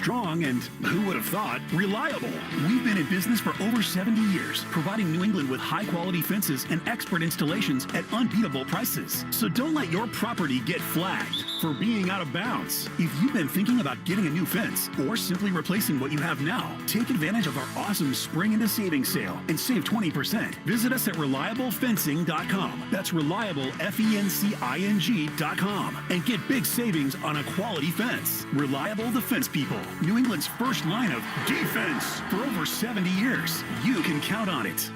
strong and, who would have thought, reliable. We've been in business for over 70 years, providing New England with high-quality fences and expert installations at unbeatable prices. So don't let your property get flagged for being out of bounds. If you've been thinking about getting a new fence or simply replacing what you have now, take advantage of our awesome Spring into Savings sale and save 20%. Visit us at reliablefencing.com. That's reliable, FENCING.com, and get big savings on a quality fence. Reliable the Fence People, New England's first line of defense for over 70 years. You can count on it.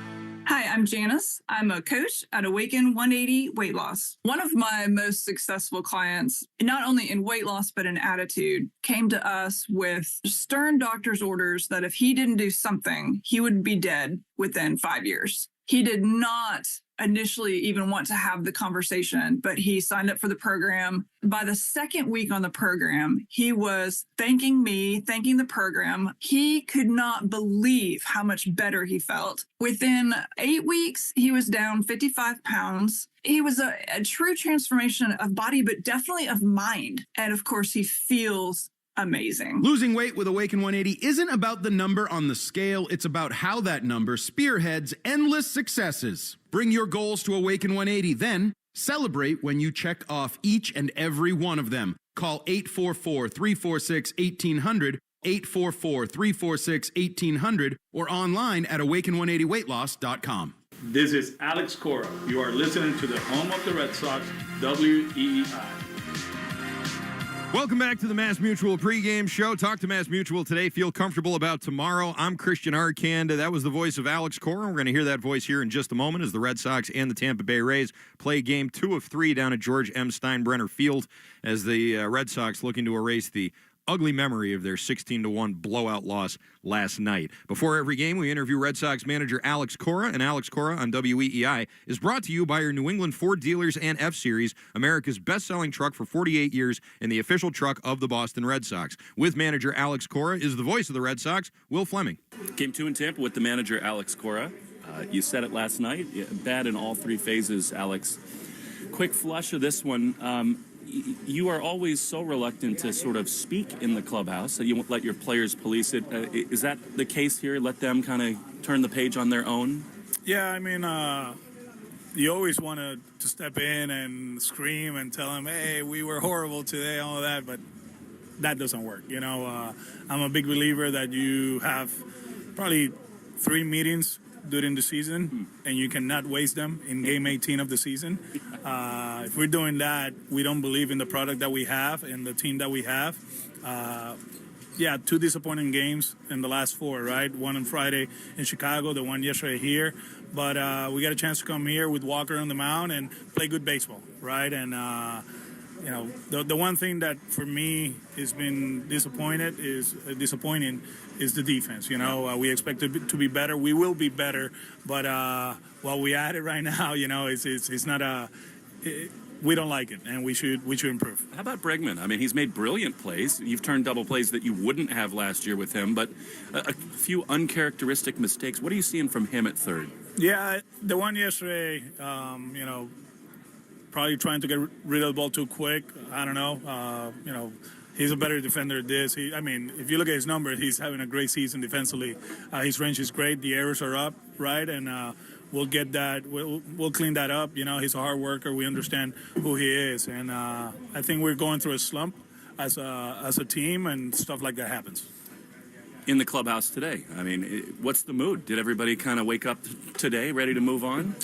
Hi, I'm Janice. I'm a coach at Awaken 180 Weight Loss. One of my most successful clients, not only in weight loss, but in attitude, came to us with stern doctor's orders that if he didn't do something, he would be dead within 5 years. He did not initially even want to have the conversation, but he signed up for the program. By the second week on the program, he was thanking me, thanking the program. He could not believe how much better he felt. Within 8 weeks, he was down 55 pounds. He was a true transformation of body, but definitely of mind. And of course, he feels amazing. Losing weight with Awaken 180 isn't about the number on the scale. It's about how that number spearheads endless successes. Bring your goals to Awaken 180, then celebrate when you check off each and every one of them. Call 844-346-1800, 844-346-1800, or online at awaken180weightloss.com. This is Alex Kora. You are listening to the home of the Red Sox, WEEI. Welcome back to the Mass Mutual pregame show. Talk to Mass Mutual today. Feel comfortable about tomorrow. I'm Christian Arcand. That was the voice of Alex Kora. We're going to hear that voice here in just a moment as the Red Sox and the Tampa Bay Rays play game 2 of 3 down at George M. Steinbrenner Field as the Red Sox looking to erase the ugly memory of their 16-1 blowout loss last night. Before every game, we interview Red Sox manager Alex Kora, and Alex Kora on WEEI is brought to you by your New England Ford dealers and F-Series, America's best-selling truck for 48 years and the official truck of the Boston Red Sox. With manager Alex Kora is the voice of the Red Sox, Will Fleming. Game 2 in Tampa with the manager Alex Kora. You said it last night, bad in all 3 phases, Alex. Quick flush of this one. You are always so reluctant to sort of speak in the clubhouse that you won't let your players police it. Is that the case here? Let them kind of turn the page on their own? Yeah, I mean, you always want to step in and scream and tell them, hey, we were horrible today, all of that, but that doesn't work. You know, I'm a big believer that you have probably 3 meetings during the season, and you cannot waste them in game 18 of the season. If we're doing that, we don't believe in the product that we have and the team that we have. 2 disappointing games in the last 4, right? One on Friday in Chicago, the one yesterday here. But we got a chance to come here with Walker on the mound and play good baseball, right? And you know, the one thing that for me has been disappointing is the defense. You know, we expect it to be better. We will be better, but while we at it right now, you know, it's not we don't like it, and we should improve. How about Bregman? I mean, he's made brilliant plays. You've turned double plays that you wouldn't have last year with him, but a few uncharacteristic mistakes. What are you seeing from him at third? Yeah, the one yesterday, you know, probably trying to get rid of the ball too quick. I don't know. You know, he's a better defender than this. I mean, if you look at his numbers, he's having a great season defensively. His range is great. The errors are up, right? And we'll get that. We'll clean that up. You know, he's a hard worker. We understand who he is, and I think we're going through a slump as a team, and stuff like that happens. In the clubhouse today, I mean, what's the mood? Did everybody kind of wake up today, ready to move on?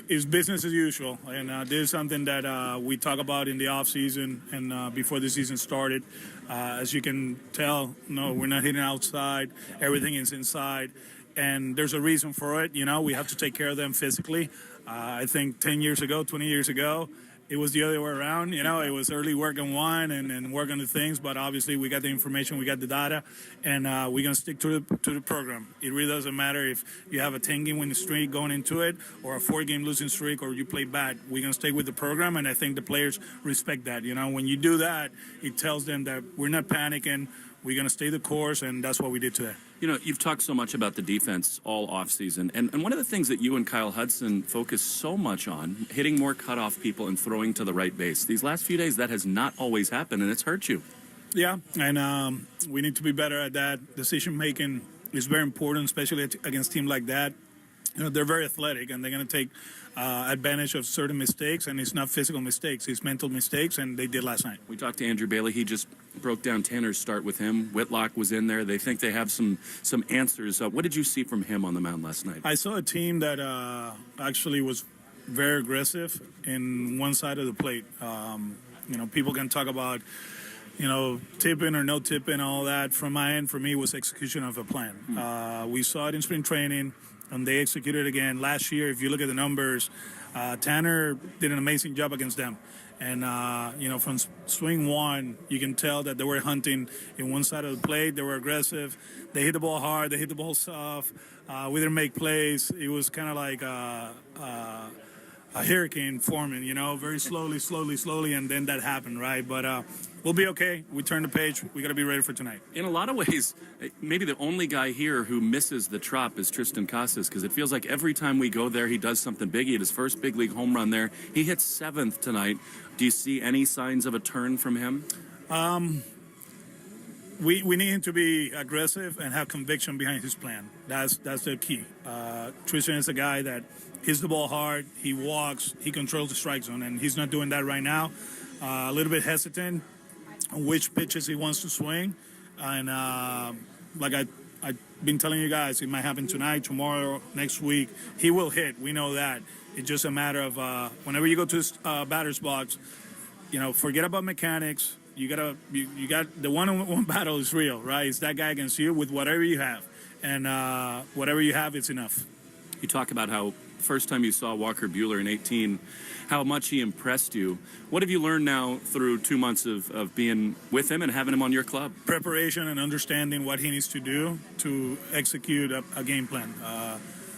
It's business as usual, and this is something that we talk about in the offseason and before the season started. As you can tell, no, we're not hitting outside. Everything is inside, and there's a reason for it. You know, we have to take care of them physically. I think 10 years ago, 20 years ago, it was the other way around. You know, it was early work on one and work on the things, but obviously we got the information, we got the data, and we're going to stick to the program. It really doesn't matter if you have a 10-game winning streak going into it or a 4-game losing streak or you play bad. We're going to stay with the program, and I think the players respect that. You know, when you do that, it tells them that we're not panicking. We're going to stay the course, and that's what we did today. You know, you've talked so much about the defense all offseason, and one of the things that you and Kyle Hudson focus so much on, hitting more cutoff people and throwing to the right base. These last few days, that has not always happened, and it's hurt you. Yeah, and we need to be better at that. Decision making is very important, especially against teams like that. They're very athletic, and they're going to take advantage of certain mistakes, and it's not physical mistakes, it's mental mistakes, and they did last night. We talked to Andrew Bailey. He just broke down Tanner's start with him. Whitlock was in there. They think they have some answers. What did you see from him on the mound last night? I saw a team that actually was very aggressive in one side of the plate. People can talk about tipping or no tipping, all that. From my end, for me, was execution of a plan. We saw it in spring training, and they executed again. Last year, if you look at the numbers, Tanner did an amazing job against them. And, from swing one, you can tell that they were hunting in one side of the plate. They were aggressive. They hit the ball hard. They hit the ball soft. We didn't make plays. It was kind of like a hurricane forming, very slowly, and then that happened, right? But we'll be okay. We turn the page. We got to be ready for tonight. In a lot of ways, maybe the only guy here who misses the trop is Tristan Casas, because it feels like every time we go there, he does something big. He had his first big league home run there. He hit 7th tonight. Do you see any signs of a turn from him? We need him to be aggressive and have conviction behind his plan. That's the key. Tristan is a guy that hits the ball hard, he walks, he controls the strike zone, and he's not doing that right now. A little bit hesitant on which pitches he wants to swing. And like I've been telling you guys, it might happen tonight, tomorrow, next week. He will hit. We know that. It's just a matter of whenever you go to his batter's box, forget about mechanics. You got the one-on-one battle is real, right? It's that guy against you with whatever you have. And whatever you have, it's enough. You talk about how first time you saw Walker Buehler in 18, how much he impressed you. What have you learned now through 2 months of being with him and having him on your club? Preparation and understanding what he needs to do to execute a game plan.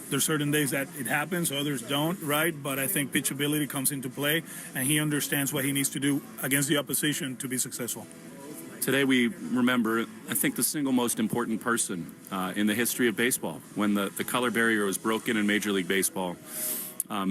There's certain days that it happens, others don't, right? But I think pitchability comes into play, and he understands what he needs to do against the opposition to be successful. Today we remember, I think, the single most important person in the history of baseball, when the color barrier was broken in Major League Baseball.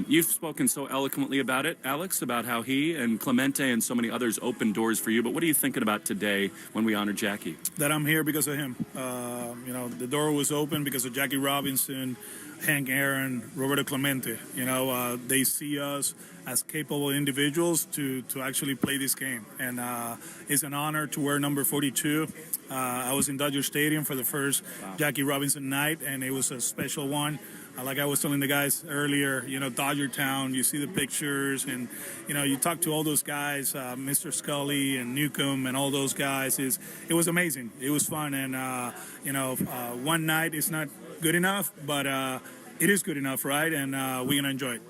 You've spoken so eloquently about it, Alex, about how he and Clemente and so many others opened doors for you. But what are you thinking about today when we honor Jackie? That I'm here because of him. The door was open because of Jackie Robinson, Hank Aaron, Roberto Clemente. They see us as capable individuals to actually play this game. And it's an honor to wear number 42. I was in Dodger Stadium for the first Jackie Robinson night, and it was a special one. Like I was telling the guys earlier, Dodger Town, you see the pictures, and, you talk to all those guys, Mr. Scully and Newcomb and all those guys. It was amazing. It was fun. And, one night is not good enough, but it is good enough, right? And we're going to enjoy it.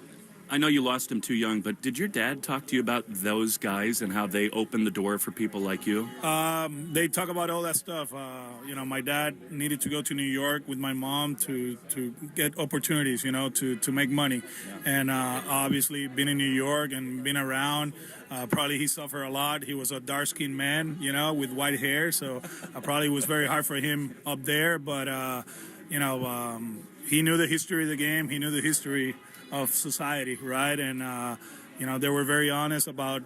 I know you lost him too young, but did your dad talk to you about those guys and how they opened the door for people like you? They talk about all that stuff. My dad needed to go to New York with my mom to get opportunities, to make money. Yeah. And obviously, being in New York and being around, probably he suffered a lot. He was a dark-skinned man, with white hair, so probably was very hard for him up there. But, he knew the history of the game. He knew the history of society, right? And, they were very honest about,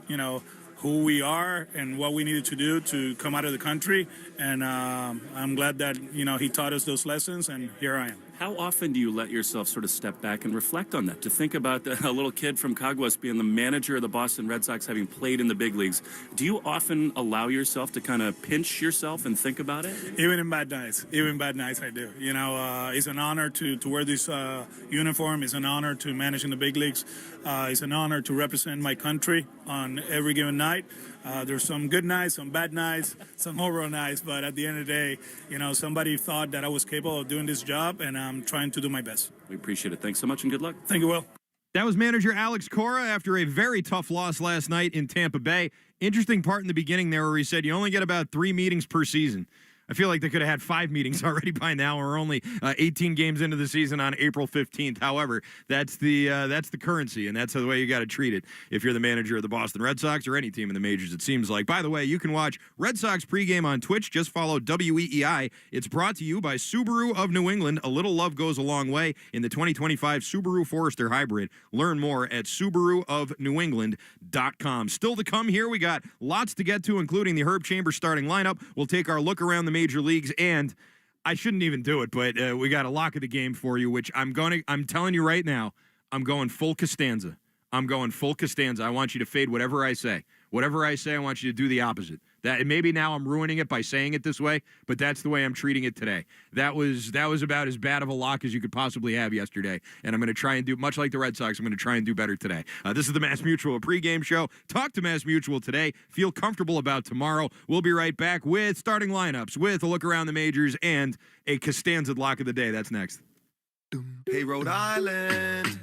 who we are and what we needed to do to come out of the country. And I'm glad that, he taught us those lessons, and here I am. How often do you let yourself sort of step back and reflect on that? To think about a little kid from Caguas being the manager of the Boston Red Sox, having played in the big leagues. Do you often allow yourself to kind of pinch yourself and think about it? Even in bad nights. I do. It's an honor to wear this uniform. It's an honor to manage in the big leagues. It's an honor to represent my country on every given night. There's some good nights, some bad nights, some horrible nights, but at the end of the day, somebody thought that I was capable of doing this job, and I'm trying to do my best. We appreciate it. Thanks so much, and good luck. Thank you, Will. That was manager Alex Kora after a very tough loss last night in Tampa Bay. Interesting part in the beginning there where he said you only get about 3 meetings per season. I feel like they could have had 5 meetings already by now. We're only 18 games into the season on April 15th. However, that's the currency, and that's the way you got to treat it if you're the manager of the Boston Red Sox or any team in the majors, it seems like. By the way, you can watch Red Sox pregame on Twitch. Just follow WEEI. It's brought to you by Subaru of New England. A little love goes a long way in the 2025 Subaru Forester Hybrid. Learn more at SubaruofNewEngland.com. Still to come here, we got lots to get to, including the Herb Chambers starting lineup. We'll take our look around the major leagues, and I shouldn't even do it, but we got a lock of the game for you, which I'm telling you right now, I'm going full Costanza. I want you to fade whatever I say. Whatever I say, I want you to do the opposite. That maybe now I'm ruining it by saying it this way, but that's the way I'm treating it today. That was about as bad of a lock as you could possibly have yesterday, and I'm going to try and do, much like the Red Sox, I'm going to try and do better today. This is the Mass Mutual pregame show. Talk to Mass Mutual today. Feel comfortable about tomorrow. We'll be right back with starting lineups, with a look around the majors, and a Costanza lock of the day. That's next. Hey, Rhode Island.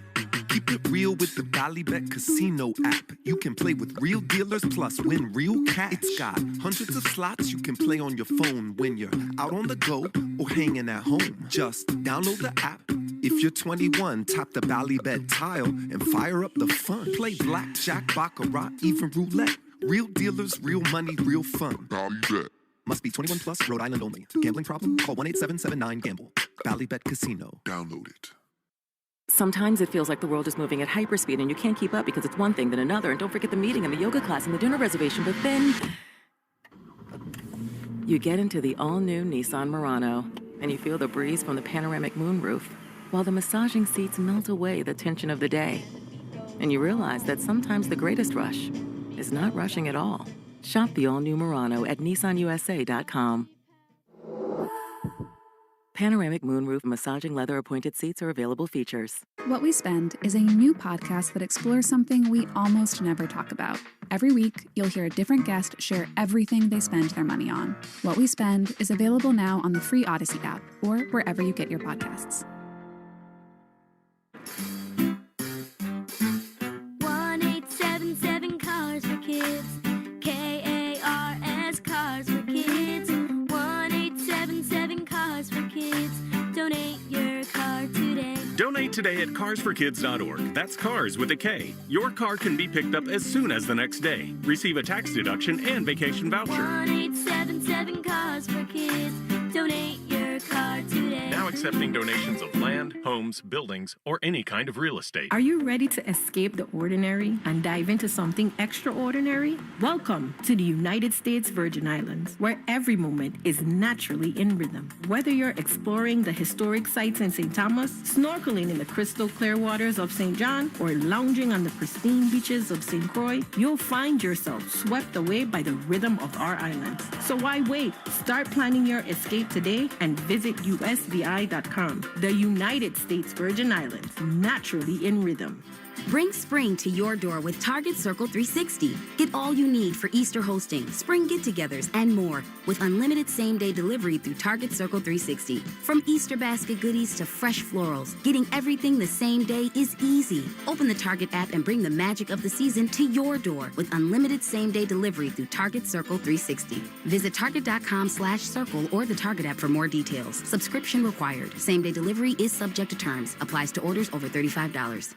Keep it real with the Ballybet Casino app. You can play with real dealers plus win real cash. It's got hundreds of slots you can play on your phone when you're out on the go or hanging at home. Just download the app. If you're 21, tap the Ballybet tile and fire up the fun. Play blackjack, baccarat, even roulette. Real dealers, real money, real fun. Ballybet. Must be 21 plus, Rhode Island only. Gambling problem? Call 1-877-9-GAMBLE. Ballybet Casino. Download it. Sometimes it feels like the world is moving at hyperspeed and you can't keep up because it's one thing then another. And don't forget the meeting and the yoga class and the dinner reservation. But then you get into the all-new Nissan Murano and you feel the breeze from the panoramic moonroof while the massaging seats melt away the tension of the day. And you realize that sometimes the greatest rush is not rushing at all. Shop the all-new Murano at nissanusa.com. Panoramic moonroof massaging leather appointed seats are available features. What We Spend is a new podcast that explores something we almost never talk about. Every week, you'll hear a different guest share everything they spend their money on. What We Spend is available now on the free Odyssey app or wherever you get your podcasts. 1877 Cars for Kids. KARS Cars for Kids. 1877 Cars for Kids. Donate your car today. Donate today at carsforkids.org. That's cars with a K. Your car can be picked up as soon as the next day. Receive a tax deduction and vacation voucher. 1877 Cars for Kids. Donate your car today. Now accepting donations of land, homes, buildings, or any kind of real estate. Are you ready to escape the ordinary and dive into something extraordinary? Welcome to the United States Virgin Islands, where every moment is naturally in rhythm. Whether you're exploring the historic sites in St. Thomas, snorkeling in the crystal clear waters of St. John, or lounging on the pristine beaches of St. Croix, you'll find yourself swept away by the rhythm of our islands. So why wait? Start planning your escape today and visit USVI.com. The United States Virgin Islands, naturally in rhythm. Bring spring to your door with Target Circle 360. Get all you need for Easter hosting, spring get-togethers, and more with unlimited same-day delivery through Target Circle 360. From Easter basket goodies to fresh florals, getting everything the same day is easy. Open the Target app and bring the magic of the season to your door with unlimited same-day delivery through Target Circle 360. Visit target.com/circle or the Target app for more details. Subscription required. Same-day delivery is subject to terms. Applies to orders over $35.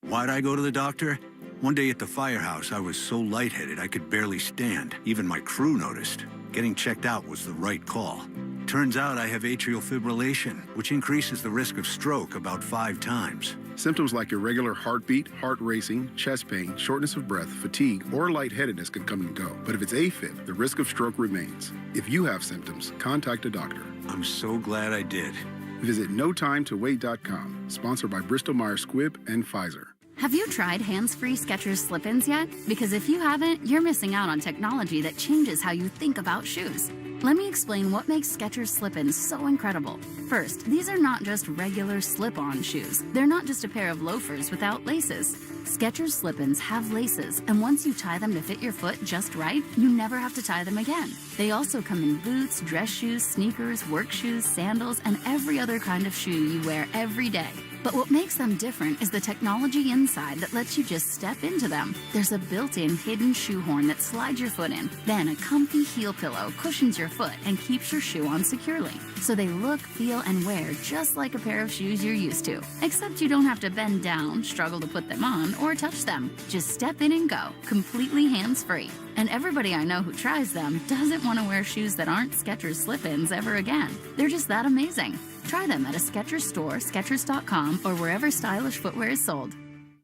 Why'd I go to the doctor? One day at the firehouse, I was so lightheaded I could barely stand. Even my crew noticed. Getting checked out was the right call. Turns out I have atrial fibrillation, which increases the risk of stroke about 5 times. Symptoms like irregular heartbeat, heart racing, chest pain, shortness of breath, fatigue, or lightheadedness can come and go. But if it's AFib, the risk of stroke remains. If you have symptoms, contact a doctor. I'm so glad I did. Visit NoTimeToWait.com, sponsored by Bristol-Myers Squibb and Pfizer. Have you tried hands-free Skechers slip-ins yet? Because if you haven't, you're missing out on technology that changes how you think about shoes. Let me explain what makes Skechers slip-ins so incredible. First, these are not just regular slip-on shoes. They're not just a pair of loafers without laces. Skechers slip-ins have laces, and once you tie them to fit your foot just right, you never have to tie them again. They also come in boots, dress shoes, sneakers, work shoes, sandals, and every other kind of shoe you wear every day. But what makes them different is the technology inside that lets you just step into them. There's a built-in hidden shoehorn that slides your foot in. Then a comfy heel pillow cushions your foot and keeps your shoe on securely. So they look, feel, and wear just like a pair of shoes you're used to. Except you don't have to bend down, struggle to put them on, or touch them. Just step in and go, completely hands-free. And everybody I know who tries them doesn't want to wear shoes that aren't Skechers slip-ins ever again. They're just that amazing. Try them at a Skechers store, Skechers.com, or wherever stylish footwear is sold.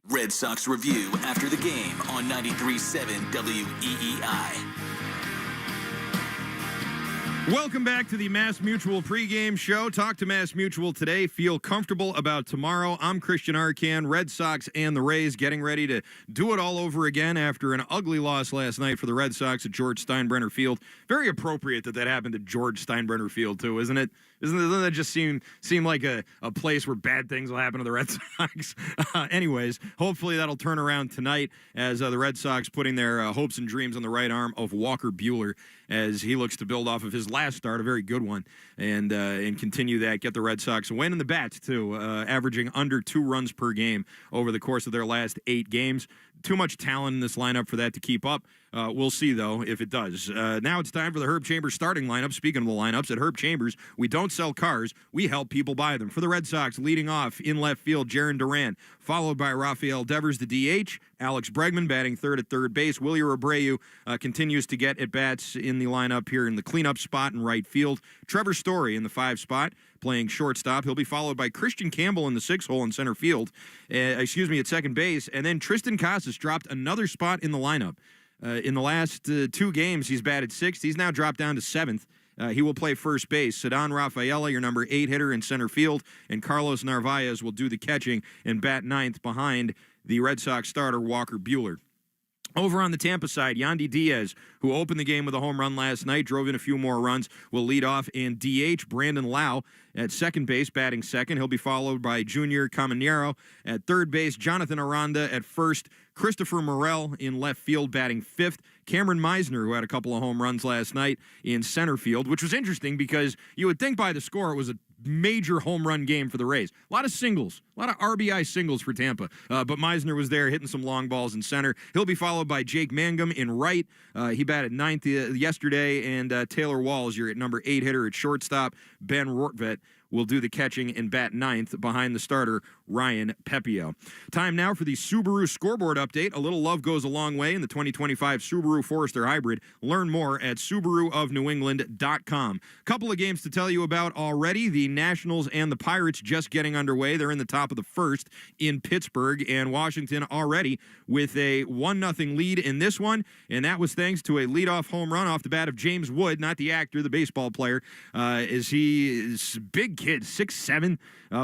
Red Sox Review after the game on 93.7 WEEI. Welcome back to the Mass Mutual pregame show. Talk to Mass Mutual today. Feel comfortable about tomorrow. I'm Christian Arcan. Red Sox and the Rays getting ready to do it all over again after an ugly loss last night for the Red Sox at George Steinbrenner Field. Very appropriate that happened at George Steinbrenner Field, too, isn't it? Doesn't that just seem like a place where bad things will happen to the Red Sox? Anyways, hopefully that'll turn around tonight as the Red Sox putting their hopes and dreams on the right arm of Walker Buehler as he looks to build off of his last start, a very good one, and continue that, get the Red Sox a win in the bats, too, averaging under 2 runs per game over the course of their last 8 games. Too much talent in this lineup for that to keep up. We'll see, though, if it does. Now it's time for the Herb Chambers starting lineup. Speaking of the lineups, at Herb Chambers, we don't sell cars. We help people buy them. For the Red Sox, leading off in left field, Jaron Duran, followed by Rafael Devers, the DH. Alex Bregman batting third at third base. Willie Abreu continues to get at-bats in the lineup here in the cleanup spot in right field. Trevor Story in the 5 spot, playing shortstop. He'll be followed by Christian Campbell in the 6 hole in center field. At second base. And then Tristan Casas dropped another spot in the lineup. In the last 2 games, he's batted 6th. He's now dropped down to 7th. He will play first base. Ceddanne Rafaela, your number 8 hitter in center field, and Carlos Narvaez will do the catching and bat 9th behind the Red Sox starter Walker Buehler. Over on the Tampa side, Yandy Diaz, who opened the game with a home run last night, drove in a few more runs, will lead off, and DH Brandon Lau at second base, batting second. He'll be followed by Junior Caminero at third base, Jonathan Aranda at first, Christopher Morel in left field, batting 5th. Cameron Meisner, who had a couple of home runs last night, in center field, which was interesting because you would think by the score it was a major home run game for the Rays. A lot of singles, a lot of RBI singles for Tampa. But Meisner was there hitting some long balls in center. He'll be followed by Jake Mangum in right. He batted 9th yesterday, and Taylor Walls, your number 8 hitter at shortstop. Ben Rortvedt will do the catching and bat 9th behind the starter, Ryan Pepiot. Time now for the Subaru scoreboard update. A little love goes a long way in the 2025 Subaru Forester Hybrid. Learn more at SubaruofNewEngland.com. Couple of games to tell you about already. The Nationals and the Pirates just getting underway. They're in the top of the first in Pittsburgh, and Washington already with a 1-0 lead in this one, and that was thanks to a leadoff home run off the bat of James Wood, not the actor, the baseball player, as he is big kid, 6'7",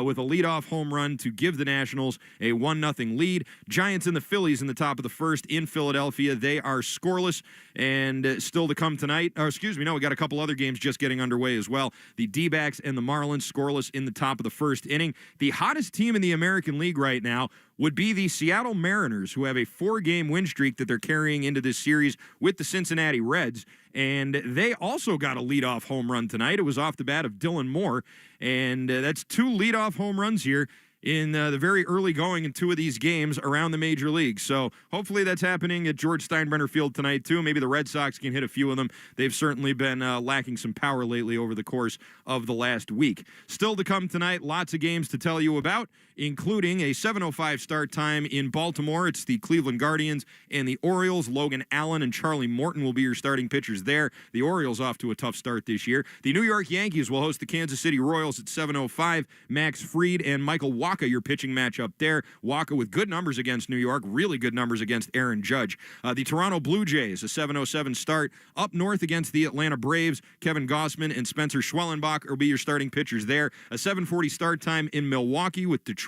with a leadoff home run to give the Nationals a 1-0 lead. Giants and the Phillies in the top of the first in Philadelphia. They are scoreless, and still to come tonight. We got a couple other games just getting underway as well. The D-backs and the Marlins scoreless in the top of the first inning. The hottest team in the American League right now would be the Seattle Mariners, who have a 4-game win streak that they're carrying into this series with the Cincinnati Reds. And they also got a leadoff home run tonight. It was off the bat of Dylan Moore. And that's 2 leadoff home runs here in the very early going in 2 of these games around the major leagues. So hopefully that's happening at George Steinbrenner Field tonight, too. Maybe the Red Sox can hit a few of them. They've certainly been lacking some power lately over the course of the last week. Still to come tonight, lots of games to tell you about, including a 7:05 start time in Baltimore. It's the Cleveland Guardians and the Orioles. Logan Allen and Charlie Morton will be your starting pitchers there. The Orioles off to a tough start this year. The New York Yankees will host the Kansas City Royals at 7:05. Max Fried and Michael Wacha, your pitching matchup there. Wacha with good numbers against New York, really good numbers against Aaron Judge. The Toronto Blue Jays, a 7:07 start up north against the Atlanta Braves. Kevin Gossman and Spencer Schwellenbach will be your starting pitchers there. A 7:40 start time in Milwaukee with the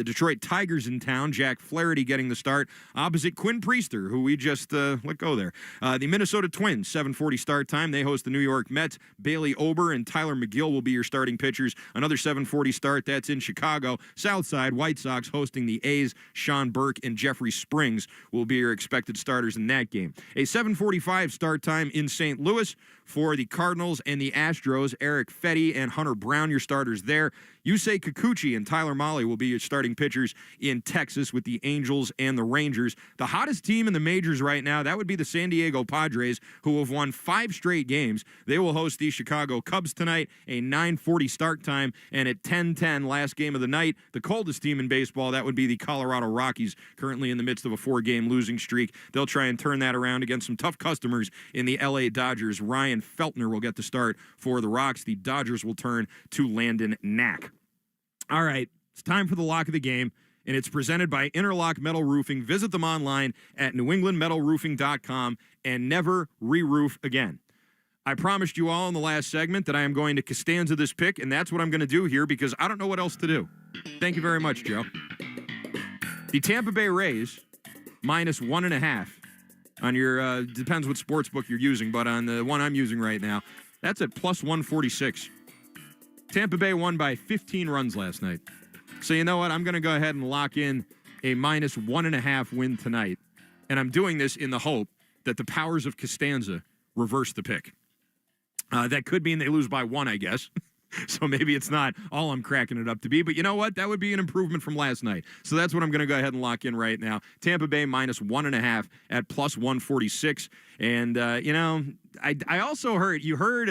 Detroit Tigers in town. Jack Flaherty getting the start opposite Quinn Priester, who we just let go there. The Minnesota Twins, 7:40 start time. They host the New York Mets. Bailey Ober and Tyler McGill will be your starting pitchers. Another 7:40 start. That's in Chicago. Chicago. Southside White Sox hosting the A's. Sean Burke and Jeffrey Springs will be your expected starters in that game. A 7:45 start time in St. Louis for the Cardinals and the Astros. Eric Fetty and Hunter Brown, your starters there. Yusei Kikuchi and Tyler Mahle will be your starting pitchers in Texas with the Angels and the Rangers. The hottest team in the majors right now, that would be the San Diego Padres, who have won 5 straight games. They will host the Chicago Cubs tonight, a 9:40 start time, and at 10:10, last game of the night, the coldest team in baseball, that would be the Colorado Rockies, currently in the midst of a 4-game losing streak. They'll try and turn that around against some tough customers in the LA Dodgers. Ryan Feltner will get the start for the Rocks. The Dodgers will turn to Landon Knack. All right, it's time for the lock of the game, and it's presented by Interlock Metal Roofing. Visit them online at newenglandmetalroofing.com and never re-roof again. I promised you all in the last segment that I am going to Costanza this pick, and that's what I'm going to do here because I don't know what else to do. Thank you very much, Joe. The Tampa Bay Rays, -1.5 on your, depends what sports book you're using, but on the one I'm using right now, that's at +146. Tampa Bay won by 15 runs last night. So you know what? I'm going to go ahead and lock in a -1.5 win tonight. And I'm doing this in the hope that the powers of Costanza reverse the pick. That could mean they lose by 1, I guess. So maybe it's not all I'm cracking it up to be. But you know what? That would be an improvement from last night. So that's what I'm going to go ahead and lock in right now. Tampa Bay -1.5 at +146. And, you know, I also heard, you heard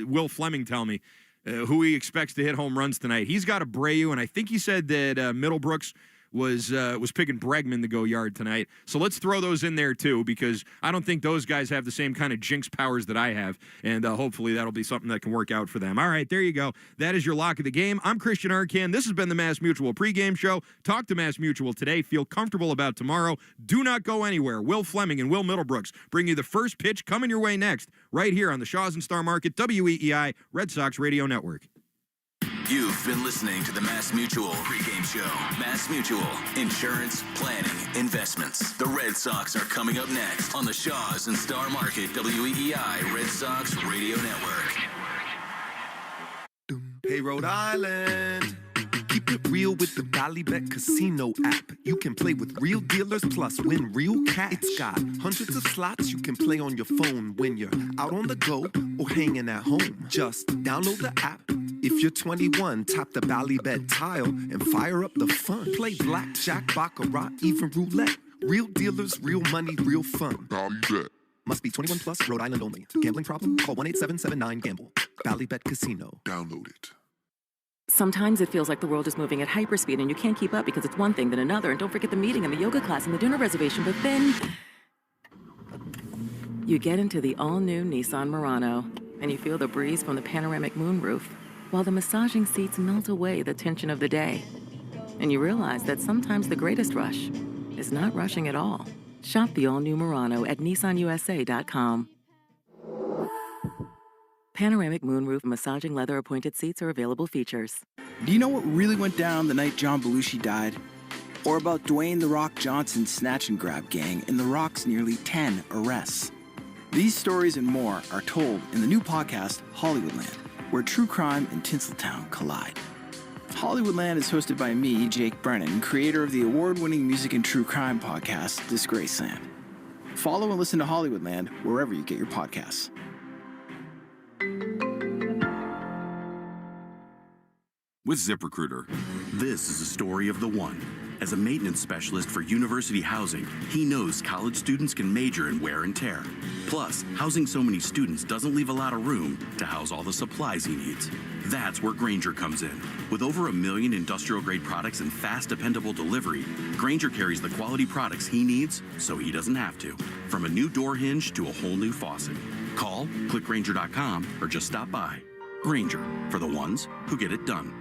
Will Fleming tell me who he expects to hit home runs tonight. He's got Abreu, and I think he said that Middlebrooks was picking Bregman to go yard tonight. So let's throw those in there too, because I don't think those guys have the same kind of jinx powers that I have, and hopefully that'll be something that can work out for them. All right, there you go. That is your lock of the game. I'm Christian Arcan. This has been the Mass Mutual pregame show. Talk to Mass Mutual today. Feel comfortable about tomorrow. Do not go anywhere. Will Fleming and Will Middlebrooks bring you the first pitch coming your way next, right here on the Shaws and Star Market, WEEI, Red Sox Radio Network. You've been listening to the Mass Mutual pregame show. Mass Mutual, insurance, planning, investments. The Red Sox are coming up next on the Shaws and Star Market, WEEI Red Sox Radio Network. Hey, Rhode Island. Keep it real with the Ballybet Casino app. You can play with real dealers plus win real cash. It's got hundreds of slots you can play on your phone when you're out on the go or hanging at home. Just download the app. If you're 21, tap the Ballybet tile and fire up the fun. Play blackjack, baccarat, even roulette. Real dealers, real money, real fun. Ballybet. Must be 21 plus, Rhode Island only. Gambling problem? Call 1-877-9-GAMBLE. Ballybet Casino. Download it. Sometimes it feels like the world is moving at hyperspeed and you can't keep up because it's one thing then another. And don't forget the meeting and the yoga class and the dinner reservation. But then you get into the all-new Nissan Murano and you feel the breeze from the panoramic moonroof while the massaging seats melt away the tension of the day. And you realize that sometimes the greatest rush is not rushing at all. Shop the all-new Murano at nissanusa.com. Panoramic moonroof massaging leather appointed seats are available features. Do you know what really went down the night John Belushi died? Or about Dwayne "The Rock" Johnson's snatch and grab gang and The Rock's nearly 10 arrests? These stories and more are told in the new podcast, Hollywoodland, where true crime and Tinseltown collide. Hollywoodland is hosted by me, Jake Brennan, creator of the award-winning music and true crime podcast, Disgraceland. Follow and listen to Hollywoodland wherever you get your podcasts. With ZipRecruiter, this is the story of the one. As a maintenance specialist for university housing, he knows college students can major in wear and tear. Plus, housing so many students doesn't leave a lot of room to house all the supplies he needs. That's where Grainger comes in. With over 1 million industrial-grade products and fast, dependable delivery, Grainger carries the quality products he needs so he doesn't have to. From a new door hinge to a whole new faucet. Call, click Grainger.com, or just stop by. Grainger, for the ones who get it done.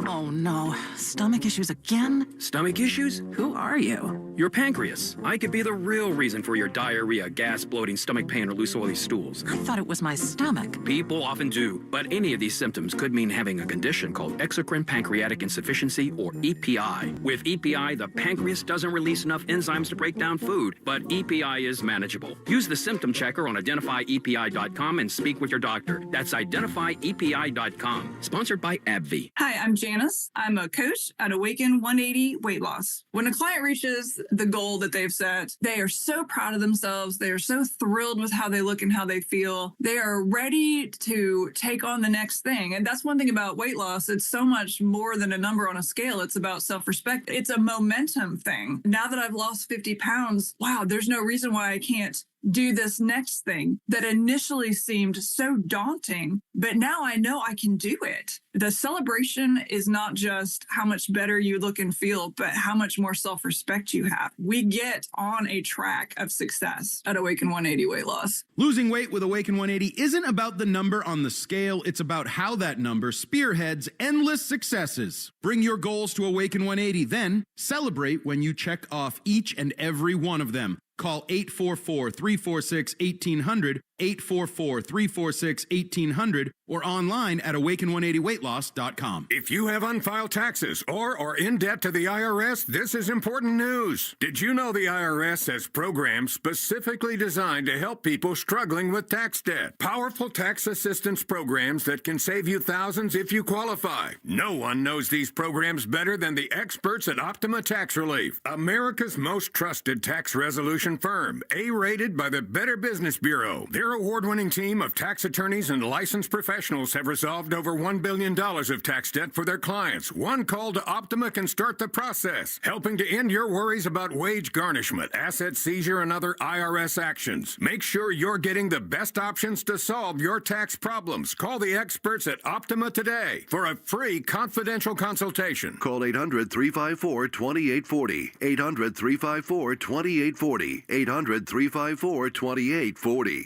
Oh no, stomach issues again? Stomach issues? Who are you? Your pancreas. I could be the real reason for your diarrhea, gas, bloating, stomach pain, or loose oily stools. I thought it was my stomach. People often do, but any of these symptoms could mean having a condition called exocrine pancreatic insufficiency, or EPI. With EPI, the pancreas doesn't release enough enzymes to break down food, but EPI is manageable. Use the symptom checker on identifyepi.com and speak with your doctor. That's identifyepi.com. Sponsored by AbbVie. Hi, I'm Janice. I'm a coach at Awaken 180 Weight Loss. When a client reaches the goal that they've set, they are so proud of themselves. They are so thrilled with how they look and how they feel. They are ready to take on the next thing. And that's one thing about weight loss. It's so much more than a number on a scale. It's about self-respect. It's a momentum thing. Now that I've lost 50 pounds, wow, there's no reason why I can't do this next thing that initially seemed so daunting, but now I know I can do it. The celebration is not just how much better you look and feel, but how much more self-respect you have. We get on a track of success at Awaken 180 Weight Loss. Losing weight with Awaken 180 isn't about the number on the scale. It's about how that number spearheads endless successes. Bring your goals to Awaken 180, then celebrate when you check off each and every one of them. Call 844-346-1800, 844-346-1800, or online at awaken180weightloss.com. If you have unfiled taxes or are in debt to the IRS, this is important news. Did you know the IRS has programs specifically designed to help people struggling with tax debt? Powerful tax assistance programs that can save you thousands if you qualify. No one knows these programs better than the experts at Optima Tax Relief, America's most trusted tax resolution firm, A-rated by the Better Business Bureau. Their award-winning team of tax attorneys and licensed professionals have resolved over $1 billion of tax debt for their clients. One call to Optima can start the process, helping to end your worries about wage garnishment, asset seizure, and other IRS actions. Make sure you're getting the best options to solve your tax problems. Call the experts at Optima today for a free confidential consultation. Call 800-354-2840. 800-354-2840. 800-354-2840.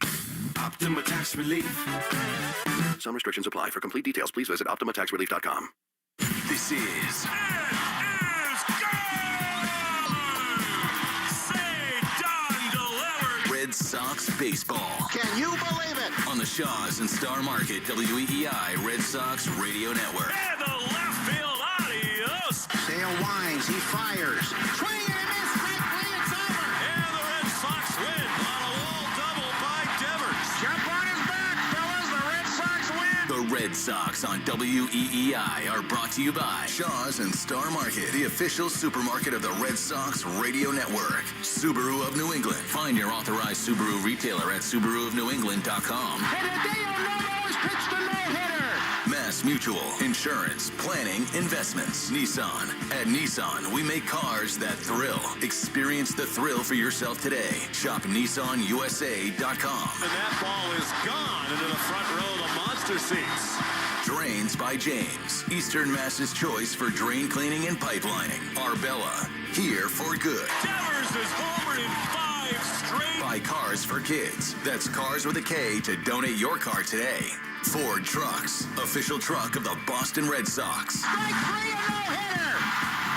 Optima Tax Relief. Some restrictions apply. For complete details, please visit OptimaTaxRelief.com. This is Red Sox baseball. Can you believe it? On the Shaws and Star Market WEEI Red Sox Radio Network. And the left field, adios. Sale winds, he fires. Swing and a miss, strike three, it's over. And the Red Sox win on a wall double by Devers. Jump on his back, fellas, the Red Sox win. The Red Sox on WEEI are brought to you by Shaws and Star Market, the official supermarket of the Red Sox Radio Network. Subaru of New England. Find your authorized Subaru retailer at SubaruofNewEngland.com. And Hideo Nomo has pitched a no-hitter. Mass Mutual, insurance, planning, investments. Nissan. At Nissan, we make cars that thrill. Experience the thrill for yourself today. Shop NissanUSA.com. And that ball is gone into the front row of the monster seats. Drains by James. Eastern Mass's choice for drain cleaning and pipelining. Arbella. Here for good. Devers is homered in 5 straight. Buy cars for kids. That's Cars with a K to donate your car today. Ford Trucks. Official truck of the Boston Red Sox. Strike three, a no-hitter.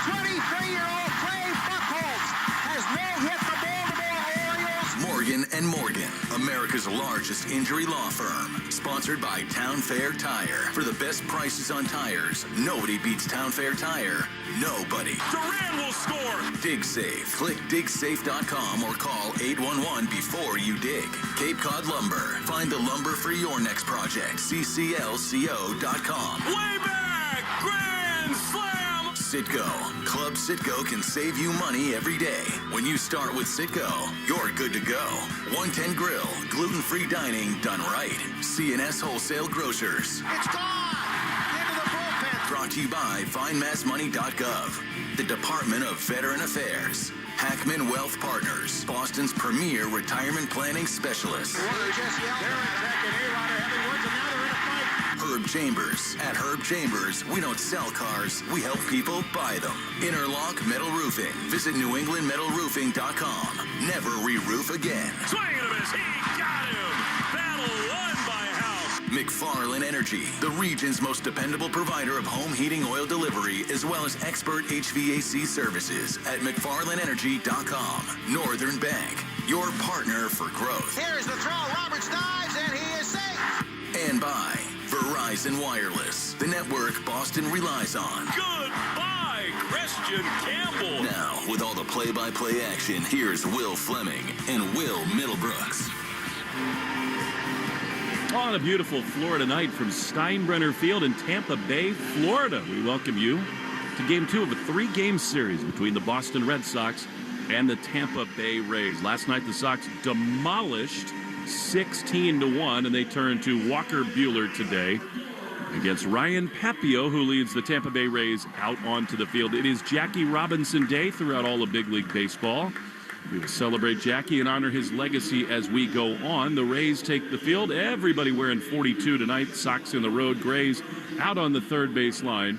23-year-old Clay Buchholz has no-hit the Baltimore Orioles. Morgan & Morgan, America's largest injury law firm. Sponsored by Town Fair Tire. For the best prices on tires, nobody beats Town Fair Tire. Nobody. Duran will score. Dig Safe. Click digsafe.com or call 811 before you dig. Cape Cod Lumber. Find the lumber for your next project. cclco.com. Way back. Grand slam. Citgo. Club Citgo can save you money every day. When you start with Citgo, you're good to go. 110 Grill. Gluten-free dining done right. C&S Wholesale Grocers. It's gone. Into the bullpen. Brought to you by FindMassMoney.gov. The Department of Veteran Affairs. Hackman Wealth Partners. Boston's premier retirement planning specialist. Herb Chambers. At Herb Chambers, we don't sell cars, we help people buy them. Interlock Metal Roofing. Visit NewEnglandMetalRoofing.com. Never re-roof again. Swing and a miss. He got him. Battle won by Houck. McFarland Energy, the region's most dependable provider of home heating oil delivery, as well as expert HVAC services at McFarlandEnergy.com. Northern Bank, your partner for growth. Here's the throw. Roberts dives, and he is safe. And by Verizon Wireless, the network Boston relies on. Goodbye, Christian Campbell. Now, with all the play-by-play action, here's Will Fleming and Will Middlebrooks. On a beautiful Florida night from Steinbrenner Field in Tampa Bay, Florida, we welcome you to Game 2 of a 3-game series between the Boston Red Sox and the Tampa Bay Rays. Last night, the Sox demolished 16-1, and they turn to Walker Buehler today against Ryan Pepiot, who leads the Tampa Bay Rays out onto the field. It is Jackie Robinson Day throughout all of Big League Baseball. We will celebrate Jackie and honor his legacy as we go on. The Rays take the field. Everybody wearing 42 tonight. Sox in the road. Grays out on the third base line.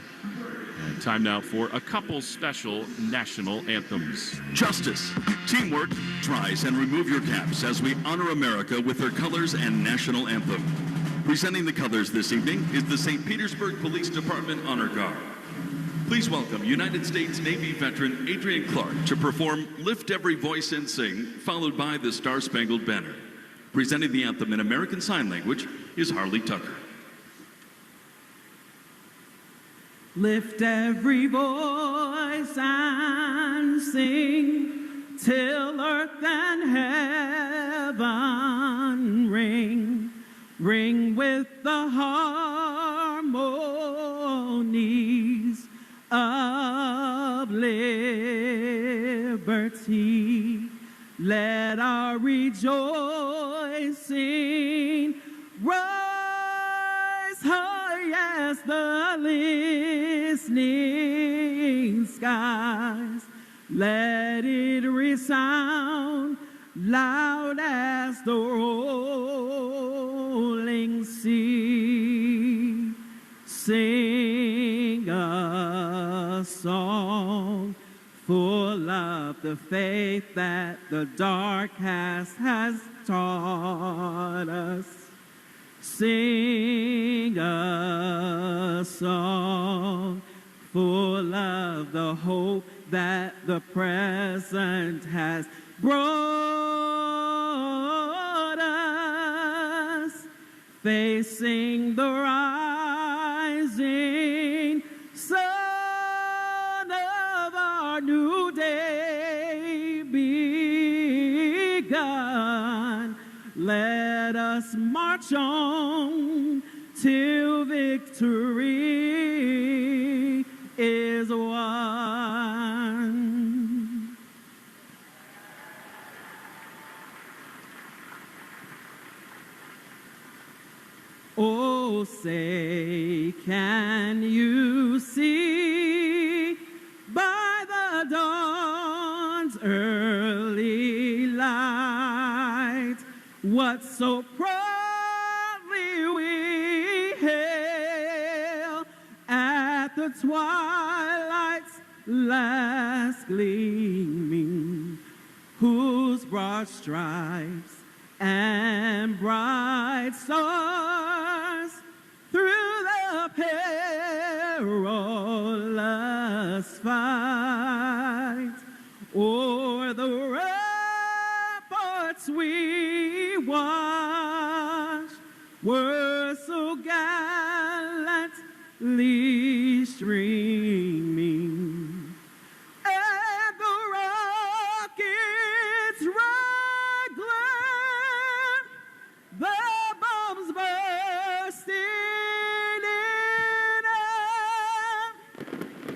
And time now for a couple special national anthems. Justice, teamwork, rise and remove your caps as we honor America with her colors and national anthem. Presenting the colors this evening is the St. Petersburg Police Department Honor Guard. Please welcome United States Navy veteran Adrian Clark to perform Lift Every Voice and Sing, followed by the Star-Spangled Banner. Presenting the anthem in American Sign Language is Harley Tucker. Lift every voice and sing till earth and heaven ring. Ring with the harmonies of liberty. Let our rejoicing rise high as the listening skies. Let it resound loud as the rolling sea. Sing a song full of the faith that the dark has taught us. Sing a song full of the hope that the present has brought us. Facing the rising sun of our new day begun. Let us march on till victory is won. Oh, say, can you see by the dawn's early light what so proudly we hail at the twilight's last gleaming, whose broad stripes and bright stars through the perilous fight o'er the ramparts we watched were so gallantly streaming, and the rockets red glare, the bombs bursting in air,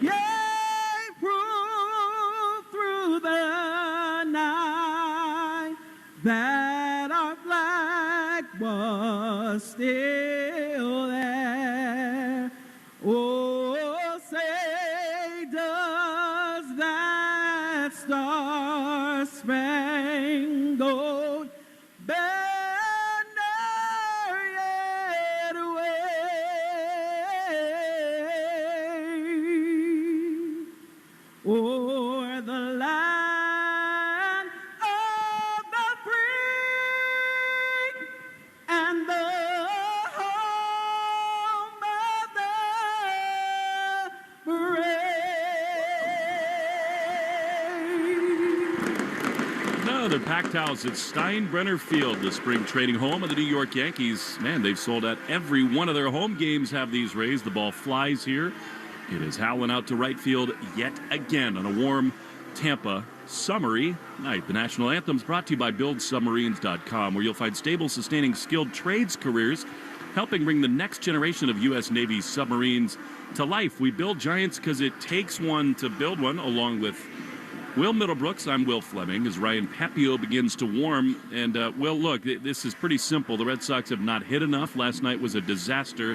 gave proof through the night that our flag was still there. Oh, say, does that star-spangled banner yet wave o'er the land of the free and the home Another packed house at Steinbrenner Field, the spring training home of the New York Yankees. Man, they've sold out every one of their home games, have these Rays. The ball flies here. It is howling out to right field yet again on a warm Tampa summery night. The national anthem is brought to you by BuildSubmarines.com, where you'll find stable, sustaining, skilled trades careers, helping bring the next generation of U.S. Navy submarines to life. We build giants because it takes one to build one, along with Will Middlebrooks. I'm Will Fleming, as Ryan Pepiot begins to warm. And, Will, look, this is pretty simple. The Red Sox have not hit enough. Last night was a disaster.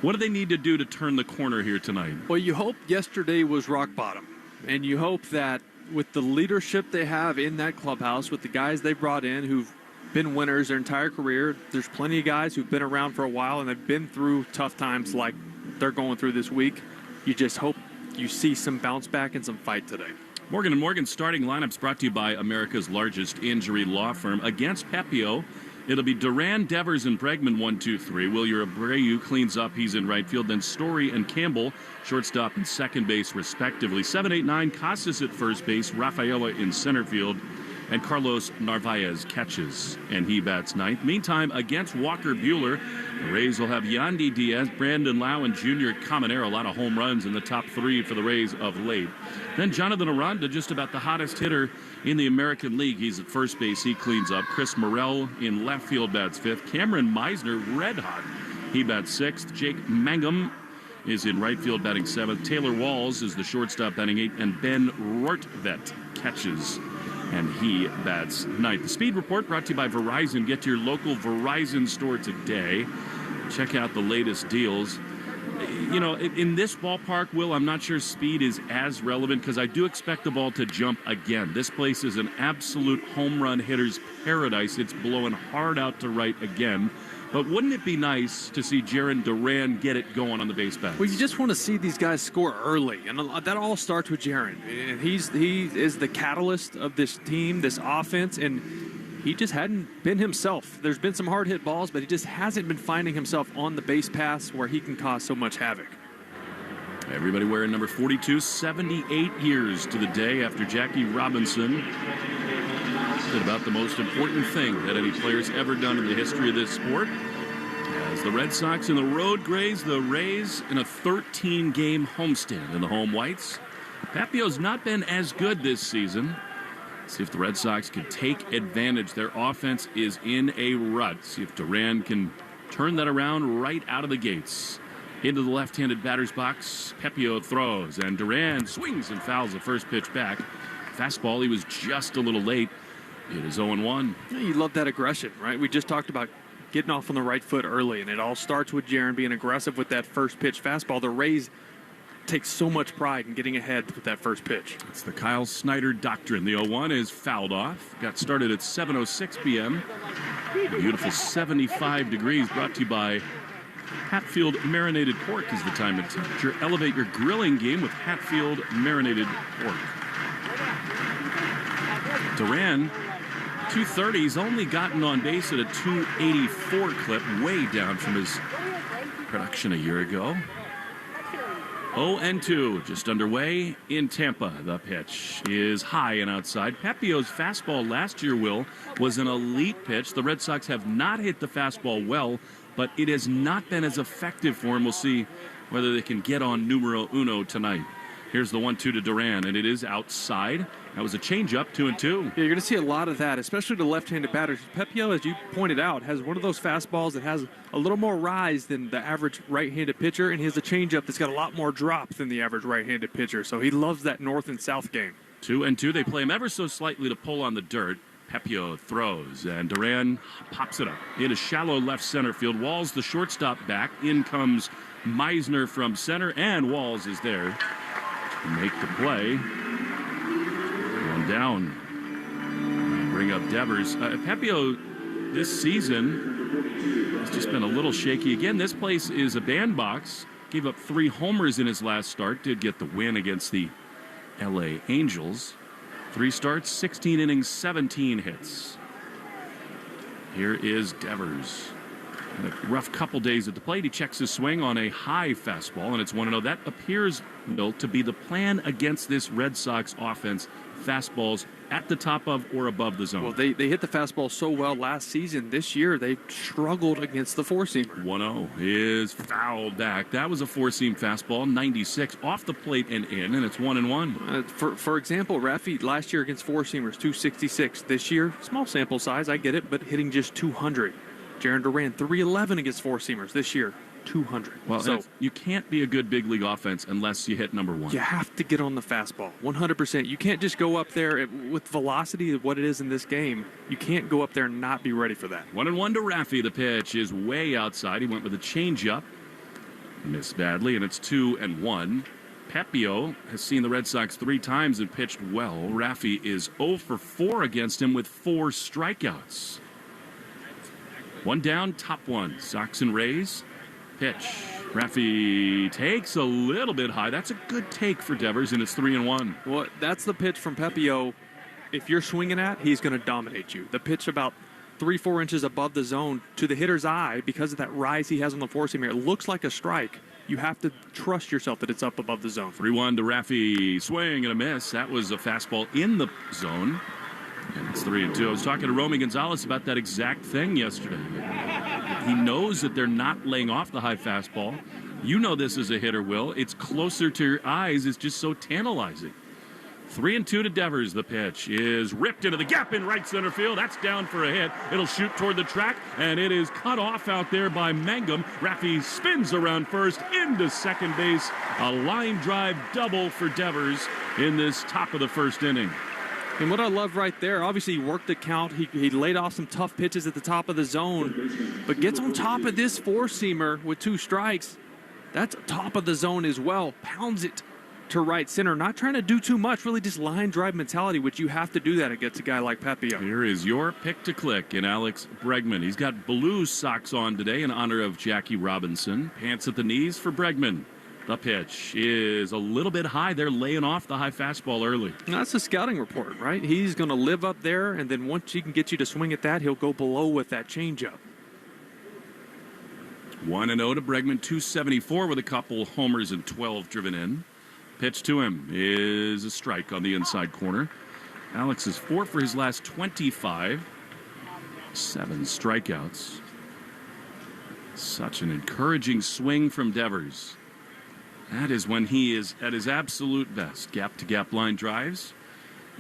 What do they need to do to turn the corner here tonight? Well, you hope yesterday was rock bottom. And you hope that with the leadership they have in that clubhouse, with the guys they brought in who've been winners their entire career, there's plenty of guys who've been around for a while and they've been through tough times like they're going through this week. You just hope you see some bounce back and some fight today. Morgan & Morgan starting lineups brought to you by America's largest injury law firm. Against Pepiot, it'll be Duran, Devers, and Bregman 1-2-3. Wilyer Abreu cleans up. He's in right field. Then Story and Campbell, shortstop and second base, respectively. 7-8-9, Casas at first base, Rafaela in center field, and Carlos Narvaez catches, and he bats ninth. Meantime, against Walker Buehler, the Rays will have Yandy Diaz, Brandon Lau, and Junior Caminero. A lot of home runs in the top three for the Rays of late. Then Jonathan Aranda, just about the hottest hitter in the American League. He's at first base. He cleans up. Chris Morel in left field bats fifth. Cameron Meisner, red hot. He bats sixth. Jake Mangum is in right field batting seventh. Taylor Walls is the shortstop batting eighth. And Ben Rortvedt catches, and he bats ninth. The Speed Report brought to you by Verizon. Get to your local Verizon store today. Check out the latest deals. You know, in this ballpark, Will, I'm not sure speed is as relevant because I do expect the ball to jump again. This place is an absolute home run hitter's paradise. It's blowing hard out to right again. But wouldn't it be nice to see Jarren Duran get it going on the base paths? Well, you just want to see these guys score early, and that all starts with Jarren. And he is the catalyst of this team, this offense, and he just hadn't been himself. There's been some hard hit balls, but he just hasn't been finding himself on the base paths where he can cause so much havoc. Everybody wearing number 42, 78 years to the day after Jackie Robinson did about the most important thing that any player's ever done in the history of this sport. As the Red Sox in the road graze the Rays in a 13-game homestand in the home whites. Pepiot's not been as good this season. See if the Red Sox can take advantage. Their offense is in a rut. See if Duran can turn that around right out of the gates. Into the left-handed batter's box, Pepiot throws, and Duran swings and fouls the first pitch back. Fastball, he was just a little late. It is 0-1. You love that aggression, right? We just talked about getting off on the right foot early, and it all starts with Jarren being aggressive with that first pitch fastball. The Rays take so much pride in getting ahead with that first pitch. It's the Kyle Snyder doctrine. The 0-1 is fouled off. Got started at 7:06 p.m. A beautiful 75 degrees, brought to you by Hatfield Marinated Pork is the time and temperature. Elevate your grilling game with Hatfield Marinated Pork. Duran, 230. He's only gotten on base at a 284 clip, way down from his production a year ago. 0-2, just underway in Tampa. The pitch is high and outside. Pepiot's fastball last year, Will, was an elite pitch. The Red Sox have not hit the fastball well, but it has not been as effective for him. We'll see whether they can get on numero uno tonight. Here's the 1-2 to Duran, and it is outside. That was a changeup, 2-2. Yeah, you're going to see a lot of that, especially to left-handed batters. Pepiot, as you pointed out, has one of those fastballs that has a little more rise than the average right-handed pitcher, and he has a changeup that's got a lot more drop than the average right-handed pitcher. So he loves that north and south game. 2-2. They play him ever so slightly to pull on the dirt. Pepiot throws, and Duran pops it up into shallow left center field. Walls, the shortstop, back. In comes Meisner from center, and Walls is there to make the play. One down. Bring up Devers. Pepiot this season has just been a little shaky. Again, this place is a bandbox. Gave up 3 homers in his last start. Did get the win against the LA Angels. 3 starts, 16 innings, 17 hits. Here is Devers. Had a rough couple days at the plate. He checks his swing on a high fastball, and it's 1-0. That appears, Bill, to be the plan against this Red Sox offense. Fastballs at the top of or above the zone. Well, they hit the fastball so well last season. This year, they struggled against the four-seamer. 1-0 is fouled back. That was a four-seam fastball, 96, off the plate and in, and it's 1-1. For example, Rafi last year against four-seamers, 266. This year, small sample size, I get it, but hitting just 200. Jaron Duran, 311 against four-seamers. This year, 200. Well, so you can't be a good big league offense unless you hit number one. You have to get on the fastball, 100%. You can't just go up there with velocity of what it is in this game. You can't go up there and not be ready for that. 1-1 to Rafi. The pitch is way outside. He went with a changeup. Missed badly, and it's 2-1. Pepiot has seen the Red Sox 3 times and pitched well. Rafi is 0 for 4 against him with 4 strikeouts. 1 down, top 1. Sox and Rays. Pitch. Rafi takes a little bit high. That's a good take for Devers, and it's 3-1. Well, that's the pitch from Pepiot. If you're swinging at, he's going to dominate you. The pitch about 3-4 inches above the zone to the hitter's eye, because of that rise he has on the four-seamer, it looks like a strike. You have to trust yourself that it's up above the zone. 3-1 to Rafi. Swing and a miss. That was a fastball in the zone. And it's 3-2. I was talking to Romy Gonzalez about that exact thing yesterday. He knows that they're not laying off the high fastball. You know this as a hitter, Will. It's closer to your eyes. It's just so tantalizing. 3-2 to Devers. The pitch is ripped into the gap in right center field. That's down for a hit. It'll shoot toward the track, and it is cut off out there by Mangum. Rafi spins around first into second base. A line drive double for Devers in this top of the first inning. And what I love right there, obviously he worked the count. He laid off some tough pitches at the top of the zone, but gets on top of this four-seamer with 2 strikes. That's top of the zone as well. Pounds it to right center. Not trying to do too much, really just line drive mentality, which you have to do that against a guy like Pepiot. Here is your pick to click in Alex Bregman. He's got blue socks on today in honor of Jackie Robinson. Pants at the knees for Bregman. The pitch is a little bit high. They're laying off the high fastball early. That's the scouting report, right? He's going to live up there, and then once he can get you to swing at that, he'll go below with that changeup. 1-0 to Bregman, 274 with a couple homers and 12 driven in. Pitch to him is a strike on the inside corner. Alex is 4 for his last 25. 7 strikeouts. Such an encouraging swing from Devers. That is when he is at his absolute best. Gap-to-gap line drives.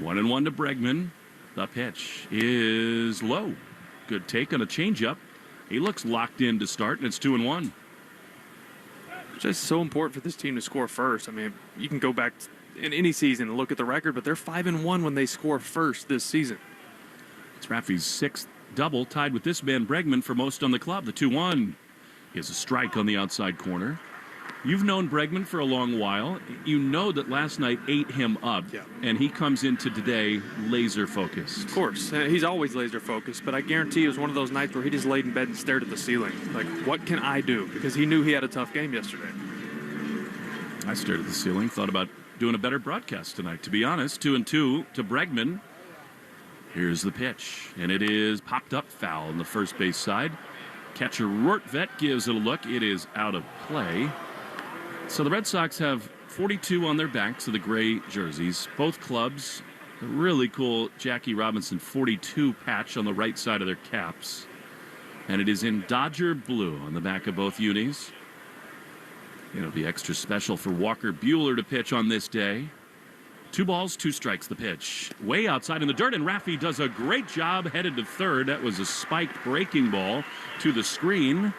1-1 to Bregman. The pitch is low. Good take on a changeup. He looks locked in to start, and it's 2-1. It's just so important for this team to score first. I mean, you can go back in any season and look at the record, but they're 5-1 when they score first this season. It's Rafi's 6th double, tied with this man Bregman for most on the club. The 2-1 is a strike on the outside corner. You've known Bregman for a long while. You know that last night ate him up, and he comes into today laser focused. Of course, he's always laser focused, but I guarantee it was one of those nights where he just laid in bed and stared at the ceiling. Like, what can I do? Because he knew he had a tough game yesterday. I stared at the ceiling, thought about doing a better broadcast tonight. To be honest, 2-2 to Bregman. Here's the pitch, and it is popped up foul on the first base side. Catcher Rortvedt gives it a look. It is out of play. So the Red Sox have 42 on their backs of the gray jerseys. Both clubs, a really cool Jackie Robinson 42 patch on the right side of their caps. And it is in Dodger blue on the back of both unis. It'll be extra special for Walker Buehler to pitch on this day. 2 balls, 2 strikes, the pitch. Way outside in the dirt, and Rafi does a great job headed to third. That was a spiked breaking ball to the screen.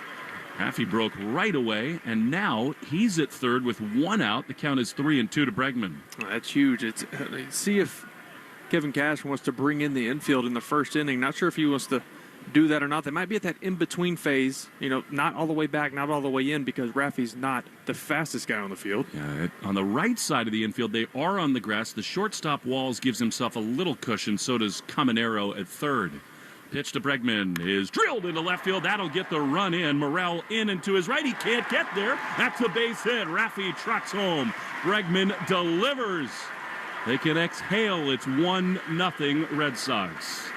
Rafi broke right away, and now he's at third with 1 out. The count is 3-2 to Bregman. Oh, that's huge. See if Kevin Cash wants to bring in the infield in the first inning. Not sure if he wants to do that or not. They might be at that in-between phase, not all the way back, not all the way in, because Rafi's not the fastest guy on the field. Yeah, on the right side of the infield, they are on the grass. The shortstop Walls gives himself a little cushion, so does Caminero at third. Pitch to Bregman is drilled into left field. That'll get the run in. Morel in and to his right. He can't get there. That's a base hit. Rafi trots home. Bregman delivers. They can exhale. It's 1-0 Red Sox.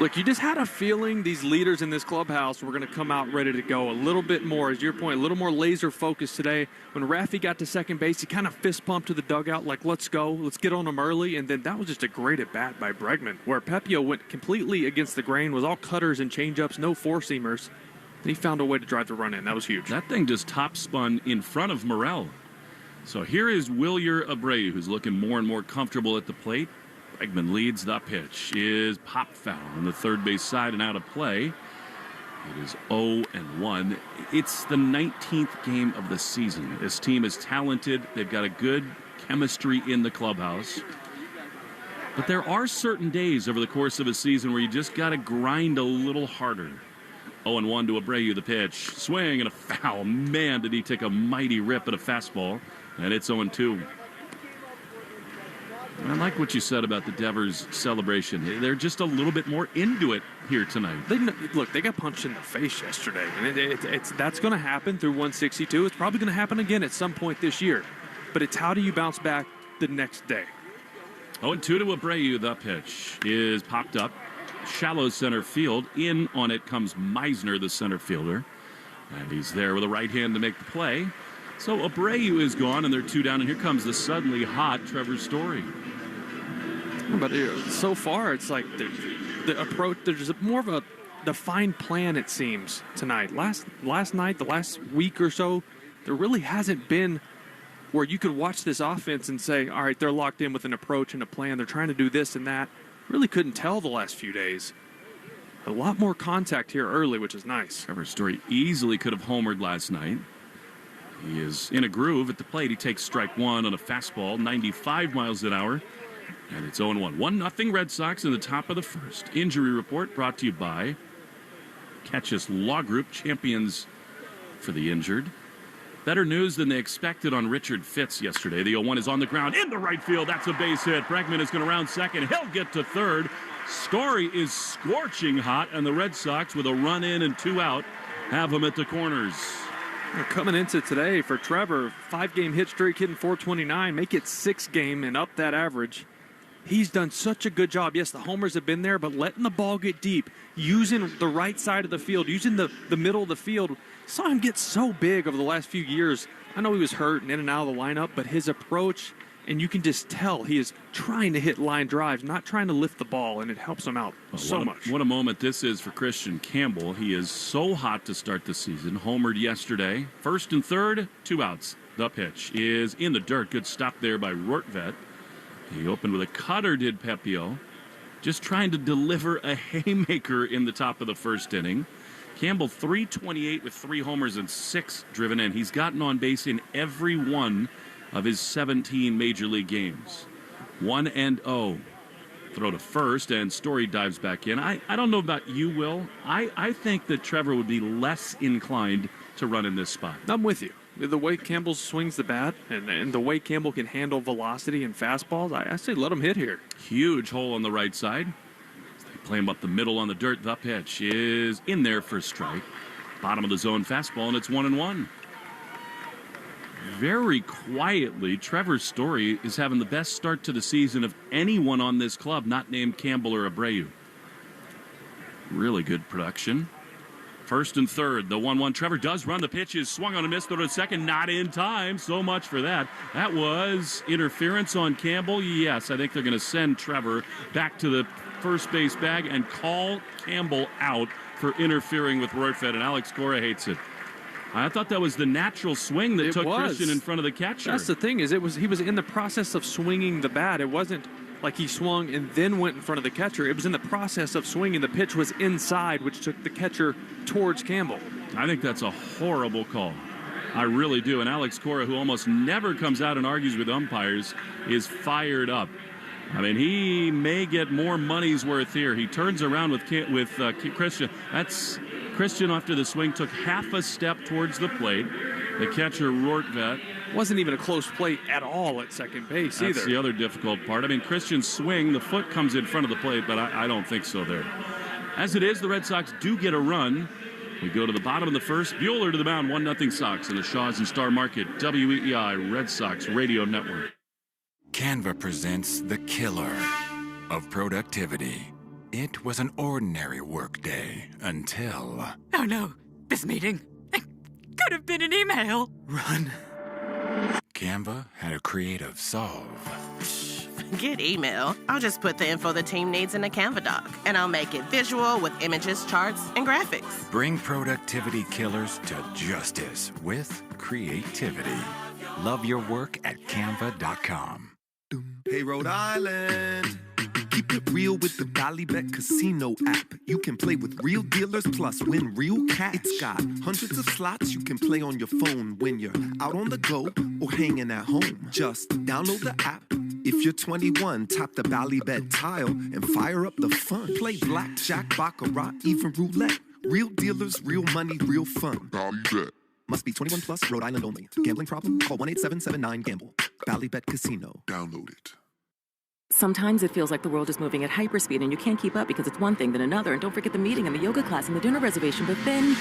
Look, you just had a feeling these leaders in this clubhouse were going to come out ready to go a little bit more, as your point, a little more laser focused today. When Raffy got to second base, he kind of fist pumped to the dugout like, let's go, let's get on them early. And then that was just a great at bat by Bregman, where Pepiot went completely against the grain, was all cutters and changeups, no four-seamers. And he found a way to drive the run in. That was huge. That thing just top spun in front of Morel. So here is Wilyer Abreu, who's looking more and more comfortable at the plate. Bregman leads. The pitch is pop foul on the third base side and out of play. It is 0-1. It's the 19th game of the season. This team is talented. They've got a good chemistry in the clubhouse. But there are certain days over the course of a season where you just got to grind a little harder. 0-1 to Abreu, the pitch. Swing and a foul. Man, did he take a mighty rip at a fastball. And it's 0-2. I like what you said about the Devers celebration. They're just a little bit more into it here tonight. Look, they got punched in the face yesterday. And that's going to happen through 162. It's probably going to happen again at some point this year. But it's how do you bounce back the next day? 0-2 to Abreu. The pitch is popped up. Shallow center field. In on it comes Meisner, the center fielder. And he's there with a right hand to make the play. So Abreu is gone, and they're 2 down, and here comes the suddenly hot Trevor Story. But so far, it's like the approach, there's more of a defined plan, it seems, tonight. Last night, the last week or so, there really hasn't been where you could watch this offense and say, all right, they're locked in with an approach and a plan. They're trying to do this and that. Really couldn't tell the last few days. A lot more contact here early, which is nice. Trevor Story easily could have homered last night. He is in a groove at the plate. He takes strike one on a fastball, 95 miles an hour. And it's 0-1. 1-0 Red Sox in the top of the first. Injury report brought to you by Casas Law Group, champions for the injured. Better news than they expected on Richard Fitz yesterday. The 0-1 is on the ground in the right field. That's a base hit. Bregman is going to round second. He'll get to third. Story is scorching hot, and the Red Sox, with a run in and 2 out, have him at the corners. Coming into today for Trevor, 5-game hit streak, hitting .429, make it 6-game and up that average. He's done such a good job. Yes, the homers have been there, but letting the ball get deep, using the right side of the field, using the middle of the field. Saw him get so big over the last few years. I know he was hurt and in and out of the lineup, but his approach, and you can just tell he is trying to hit line drives, not trying to lift the ball, and it helps him out so much. What a moment this is for Christian Campbell. He is so hot to start the season. Homered yesterday. First and third, 2 outs. The pitch is in the dirt. Good stop there by Rortvedt. He opened with a cutter, did Pepiot. Just trying to deliver a haymaker in the top of the first inning. Campbell, 328 with 3 homers and 6 driven in. He's gotten on base in every one of his 17 major league games. 1-0. Throw to first, and Story dives back in. I don't know about you, Will. I think that Trevor would be less inclined to run in this spot. I'm with you. The way Campbell swings the bat and the way Campbell can handle velocity and fastballs, I say let him hit here. Huge hole on the right side. They play him up the middle on the dirt. The pitch is in there for a strike. Bottom of the zone fastball, and it's 1-1. Very quietly, Trevor Story is having the best start to the season of anyone on this club not named Campbell or Abreu. Really good production. First and third, the 1-1. Trevor does run. The pitch is swung on a miss. Throw to second. Not in time. So much for that. That was interference on Campbell. Yes, I think they're going to send Trevor back to the first base bag and call Campbell out for interfering with Rortvedt, and Alex Kora hates it. I thought that was the natural swing that took Christian in front of the catcher. That's the thing, is he was in the process of swinging the bat. It wasn't like he swung and then went in front of the catcher. It was in the process of swinging. The pitch was inside, which took the catcher towards Campbell. I think that's a horrible call. I really do. And Alex Kora, who almost never comes out and argues with umpires, is fired up. I mean, he may get more money's worth here. He turns around with Christian. That's Christian after the swing took half a step towards the plate. The catcher, Rortvedt. Wasn't even a close play at all at second base either. That's the other difficult part. I mean, Christian's swing, the foot comes in front of the plate, but I don't think so there. As it is, the Red Sox do get a run. We go to the bottom of the first. Buehler to the mound, 1-0 Sox in the Shaw's and Star Market WEEI Red Sox Radio Network. Canva presents the killer of productivity. It was an ordinary workday until... Oh no, this meeting could have been an email. Run. Canva had a creative solve. Get email. I'll just put the info the team needs in a Canva doc, and I'll make it visual with images, charts, and graphics. Bring productivity killers to justice with creativity. Love your work at canva.com. Hey, Rhode Island. Keep it real with the Ballybet Casino app. You can play with real dealers plus win real cash. It's got hundreds of slots you can play on your phone when you're out on the go or hanging at home. Just download the app. If you're 21, tap the Ballybet tile and fire up the fun. Play blackjack, baccarat, even roulette. Real dealers, real money, real fun. Ballybet. Must be 21 plus, Rhode Island only. Gambling problem? Call 1-877-9-GAMBLE. Ballybet Casino. Download it. Sometimes it feels like the world is moving at hyperspeed and you can't keep up because it's one thing then another. And don't forget the meeting and the yoga class and the dinner reservation. But then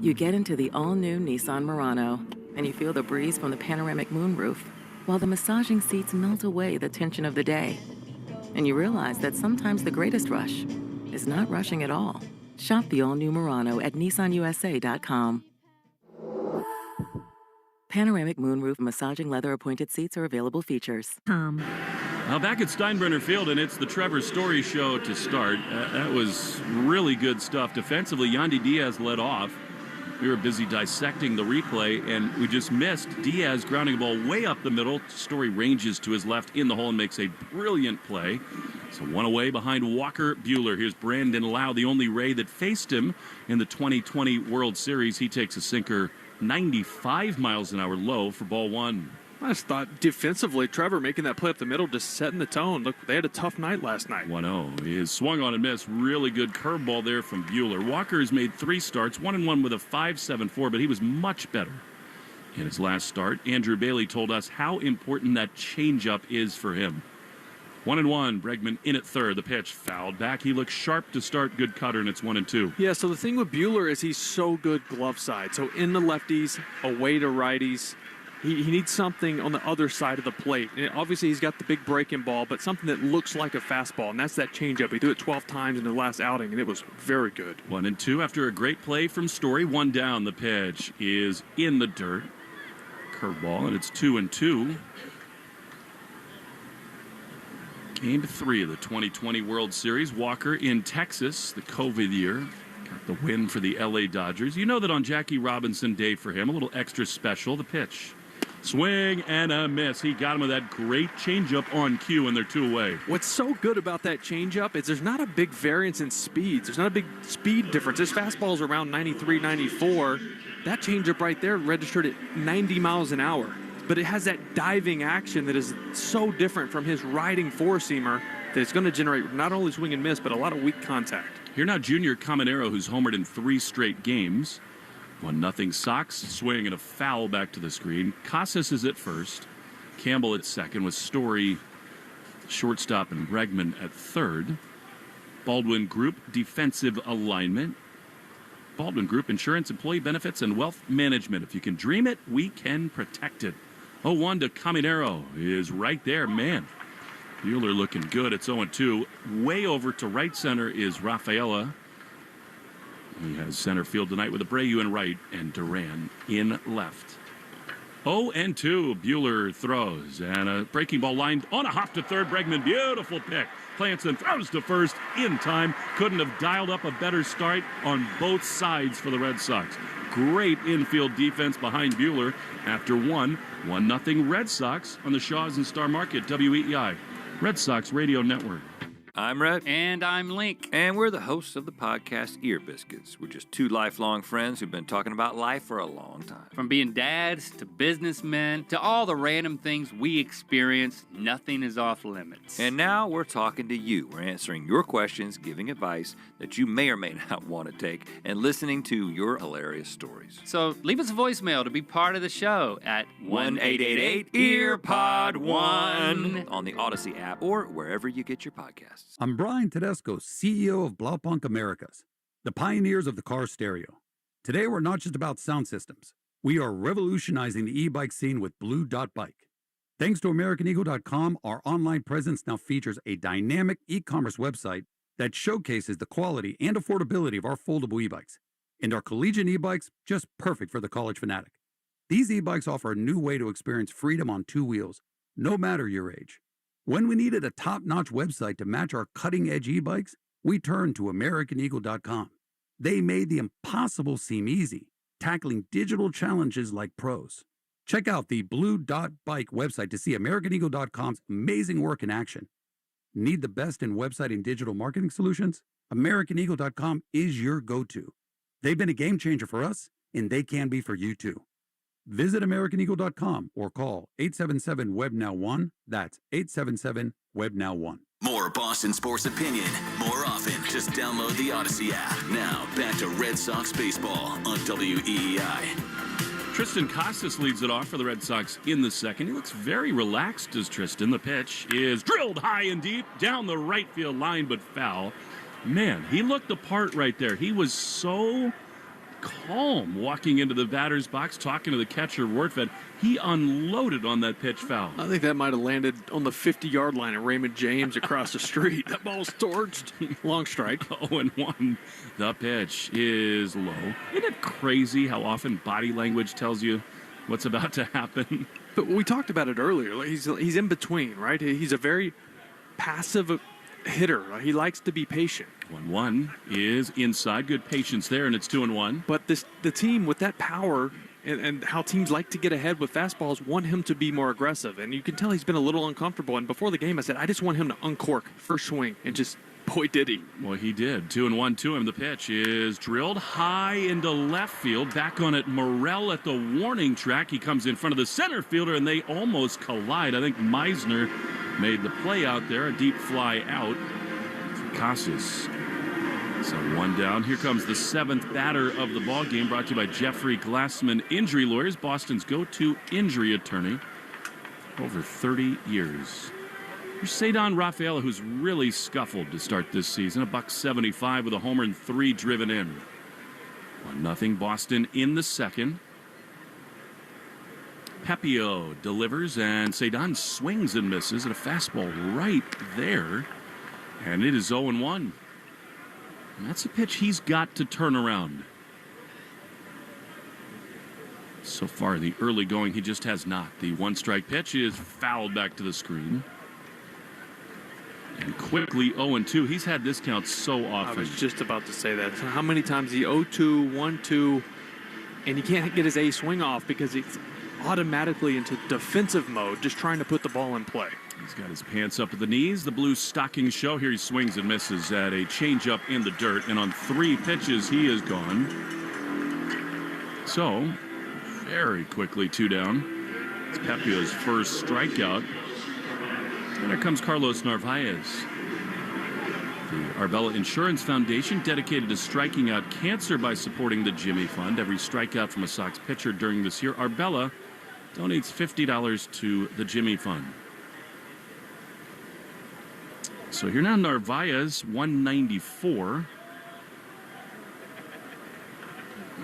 you get into the all-new Nissan Murano and you feel the breeze from the panoramic moonroof while the massaging seats melt away the tension of the day. And you realize that sometimes the greatest rush is not rushing at all. Shop the all-new Murano at nissanusa.com. Panoramic moonroof massaging leather appointed seats are available features. Now back at Steinbrenner Field, and it's the Trevor Story Show to start. That was really good stuff. Defensively, Yandy Diaz led off. We were busy dissecting the replay, and we just missed Diaz grounding a ball way up the middle. Story ranges to his left in the hole and makes a brilliant play. So one away behind Walker Buehler. Here's Brandon Lau, the only Ray that faced him in the 2020 World Series. He takes a sinker 95 miles an hour low for ball one. I just thought defensively, Trevor making that play up the middle, just setting the tone. Look, they had a tough night last night. 1-0. He is swung on and missed. Really good curveball there from Buehler. Walker has made 3 starts, 1-1 with a 5.74, but he was much better in his last start. Andrew Bailey told us how important that changeup is for him. 1-1. Bregman in at third. The pitch fouled back. He looks sharp to start. Good cutter, and it's 1-2. Yeah, so the thing with Buehler is he's so good glove side. So in the lefties, away to righties. He needs something on the other side of the plate. And obviously, he's got the big breaking ball, but something that looks like a fastball, and that's that changeup. He threw it 12 times in the last outing, and it was very good. 1-2 after a great play from Story. 1 down. The pitch is in the dirt. Curveball, and it's 2-2. Game 3 of the 2020 World Series. Walker in Texas, the COVID year. Got the win for the LA Dodgers. You know that on Jackie Robinson Day for him, a little extra special. The pitch. Swing and a miss. He got him with that great changeup on cue, and they're 2 away. What's so good about that changeup is there's not a big variance in speeds. There's not a big speed difference. His fastball's around 93, 94. That changeup right there registered at 90 miles an hour. But it has that diving action that is so different from his riding four-seamer that it's going to generate not only swing and miss, but a lot of weak contact. Here now, Junior Caminero, who's homered in 3 straight games. 1-0 Sox. Swing and a foul back to the screen. Casas is at first. Campbell at second with Story, shortstop, and Bregman at third. Baldwin Group defensive alignment. Baldwin Group insurance, employee benefits, and wealth management. If you can dream it, we can protect it. 0-1 to Caminero is right there, man. Buehler looking good. It's 0-2. Way over to right center is Rafaela. He has center field tonight with Abreu in right and Duran in left. 0-2. Buehler throws and a breaking ball lined on a hop to third. Bregman, beautiful pick. Plants and throws to first in time. Couldn't have dialed up a better start on both sides for the Red Sox. Great infield defense behind Buehler after 1-0 Red Sox on the Shaws and Star Market, WEEI, Red Sox Radio Network. I'm Rhett. And I'm Link. And we're the hosts of the podcast Ear Biscuits. We're just 2 lifelong friends who've been talking about life for a long time. From being dads to businessmen to all the random things we experience, nothing is off limits. And now we're talking to you. We're answering your questions, giving advice that you may or may not want to take, and listening to your hilarious stories. So leave us a voicemail to be part of the show at 1-888-EARPOD1 on the Odyssey app or wherever you get your podcasts. I'm Brian Tedesco, CEO of Blaupunk Americas, the pioneers of the car stereo. Today, we're not just about sound systems. We are revolutionizing the e-bike scene with Blue Dot Bike. Thanks to AmericanEagle.com, our online presence now features a dynamic e-commerce website that showcases the quality and affordability of our foldable e-bikes. And our collegiate e-bikes, just perfect for the college fanatic. These e-bikes offer a new way to experience freedom on two wheels, no matter your age. When we needed a top-notch website to match our cutting-edge e-bikes, we turned to AmericanEagle.com. They made the impossible seem easy, tackling digital challenges like pros. Check out the Blue Dot Bike website to see AmericanEagle.com's amazing work in action. Need the best in website and digital marketing solutions? AmericanEagle.com is your go-to. They've been a game changer for us, and they can be for you too. Visit AmericanEagle.com or call 877-WEB-NOW-1. That's 877-WEB-NOW-1. More Boston sports opinion, more often. Just download the Odyssey app. Now, back to Red Sox baseball on WEEI. Tristan Casas leads it off for the Red Sox in the second. He looks very relaxed as Tristan. The pitch is drilled high and deep down the right field line, but foul. Man, he looked the part right there. He was so calm walking into the batter's box, talking to the catcher, Wortfed. He unloaded on that pitch foul. I think that might have landed on the 50-yard line at Raymond James across the street. That ball's torched. Long strike. 0-1. The pitch is low. Isn't it crazy how often body language tells you what's about to happen? But we talked about it earlier. Like he's in between, right? He's a very passive hitter. He likes to be patient. 1-1 is inside. Good patience there, and it's 2-1. But the team with that power and how teams like to get ahead with fastballs want him to be more aggressive. And you can tell he's been a little uncomfortable. And before the game, I said, I just want him to uncork first swing. And just, boy, did he. Well, he did. 2-1 to him. The pitch is drilled high into left field. Back on it, Morrell at the warning track. He comes in front of the center fielder, and they almost collide. I think Meisner made the play out there. A deep fly out for Casas. So one down. Here comes the seventh batter of the ball game, brought to you by Jeffrey Glassman Injury Lawyers, Boston's go-to injury attorney. Over 30 years. Here's Ceddanne Rafaela, who's really scuffled to start this season. $175 with a homer and 3 driven in. 1-0 Boston in the second. Pepiot delivers, and Ceddanne swings and misses at a fastball right there. And it is 0-1. And that's a pitch he's got to turn around. So far, the early going, he just has not. The one-strike pitch is fouled back to the screen. And quickly 0-2. He's had this count so often. I was just about to say that. So how many times he 0-2, 1-2, and he can't get his A swing off because he's automatically into defensive mode, just trying to put the ball in play. He's got his pants up at the knees. The blue stocking show. Here he swings and misses at a changeup in the dirt. And on 3 pitches, he is gone. So, very quickly 2 down. It's Pepiot's first strikeout. And here comes Carlos Narvaez. The Arbella Insurance Foundation, dedicated to striking out cancer by supporting the Jimmy Fund. Every strikeout from a Sox pitcher during this year, Arbella donates $50 to the Jimmy Fund. So here now Narvaez, 194.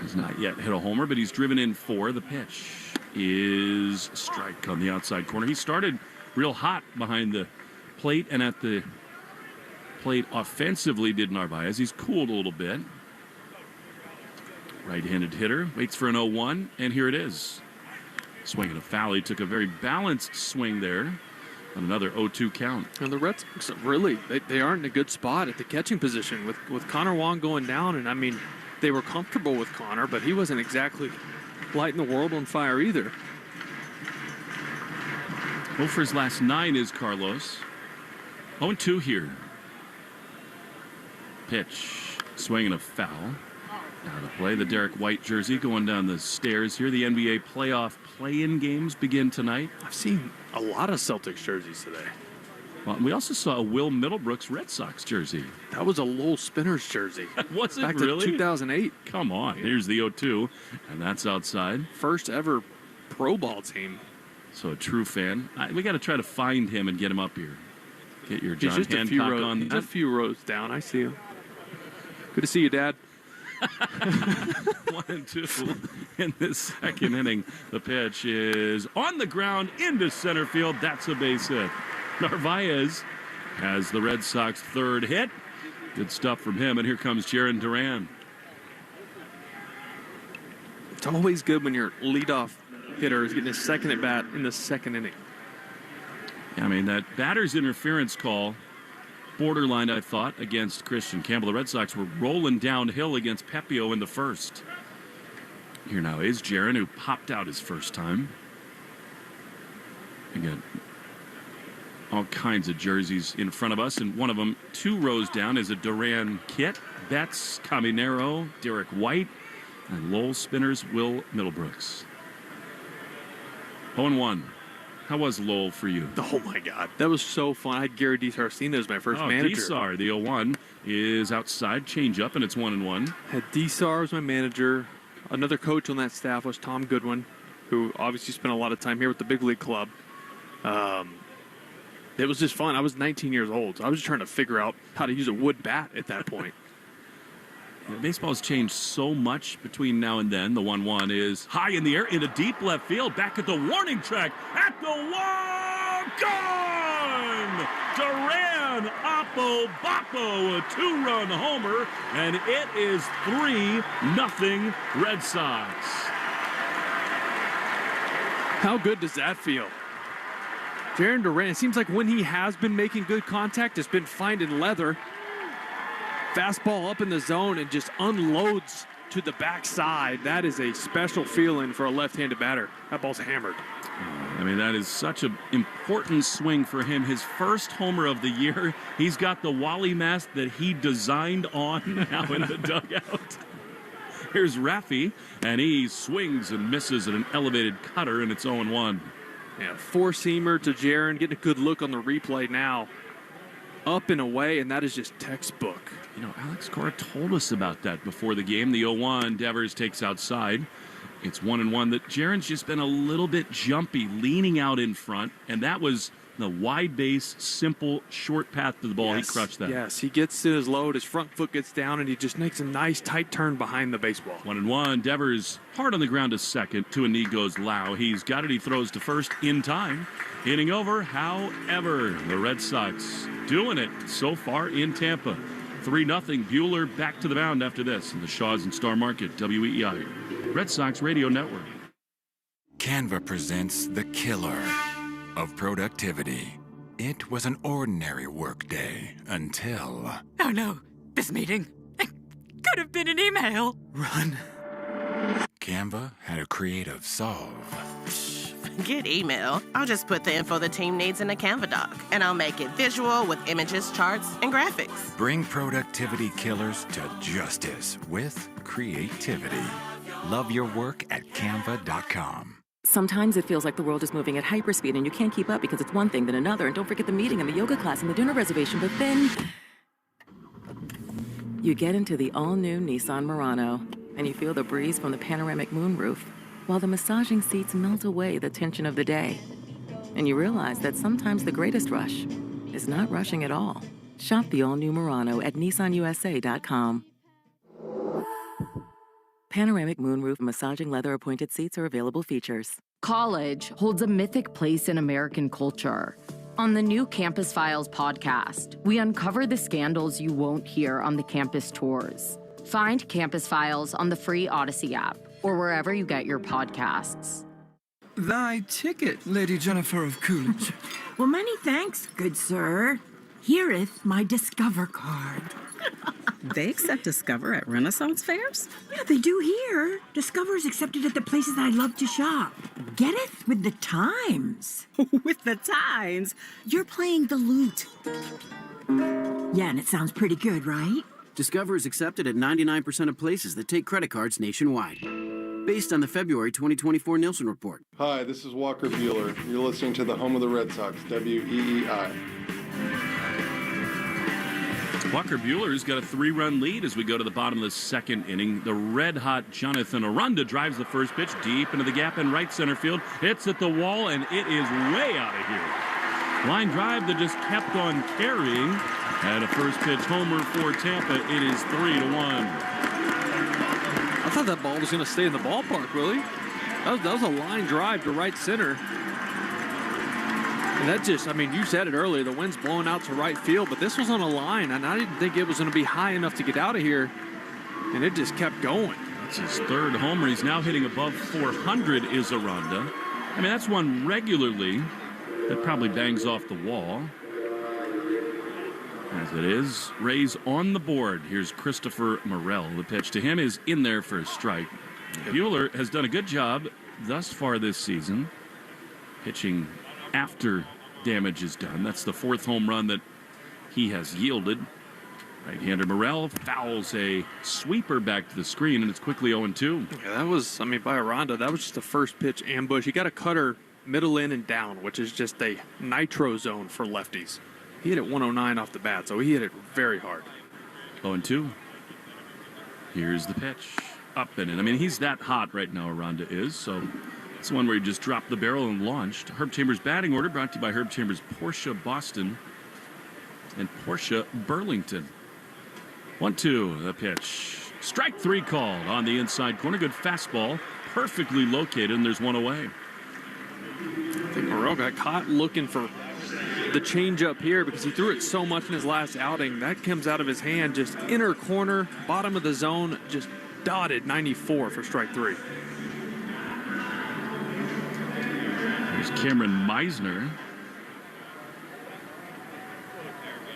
He's not yet hit a homer, but he's driven in 4. The pitch is strike on the outside corner. He started real hot behind the plate and at the plate offensively, did Narvaez. He's cooled a little bit. Right-handed hitter, waits for an 0-1, and here it is. Swinging a foul. He took a very balanced swing there. On another 0-2 count. And the Red Sox, really, they aren't in a good spot at the catching position with Connor Wong going down. And, I mean, they were comfortable with Connor, but he wasn't exactly lighting the world on fire either. Well, for his last 9 is Carlos. 0-2 here. Pitch. Swinging a foul. Out of play. The Derek White jersey going down the stairs here. The NBA playoff play-in games begin tonight. I've seen a lot of Celtics jerseys today. Well, we also saw a Will Middlebrooks Red Sox jersey. That was a Lowell Spinners jersey. Was it back really? To 2008. Come on. Yeah. Here's the 0-2, and that's outside. First ever pro ball team. So a true fan. We got to try to find him and get him up here. Get your John Hancock on that. He's a few rows down. I see him. Good to see you, Dad. 1-2. in this second inning. The pitch is on the ground into center field. That's a base hit. Narvaez has the Red Sox third hit. Good stuff from him. And here comes Duran. It's always good when your leadoff hitter is getting his second at bat in the second inning. I mean, that batter's interference call, borderline, I thought, against Christian Campbell. The Red Sox were rolling downhill against Pepiot in the first. Here now is Duran, who popped out his first time. Again, all kinds of jerseys in front of us, and one of them 2 rows down is a Duran kit. Betts, Caminero, Derek White, and Lowell Spinners, Will Middlebrooks. 0-1. How was Lowell for you? Oh, my God. That was so fun. I had Gary DiSarcina as my first manager. DiSar, the 0-1, is outside, change up, and it's 1-1. Had DiSar as my manager. Another coach on that staff was Tom Goodwin, who obviously spent a lot of time here with the big league club. It was just fun. I was 19 years old, so I was just trying to figure out how to use a wood bat at that point. Baseball has changed so much between now and then. The 1-1 is high in the air in a deep left field. Back at the warning track. At the wall. Gone! Duran Oppo Boppo, a 2-run homer. And it is 3-0 Red Sox. How good does that feel? Jarren Duran, it seems like when he has been making good contact, it's been finding leather. Fastball up in the zone and just unloads to the backside. That is a special feeling for a left-handed batter. That ball's hammered. I mean, that is such an important swing for him. His first homer of the year. He's got the Wally mask that he designed on now in the dugout. Here's Raffy, and he swings and misses at an elevated cutter, and it's 0-1. Yeah, four-seamer to Jarren, getting a good look on the replay now. Up and away, and that is just textbook. You know, Alex Kora told us about that before the game. The 0-1, Devers takes outside. It's 1-1 that Jarren's just been a little bit jumpy, leaning out in front, and that was the wide base, simple, short path to the ball. Yes, he crushed that. Yes, he gets to his load, his front foot gets down, and he just makes a nice tight turn behind the baseball. 1-1, Devers hard on the ground to second. To a knee goes Lau. He's got it. He throws to first in time. Hitting over, however, the Red Sox doing it so far in Tampa. 3-0. Buehler back to the mound after this in the Shaws and Star Market, WEEI, Red Sox Radio Network. Canva presents the killer of productivity. It was an ordinary workday until... Oh no, this meeting. It could have been an email. Run. Canva had a creative solve. Forget email. I'll just put the info the team needs in a Canva doc, and I'll make it visual with images, charts, and graphics. Bring productivity killers to justice with creativity. Love your work at canva.com. Sometimes it feels like the world is moving at hyperspeed and you can't keep up because it's one thing then another. And don't forget the meeting and the yoga class and the dinner reservation. But then you get into the all-new Nissan Murano and you feel the breeze from the panoramic moonroof while the massaging seats melt away the tension of the day. And you realize that sometimes the greatest rush is not rushing at all. Shop the all-new Murano at nissanusa.com. Panoramic moonroof massaging leather appointed seats are available features. College holds a mythic place in American culture. On the new Campus Files podcast, we uncover the scandals you won't hear on the campus tours. Find Campus Files on the free Odyssey app or wherever you get your podcasts. Thy ticket, Lady Jennifer of Coolidge. Well, many thanks, good sir. Here'th my Discover card. They accept Discover at Renaissance fairs? Yeah, they do here. Discover is accepted at the places I love to shop. Getteth with the times. With the times? You're playing the lute. Yeah, and it sounds pretty good, right? Discover is accepted at 99% of places that take credit cards nationwide. Based on the February 2024 Nielsen Report. Hi, this is Walker Buehler. You're listening to the home of the Red Sox, WEEI. Walker Buehler's got a 3-run lead as we go to the bottom of the second inning. The red-hot Jonathan Aranda drives the first pitch deep into the gap in right center field. It's at the wall, and it is way out of here. Line drive that just kept on carrying. And a first pitch homer for Tampa. It is 3-1. I thought that ball was going to stay in the ballpark, Willie. That was a line drive to right center. And that just, I mean, you said it earlier, the wind's blowing out to right field, but this was on a line, and I didn't think it was going to be high enough to get out of here, and it just kept going. That's his third homer. He's now hitting above 400 is Aranda. I mean, that's one regularly that probably bangs off the wall. As it is, Rays on the board. Here's Christopher Morel. The pitch to him is in there for a strike. Buehler has done a good job thus far this season, pitching after damage is done. That's the fourth home run that he has yielded. Right-hander Morel fouls a sweeper back to the screen, and it's quickly 0-2. Yeah, that was, I mean, by Aranda, that was just the first pitch ambush. He got a cutter middle in and down, which is just a nitro zone for lefties. He hit it 109 off the bat, so he hit it very hard. 0-2. Here's the pitch. Up and in. I mean, he's that hot right now, Aranda is, so it's one where he just dropped the barrel and launched. Herb Chambers batting order brought to you by Herb Chambers Porsche Boston and Porsche Burlington. 1-2, the pitch. Strike three called on the inside corner. Good fastball, perfectly located, and there's one away. I think Morel got caught looking for the changeup here because he threw it so much in his last outing. That comes out of his hand, just inner corner, bottom of the zone, just dotted 94 for strike three. There's Cameron Meisner.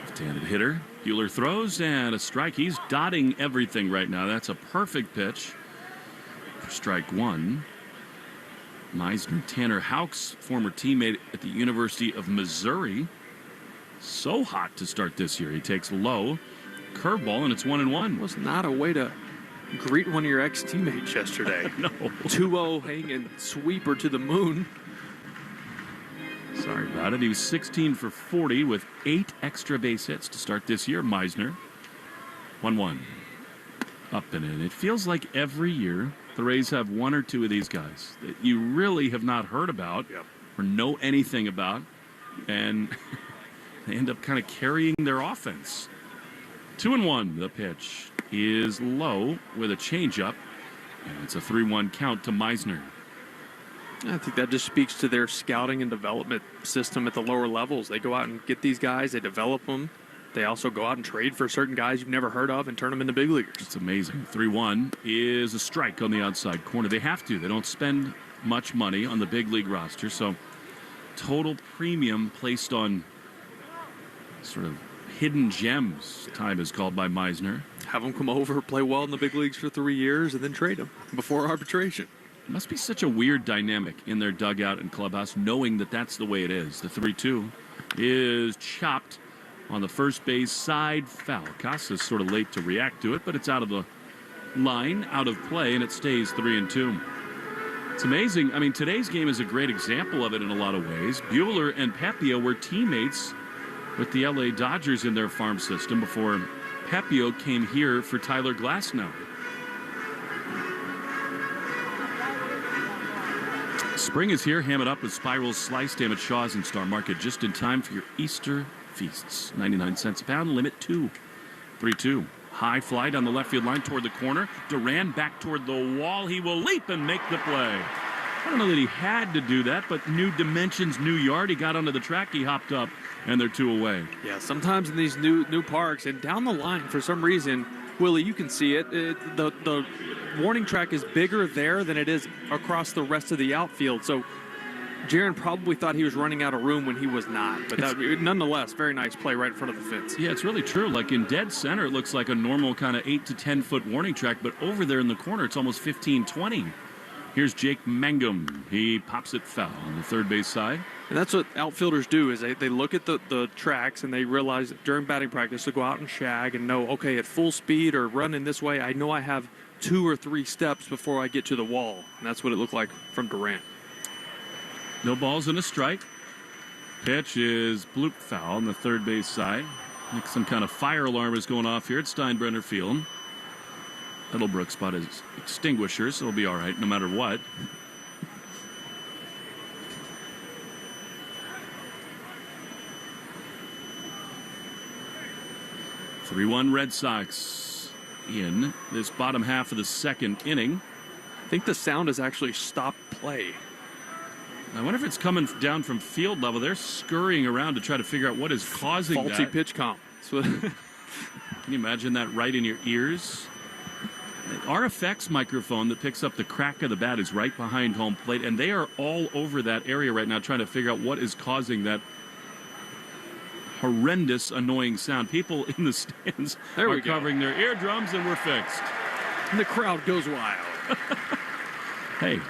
Left-handed hitter. Buehler throws and a strike. He's dotting everything right now. That's a perfect pitch for strike one. Meisner, Tanner Houck's former teammate at the University of Missouri. So hot to start this year. He takes low, curveball, and it's 1-1. Was not a way to greet one of your ex-teammates yesterday. No. 2-0 hanging sweeper to the moon. Sorry about it. He was 16 for 40 with 8 extra base hits to start this year. Meisner. 1-1. Up and in. It feels like every year the Rays have one or two of these guys that you really have not heard about or know anything about, and they end up kind of carrying their offense. 2-1. The pitch is low with a changeup, and it's a 3-1 count to Meisner. I think that just speaks to their scouting and development system at the lower levels. They go out and get these guys, they develop them. They also go out and trade for certain guys you've never heard of and turn them into big leaguers. It's amazing. 3-1 is a strike on the outside corner. They have to. They don't spend much money on the big league roster, so total premium placed on sort of hidden gems, time is called by Meisner. Have them come over, play well in the big leagues for 3 years, and then trade them before arbitration. It must be such a weird dynamic in their dugout and clubhouse, knowing that that's the way it is. The 3-2 is chopped on the first base side, foul. Casas sort of late to react to it, but it's out of the line, out of play, and it stays 3-2. It's amazing. I mean, today's game is a great example of it in a lot of ways. Buehler and Pepiot were teammates with the LA Dodgers in their farm system before Pepiot came here for Tyler Glasnow. Spring is here. Ham it up with Spiral's Slice Ham at Shaw's and Star Market just in time for your Easter feasts. 99 cents a pound, limit 2. 3-2. High fly down the left field line toward the corner. Duran back toward the wall. He will leap and make the play. I don't know that he had to do that, but new dimensions, new yard. He got onto the track, he hopped up, and they're 2 away. Yeah, sometimes in these new parks and down the line, for some reason, Willie, you can see it. The warning track is bigger there than it is across the rest of the outfield. So Jaron probably thought he was running out of room when he was not. But nonetheless, very nice play right in front of the fence. Yeah, it's really true. Like in dead center, it looks like a normal kind of 8 to 10 foot warning track. But over there in the corner, it's almost 15, 20. Here's Jake Mangum. He pops it foul on the third base side. And that's what outfielders do, is they look at the tracks and they realize that during batting practice to go out and shag and know, okay, at full speed or running this way, I know I have 2 or 3 steps before I get to the wall. And that's what it looked like from Duran. No balls and a strike. Pitch is bloop foul on the third base side. I think some kind of fire alarm is going off here at Steinbrenner Field. Middlebrook spot is extinguisher, so it'll be all right no matter what. (3-1) Red Sox. in this bottom half of the second inning. I think the sound has actually stopped play. I wonder if it's coming down from field level. They're scurrying around to try to figure out what is causing faulty that. Pitch comp. Can you imagine that right in your ears? Our effects microphone that picks up the crack of the bat is right behind home plate, and they are all over that area right now trying to figure out what is causing that horrendous, annoying sound. People in the stands are covering their eardrums, and we're fixed. And the crowd goes wild. Hey,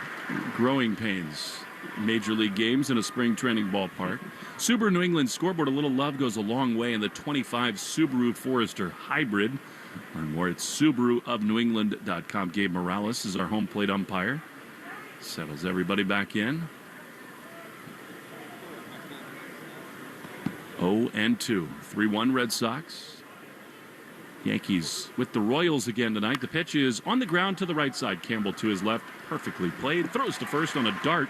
growing pains. Major league games in a spring training ballpark. Subaru New England scoreboard. A little love goes a long way in the 25 Subaru Forester Hybrid. Learn more at SubaruofNewEngland.com. Gabe Morales is our home plate umpire. Settles everybody back in. 0-2. 3-1 Red Sox. Yankees with the Royals again tonight. The pitch is on the ground to the right side. Campbell to his left. Perfectly played. Throws to first on a dart.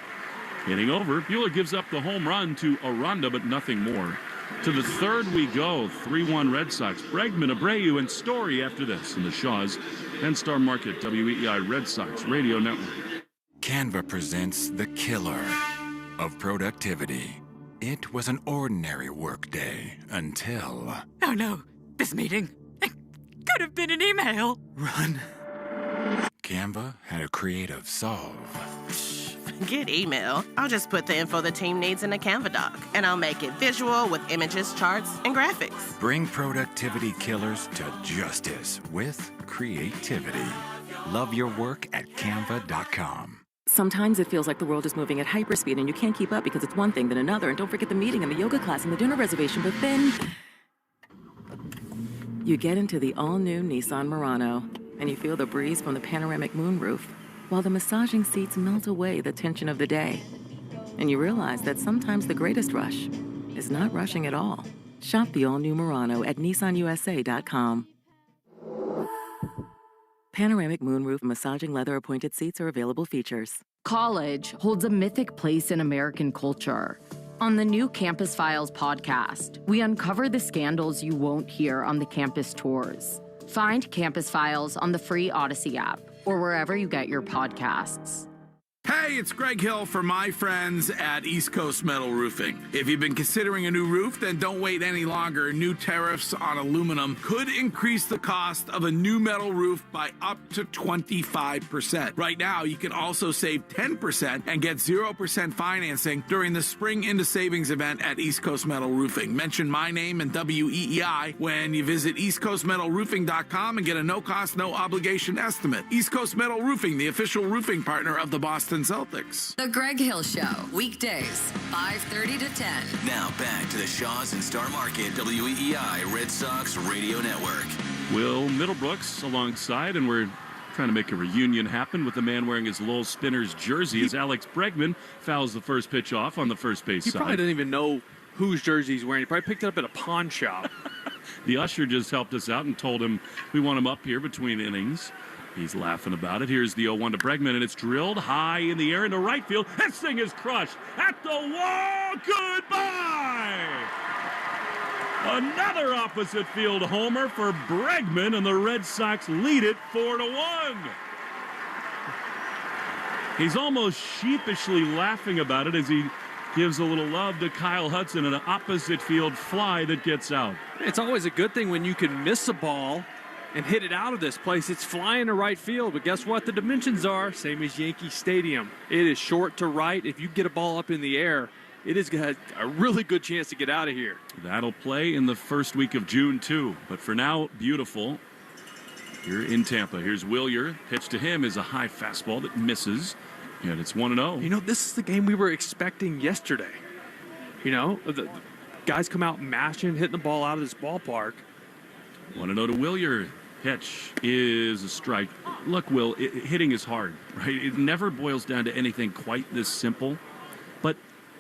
Hitting over. Buehler gives up the home run to Aranda, but nothing more. To the third we go. 3-1 Red Sox. Bregman, Abreu, and Story after this in the Shaw's and Star Market WEEI Red Sox Radio Network. Canva presents the killer of productivity. It was an ordinary workday until... Oh no, this meeting. It could have been an email. Run. Canva had a creative solve. Get email. I'll just put the info the team needs in a Canva doc, and I'll make it visual with images, charts, and graphics. Bring productivity killers to justice with creativity. Love your work at canva.com. Sometimes it feels like the world is moving at hyperspeed and you can't keep up because it's one thing then another, and don't forget the meeting and the yoga class and the dinner reservation, but then you get into the all-new Nissan Murano and you feel the breeze from the panoramic moonroof while the massaging seats melt away the tension of the day. And you realize that sometimes the greatest rush is not rushing at all. Shop the all-new Murano at nissanusa.com. Panoramic moonroof massaging leather appointed seats are available features. College holds a mythic place in American culture. On the new Campus Files podcast, we uncover the scandals you won't hear on the campus tours. Find Campus Files on the free Odyssey app or wherever you get your podcasts. Hey, it's Greg Hill for my friends at East Coast Metal Roofing. If you've been considering a new roof, then don't wait any longer. New tariffs on aluminum could increase the cost of a new metal roof by up to 25%. Right now, you can also save 10% and get 0% financing during the Spring Into Savings event at East Coast Metal Roofing. Mention my name and WEEI when you visit eastcoastmetalroofing.com and get a no-cost, no-obligation estimate. East Coast Metal Roofing, the official roofing partner of the Boston Celtics. The Greg Hill Show, weekdays, 5:30 to 10. Now back to the Shaw's and Star Market WEEI Red Sox Radio Network. Will Middlebrooks alongside, and we're trying to make a reunion happen with the man wearing his Lowell Spinners jersey as Alex Bregman fouls the first pitch off on the first base He side. probably didn't even know whose jersey he's wearing. He probably picked it up at a pawn shop. The usher just helped us out and told him we want him up here between innings. He's laughing about it. Here's the 0-1 to Bregman, and it's drilled high in the air into right field. This thing is crushed at the wall. Goodbye! Another opposite field homer for Bregman, and the Red Sox lead it 4-1. He's almost sheepishly laughing about it as he gives a little love to Kyle Hudson, an opposite field fly that gets out. It's always a good thing when you can miss a ball and hit it out of this place. It's flying to right field, but guess what? The dimensions are same as Yankee Stadium. It is short to right. If you get a ball up in the air, it is got a really good chance to get out of here. That'll play in the first week of June, too. But for now, beautiful. Here in Tampa. Here's Buehler. Pitch to him is a high fastball that misses. And it's 1-0. You know, this is the game we were expecting yesterday. You know, the guys come out mashing, hitting the ball out of this ballpark. 1-0 to Buehler. Pitch is a strike. Look, Will, hitting is hard, right? It never boils down to anything quite this simple. But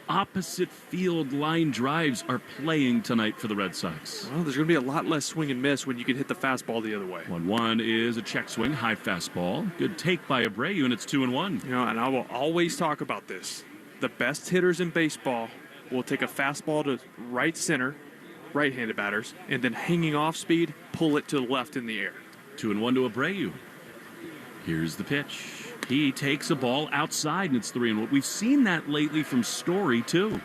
opposite field line drives are playing tonight for the Red Sox. Well, there's going to be a lot less swing and miss when you can hit the fastball the other way. 1-1 is a check swing, high fastball. Good take by Abreu, and it's 2-1. You know, and I will always talk about this. The best hitters in baseball will take a fastball to right center, right-handed batters, and then hanging off speed, pull it to the left in the air. 2-1 to Abreu. Here's the pitch. He takes a ball outside, and it's 3-1. We've seen that lately from Story, too.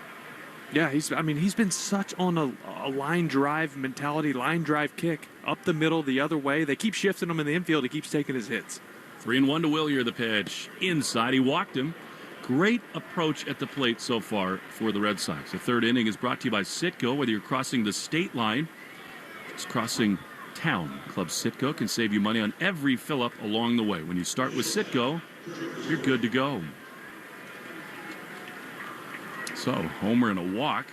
Yeah, he's been such on a line drive mentality, line drive kick, up the middle, the other way. They keep shifting him in the infield. He keeps taking his hits. 3-1 to Willier, the pitch. Inside, he walked him. Great approach at the plate so far for the Red Sox. The third inning is brought to you by Citgo. Whether you're crossing the state line, just crossing town, Club Citgo can save you money on every fill-up along the way. When you start with Citgo, you're good to go. So, homer and a walk.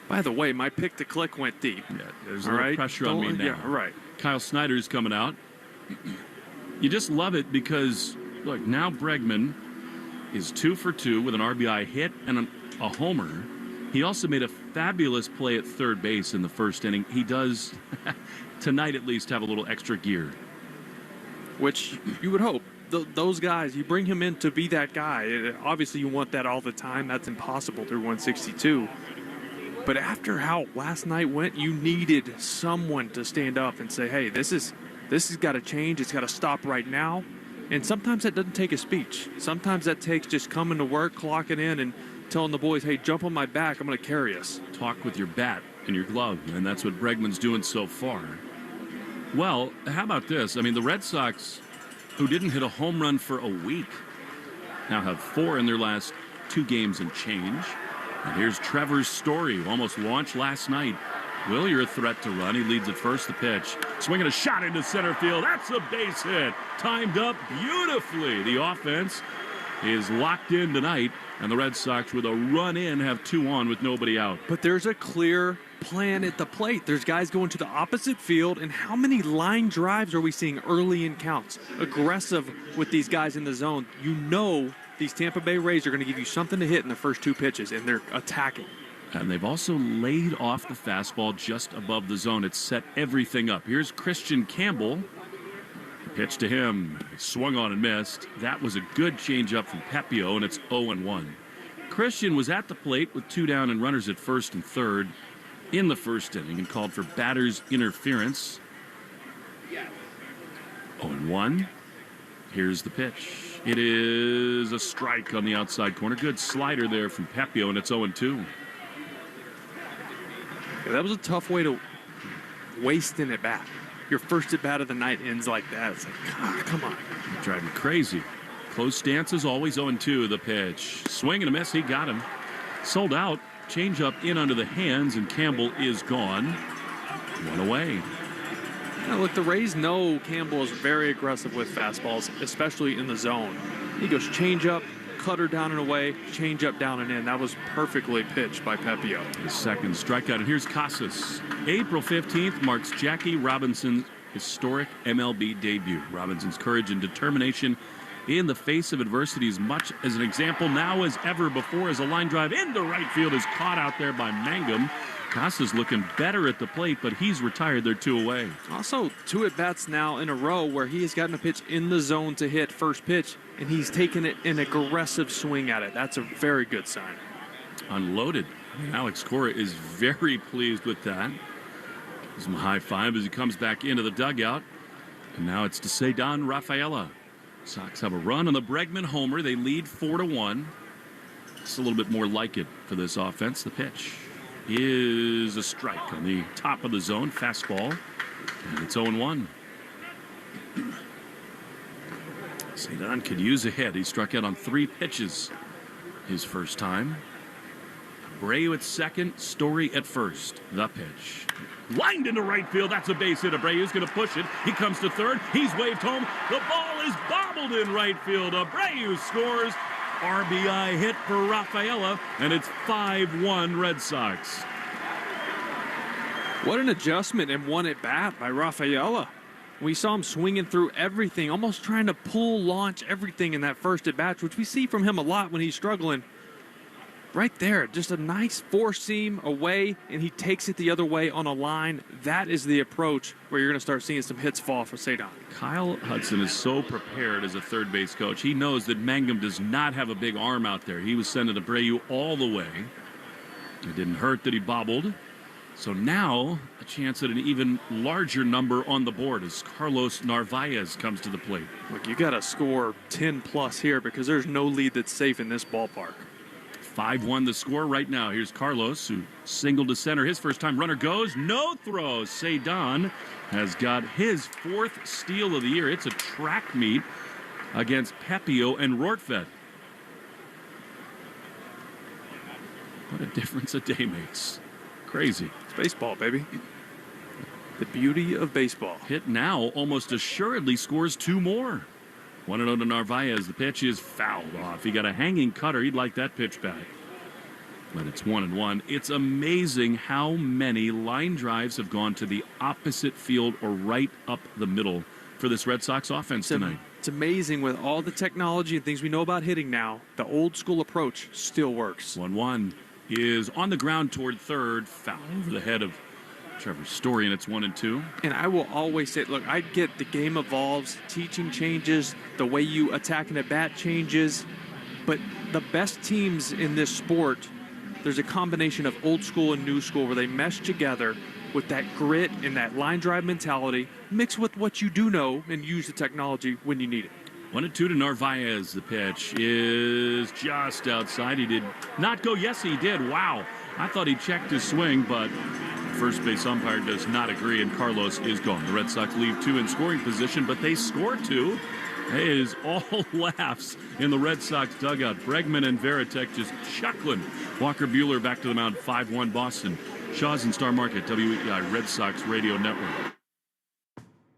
By the way, my pick to click went deep. Yeah, there's a little pressure on me now. Yeah, right. Kyle Snyder's coming out. You just love it because, look, now Bregman is 2 for 2 with an RBI hit and a homer. He also made a fabulous play at third base in the first inning. He does, tonight at least, have a little extra gear. Which you would hope. Those guys, you bring him in to be that guy. Obviously, you want that all the time. That's impossible through 162. But after how last night went, you needed someone to stand up and say, hey, this has got to change. It's got to stop right now. And sometimes that doesn't take a speech. Sometimes that takes just coming to work, clocking in, and telling the boys, hey, jump on my back. I'm going to carry us. Talk with your bat and your glove, and that's what Bregman's doing so far. Well, how about this? I mean, the Red Sox, who didn't hit a home run for a week, now have 4 in their last 2 games and change. And here's Trevor's Story, who almost launched last night. Willier a threat to run. He leads at first, the pitch. Swinging a shot into center field. That's a base hit. Timed up beautifully. The offense is locked in tonight, and the Red Sox, with a run in, have 2 on with nobody out. But there's a clear plan at the plate. There's guys going to the opposite field, and how many line drives are we seeing early in counts? Aggressive with these guys in the zone. You know these Tampa Bay Rays are going to give you something to hit in the first 2 pitches, and they're attacking. And they've also laid off the fastball just above the zone. It's set everything up. Here's Christian Campbell. Pitch to him. Swung on and missed. That was a good changeup from Pepiot, and it's 0-1. Christian was at the plate with 2 down and runners at first and third in the first inning and called for batter's interference. 0-1. Here's the pitch. It is a strike on the outside corner. Good slider there from Pepiot, and it's 0-2. Yeah, that was a tough way to waste an at-bat. Your first at-bat of the night ends like that. It's like, God, come on. Driving me crazy. Close stance is always 0-2. The pitch. Swing and a miss. He got him. Sold out. Change up in under the hands, and Campbell is gone. 1 away. Now, look, the Rays know Campbell is very aggressive with fastballs, especially in the zone. He goes change up, cutter down and away, change up down and in. That was perfectly pitched by Pepiot. His second strikeout, and here's Casas. April 15th marks Jackie Robinson's historic MLB debut. Robinson's courage and determination in the face of adversity as much as an example now as ever before, as a line drive into right field is caught out there by Mangum. Casas looking better at the plate, but he's retired. They're 2 away. Also, 2 at-bats now in a row where he has gotten a pitch in the zone to hit first pitch, and he's taken it an aggressive swing at it. That's a very good sign. Unloaded. Alex Kora is very pleased with that. Gives him a high five as he comes back into the dugout. And now it's to Cedar Rafaela. Sox have a run on the Bregman homer. They lead 4-1. It's a little bit more like it for this offense. The pitch is a strike on the top of the zone. Fastball. And it's 0-1. Cedar could use a hit. He struck out on 3 pitches his first time. Abreu at second, Story at first. The pitch. Lined into right field. That's a base hit. Abreu's going to push it. He comes to third. He's waved home. The ball is bobbled in right field. Abreu scores. RBI hit for Rafaela, and it's 5-1 Red Sox. What an adjustment and 1 at-bat by Rafaela. We saw him swinging through everything, almost trying to launch everything in that first at-bat, which we see from him a lot when he's struggling. Right there, just a nice 4-seam away, and he takes it the other way on a line. That is the approach where you're going to start seeing some hits fall for Cedar. Kyle Hudson is so prepared as a third base coach. He knows that Mangum does not have a big arm out there. He was sending Abreu all the way. It didn't hurt that he bobbled. So now a chance at an even larger number on the board as Carlos Narvaez comes to the plate. Look, you got to score 10 plus here because there's no lead that's safe in this ballpark. 5-1 the score right now. Here's Carlos, who singled to center. His first time runner goes. No throw. Cedon has got his 4th steal of the year. It's a track meet against Pepiot and Rortvedt. What a difference a day makes. Crazy. It's baseball, baby. The beauty of baseball. Hit now almost assuredly scores 2 more. 1-0 to Narvaez. The pitch is fouled off. He got a hanging cutter. He'd like that pitch back. But it's 1-1. It's amazing how many line drives have gone to the opposite field or right up the middle for this Red Sox offense tonight. It's amazing with all the technology and things we know about hitting now. The old school approach still works. 1-1 is on the ground toward third. Foul over the head of Trevor Story, and it's 1-2. And I will always say, look, I get the game evolves, teaching changes, the way you attack and at bat changes, but the best teams in this sport, there's a combination of old school and new school where they mesh together with that grit and that line drive mentality, mixed with what you do know and use the technology when you need it. 1-2 to Narvaez. The pitch is just outside. He did not go. Yes, he did. Wow. I thought he checked his swing, but first base umpire does not agree, and Carlos is gone. The Red Sox leave 2 in scoring position, but they score 2. It is all laughs in the Red Sox dugout. Bregman and Veritek just chuckling. Walker Buehler back to the mound, 5-1 Boston. Shaw's and Star Market, WEI Red Sox Radio Network.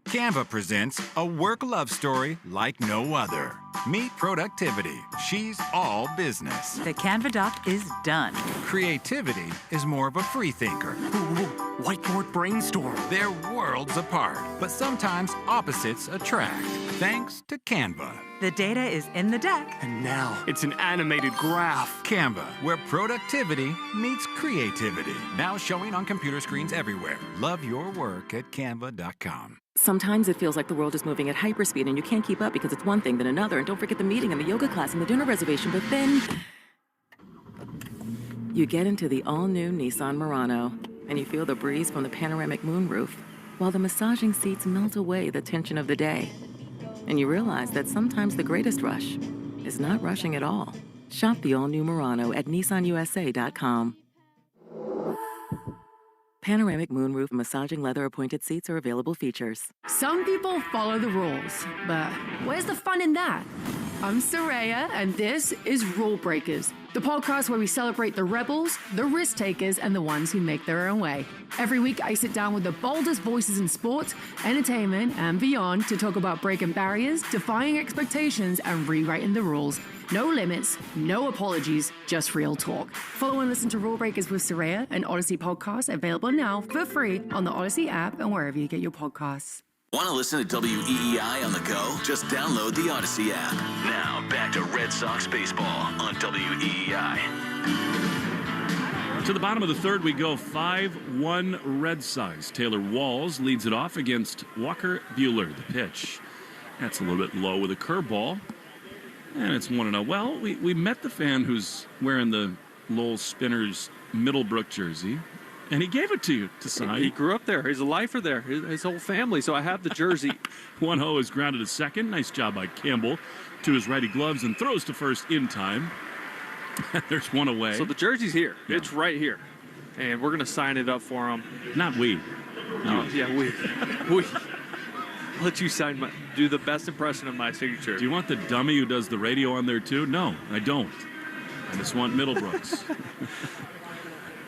Canva presents a work love story like no other. Meet Productivity. She's all business. The Canva doc is done. Creativity is more of a free thinker. Whiteboard brainstorm. They're worlds apart, but sometimes opposites attract. Thanks to Canva. The data is in the deck. And now it's an animated graph. Canva, where productivity meets creativity. Now showing on computer screens everywhere. Love your work at canva.com. Sometimes it feels like the world is moving at hyperspeed and you can't keep up because it's one thing then another. And don't forget the meeting and the yoga class and the dinner reservation. But then you get into the all-new Nissan Murano and you feel the breeze from the panoramic moonroof while the massaging seats melt away the tension of the day. And you realize that sometimes the greatest rush is not rushing at all. Shop the all-new Murano at nissanusa.com. Panoramic moonroof massaging leather appointed seats are available features. Some people follow the rules, but where's the fun in that? I'm Soraya, and this is Rule Breakers, the podcast where we celebrate the rebels, the risk takers, and the ones who make their own way. Every week, I sit down with the boldest voices in sports, entertainment, and beyond to talk about breaking barriers, defying expectations, and rewriting the rules. No limits, no apologies, just real talk. Follow and listen to Rule Breakers with Soraya, an Odyssey podcast available now for free on the Odyssey app and wherever you get your podcasts. Want to listen to WEEI on the go? Just download the Odyssey app. Now, back to Red Sox baseball on WEEI. To the bottom of the third we go. 5-1 Red Sox. Taylor Walls leads it off against Walker Buehler. The pitch. That's a little bit low with a curveball. And it's 1-0. Well, we met the fan who's wearing the Lowell Spinners Middlebrook jersey, and he gave it to you to sign. He grew up there. He's a lifer there. His whole family. So I have the jersey. 1-0 is grounded to second. Nice job by Campbell to his righty gloves and throws to first in time. There's one away. So the jersey's here. Yeah. It's right here. And we're going to sign it up for him. Not we. Oh, yeah, we. I'll let you do the best impression of my signature. Do you want the dummy who does the radio on there too? No, I don't. I just want Middlebrooks.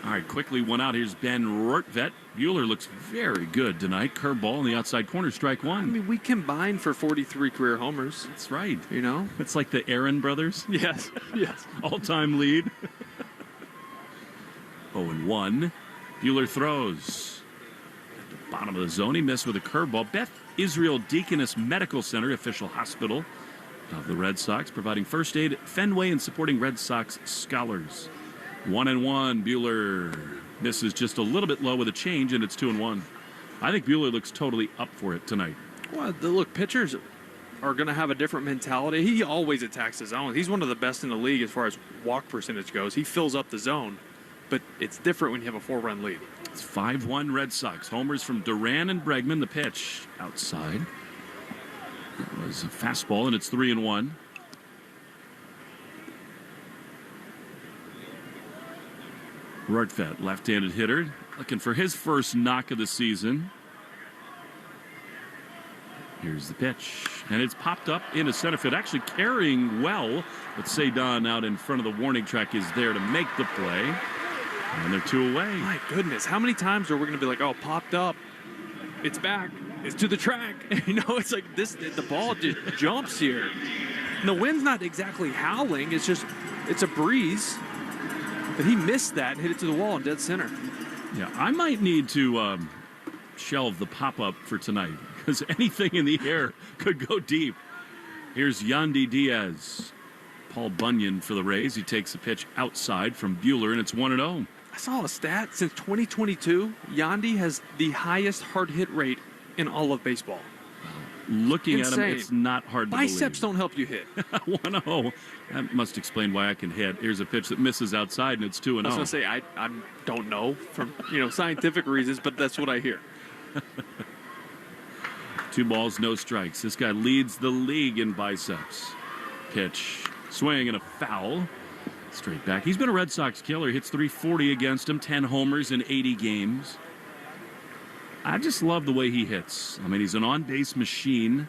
All right, quickly one out. Here's Ben Rortvedt. Buehler looks very good tonight. Curveball in the outside corner, strike one. I mean, we combined for 43 career homers. That's right. You know? It's like the Aaron brothers. Yes, yes. All-time lead. 0-1. Buehler throws. At the bottom of the zone, he missed with a curveball. Beth Israel Deaconess Medical Center, official hospital of the Red Sox, providing first aid at Fenway and supporting Red Sox scholars. 1-1. Buehler misses just a little bit low with a change, and it's 2-1. I think Buehler looks totally up for it tonight. Well, look, pitchers are going to have a different mentality. He always attacks the zone. He's one of the best in the league as far as walk percentage goes. He fills up the zone, but it's different when you have a 4-run lead. It's 5-1 Red Sox. Homers from Duran and Bregman. The pitch outside. It was a fastball, and it's 3-1. Rortvedt, left-handed hitter, looking for his first knock of the season. Here's the pitch, and it's popped up into center field, actually carrying well, but Cedon out in front of the warning track is there to make the play, and they're 2 away. My goodness, how many times are we going to be like, oh, popped up, it's back, it's to the track. You know, it's like this, the ball just jumps here. And the wind's not exactly howling, it's a breeze. But he missed that and hit it to the wall in dead center. Yeah, I might need to shelve the pop-up for tonight because anything in the air could go deep. Here's Yandy Diaz. Paul Bunyan for the Rays. He takes a pitch outside from Buehler, and it's 1-0. I saw a stat. Since 2022, Yandy has the highest hard hit rate in all of baseball. Looking at him, it's not hard to believe. Biceps don't help you hit. 1-0. That must explain why I can hit. Here's a pitch that misses outside, and it's 2-0. I was going to say, I don't know from scientific reasons, but that's what I hear. 2 balls, no strikes. This guy leads the league in biceps. Pitch, swing, and a foul. Straight back. He's been a Red Sox killer. Hits .340 against him, 10 homers in 80 games. I just love the way he hits. I mean, he's an on-base machine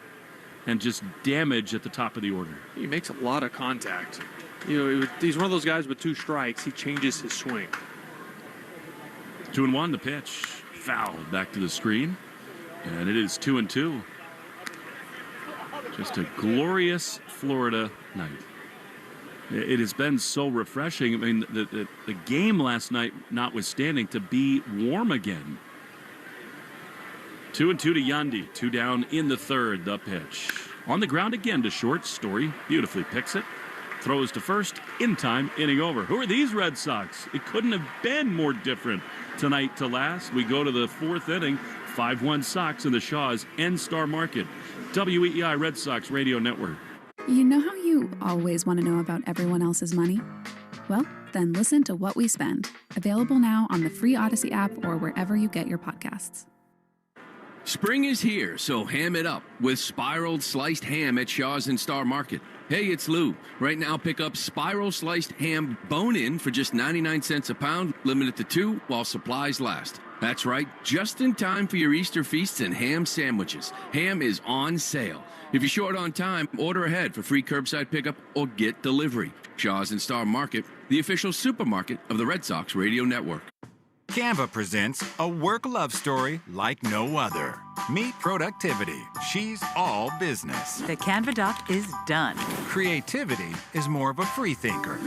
and just damage at the top of the order. He makes a lot of contact. He's one of those guys with 2 strikes. He changes his swing. 2-1, the pitch. Foul back to the screen. And it is 2-2. Just a glorious Florida night. It has been so refreshing. I mean, the game last night notwithstanding, to be warm again. 2-2 to Yandy. 2 down in the third. The pitch. On the ground again to short. Story beautifully picks it. Throws to first. In time. Inning over. Who are these Red Sox? It couldn't have been more different tonight to last. We go to the 4th inning. 5-1 Sox in the Shaw's N-Star Market. WEEI Red Sox Radio Network. You know how you always want to know about everyone else's money? Well, then listen to What We Spend. Available now on the free Odyssey app or wherever you get your podcasts. Spring is here, so ham it up with spiraled sliced ham at Shaw's and Star Market. Hey, it's Lou. Right now, pick up spiral sliced ham bone-in for just 99 cents a pound, limited to 2 while supplies last. That's right, just in time for your Easter feasts and ham sandwiches. Ham is on sale. If you're short on time, order ahead for free curbside pickup or get delivery. Shaw's and Star Market, the official supermarket of the Red Sox Radio Network. Canva presents a work love story like no other. Meet productivity. She's all business. The Canva doc is done. Creativity is more of a free thinker.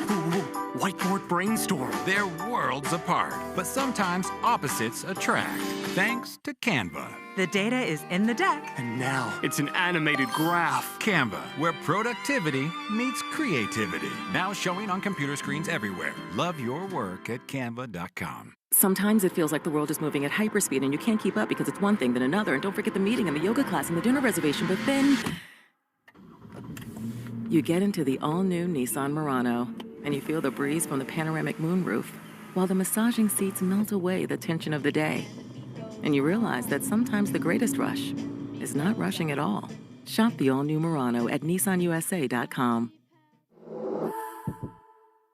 Whiteboard brainstorm. They're worlds apart, but sometimes opposites attract. Thanks to Canva. The data is in the deck. And now it's an animated graph. Canva, where productivity meets creativity. Now showing on computer screens everywhere. Love your work at canva.com. Sometimes it feels like the world is moving at hyperspeed and you can't keep up because it's one thing then another. And don't forget the meeting and the yoga class and the dinner reservation. But then you get into the all-new Nissan Murano and you feel the breeze from the panoramic moonroof while the massaging seats melt away the tension of the day. And you realize that sometimes the greatest rush is not rushing at all. Shop the all-new Murano at nissanusa.com.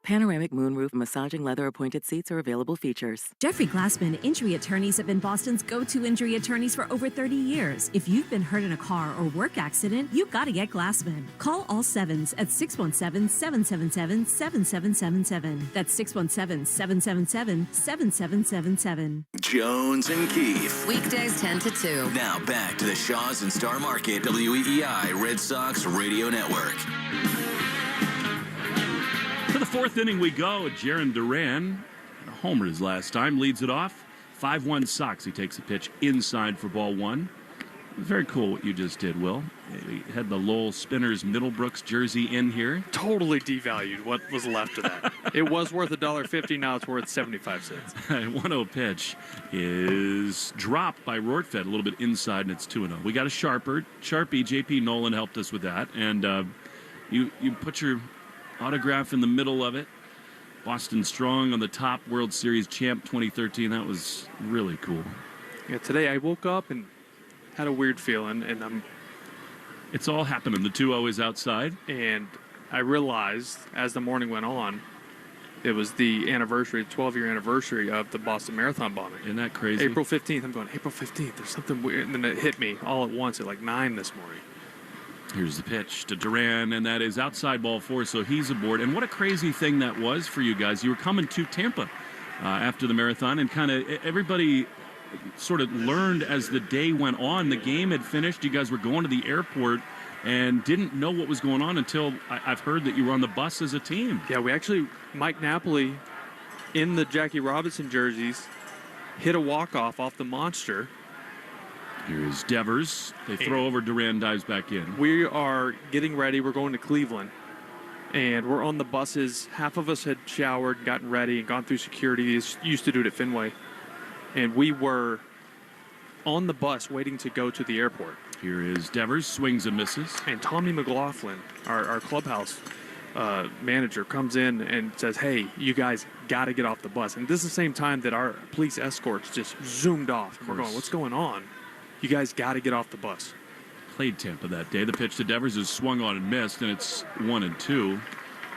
Panoramic moonroof massaging leather appointed seats are available features. Jeffrey Glassman Injury Attorneys have been Boston's go-to injury attorneys for over 30 years. If you've been hurt in a car or work accident, you've got to get Glassman. Call all sevens at 617-777-7777. That's 617-777-7777. Jones and Keith. Weekdays 10 to 2. Now back to the Shaw's and Star Market WEEI Red Sox Radio Network. To the 4th inning we go. Jarren Duran, a homer his last time, leads it off. 5-1 Sox. He takes a pitch inside for ball 1. Very cool what you just did, Will. He had the Lowell Spinners Middlebrooks jersey in here. Totally devalued what was left of that. It was worth $1.50. Now it's worth 75 cents. 1-0 pitch is dropped by Rortvedt a little bit inside, and it's 2-0. We got a Sharpie. JP Nolan helped us with that. And you put your autograph in the middle of it. Boston strong on the top, World Series champ 2013. That was really cool. Yeah, today I woke up and had a weird feeling, and it's all happening. The 2-0 is outside. And I realized as the morning went on, it was the 12-year anniversary of the Boston Marathon bombing. Isn't that crazy? April 15th. I'm going, April 15th. There's something weird. And then it hit me all at once at like 9 this morning. Here's the pitch to Duran, and that is outside ball 4, so he's aboard. And what a crazy thing that was for you guys. You were coming to Tampa after the marathon, and kind of everybody sort of learned as the day went on. The game had finished. You guys were going to the airport and didn't know what was going on until I've heard that you were on the bus as a team. Yeah, we actually, Mike Napoli, in the Jackie Robinson jerseys, hit a walk-off off the monster. Here's Devers. They throw over. Duran dives back in. We are getting ready. We're going to Cleveland. And we're on the buses. Half of us had showered, gotten ready, and gone through security. They used to do it at Fenway. And we were on the bus waiting to go to the airport. Here is Devers, swings and misses. And Tommy McLaughlin, our clubhouse manager, comes in and says, hey, you guys got to get off the bus. And this is the same time that our police escorts just zoomed off. And we're going, what's going on? You guys got to get off the bus. Played Tampa that day. The pitch to Devers is swung on and missed, and it's 1-2.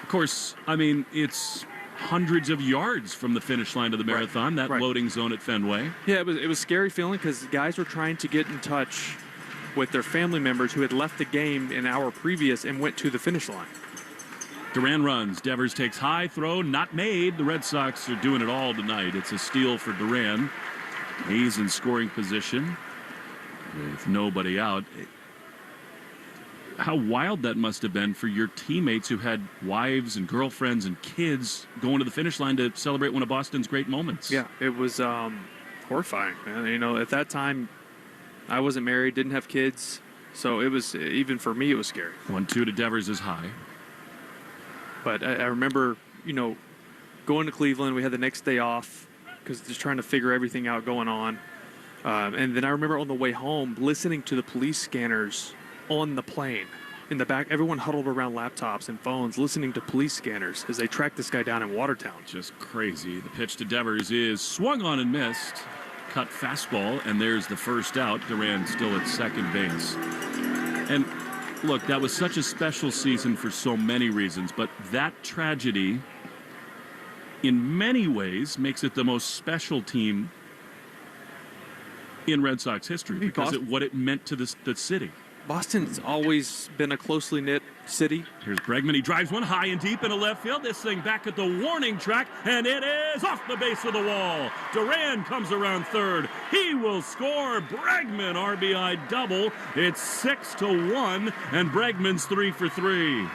Of course, I mean, it's hundreds of yards from the finish line to the marathon, that loading zone at Fenway. Yeah, it was a scary feeling because guys were trying to get in touch with their family members who had left the game an hour previous and went to the finish line. Duran runs. Devers takes high throw, not made. The Red Sox are doing it all tonight. It's a steal for Duran. He's in scoring position with nobody out. How wild that must have been for your teammates who had wives and girlfriends and kids going to the finish line to celebrate one of Boston's great moments. Yeah, it was horrifying, man. You know, at that time, I wasn't married, didn't have kids, so it was, even for me, it was scary. 1-2 to Devers is high. But I remember, you know, going to Cleveland. We had the next day off because just trying to figure everything out going on. And then I remember on the way home listening to the police scanners on the plane. In the back, everyone huddled around laptops and phones listening to police scanners as they tracked this guy down in Watertown. Just crazy. The pitch to Devers is swung on and missed. Cut fastball, and there's the first out. Duran still at second base. And look, that was such a special season for so many reasons, but that tragedy in many ways makes it the most special team in Red Sox history because of what it meant to the city. Boston's always been a closely knit city. Here's Bregman. He drives one high and deep into left field. This thing back at the warning track, and it is off the base of the wall. Duran comes around third. He will score. Bregman RBI double. It's 6-1, and Bregman's 3 for 3. I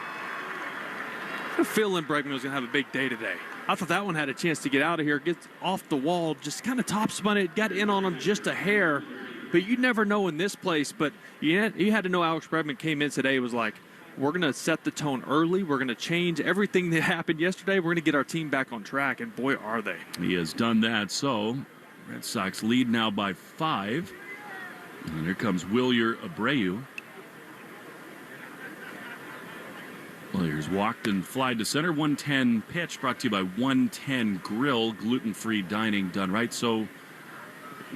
had a feeling Bregman was going to have a big day today. I thought that one had a chance to get out of here, get off the wall, just kind of top spun it, got in on him just a hair. But you never know in this place. But you had to know Alex Bregman came in today, was like, we're going to set the tone early. We're going to change everything that happened yesterday. We're going to get our team back on track. And boy, are they. He has done that. So Red Sox lead now by 5. And here comes Wilyer Abreu. Williers walked and flied to center. 110 pitch brought to you by 110 Grill. Gluten-free dining done right. So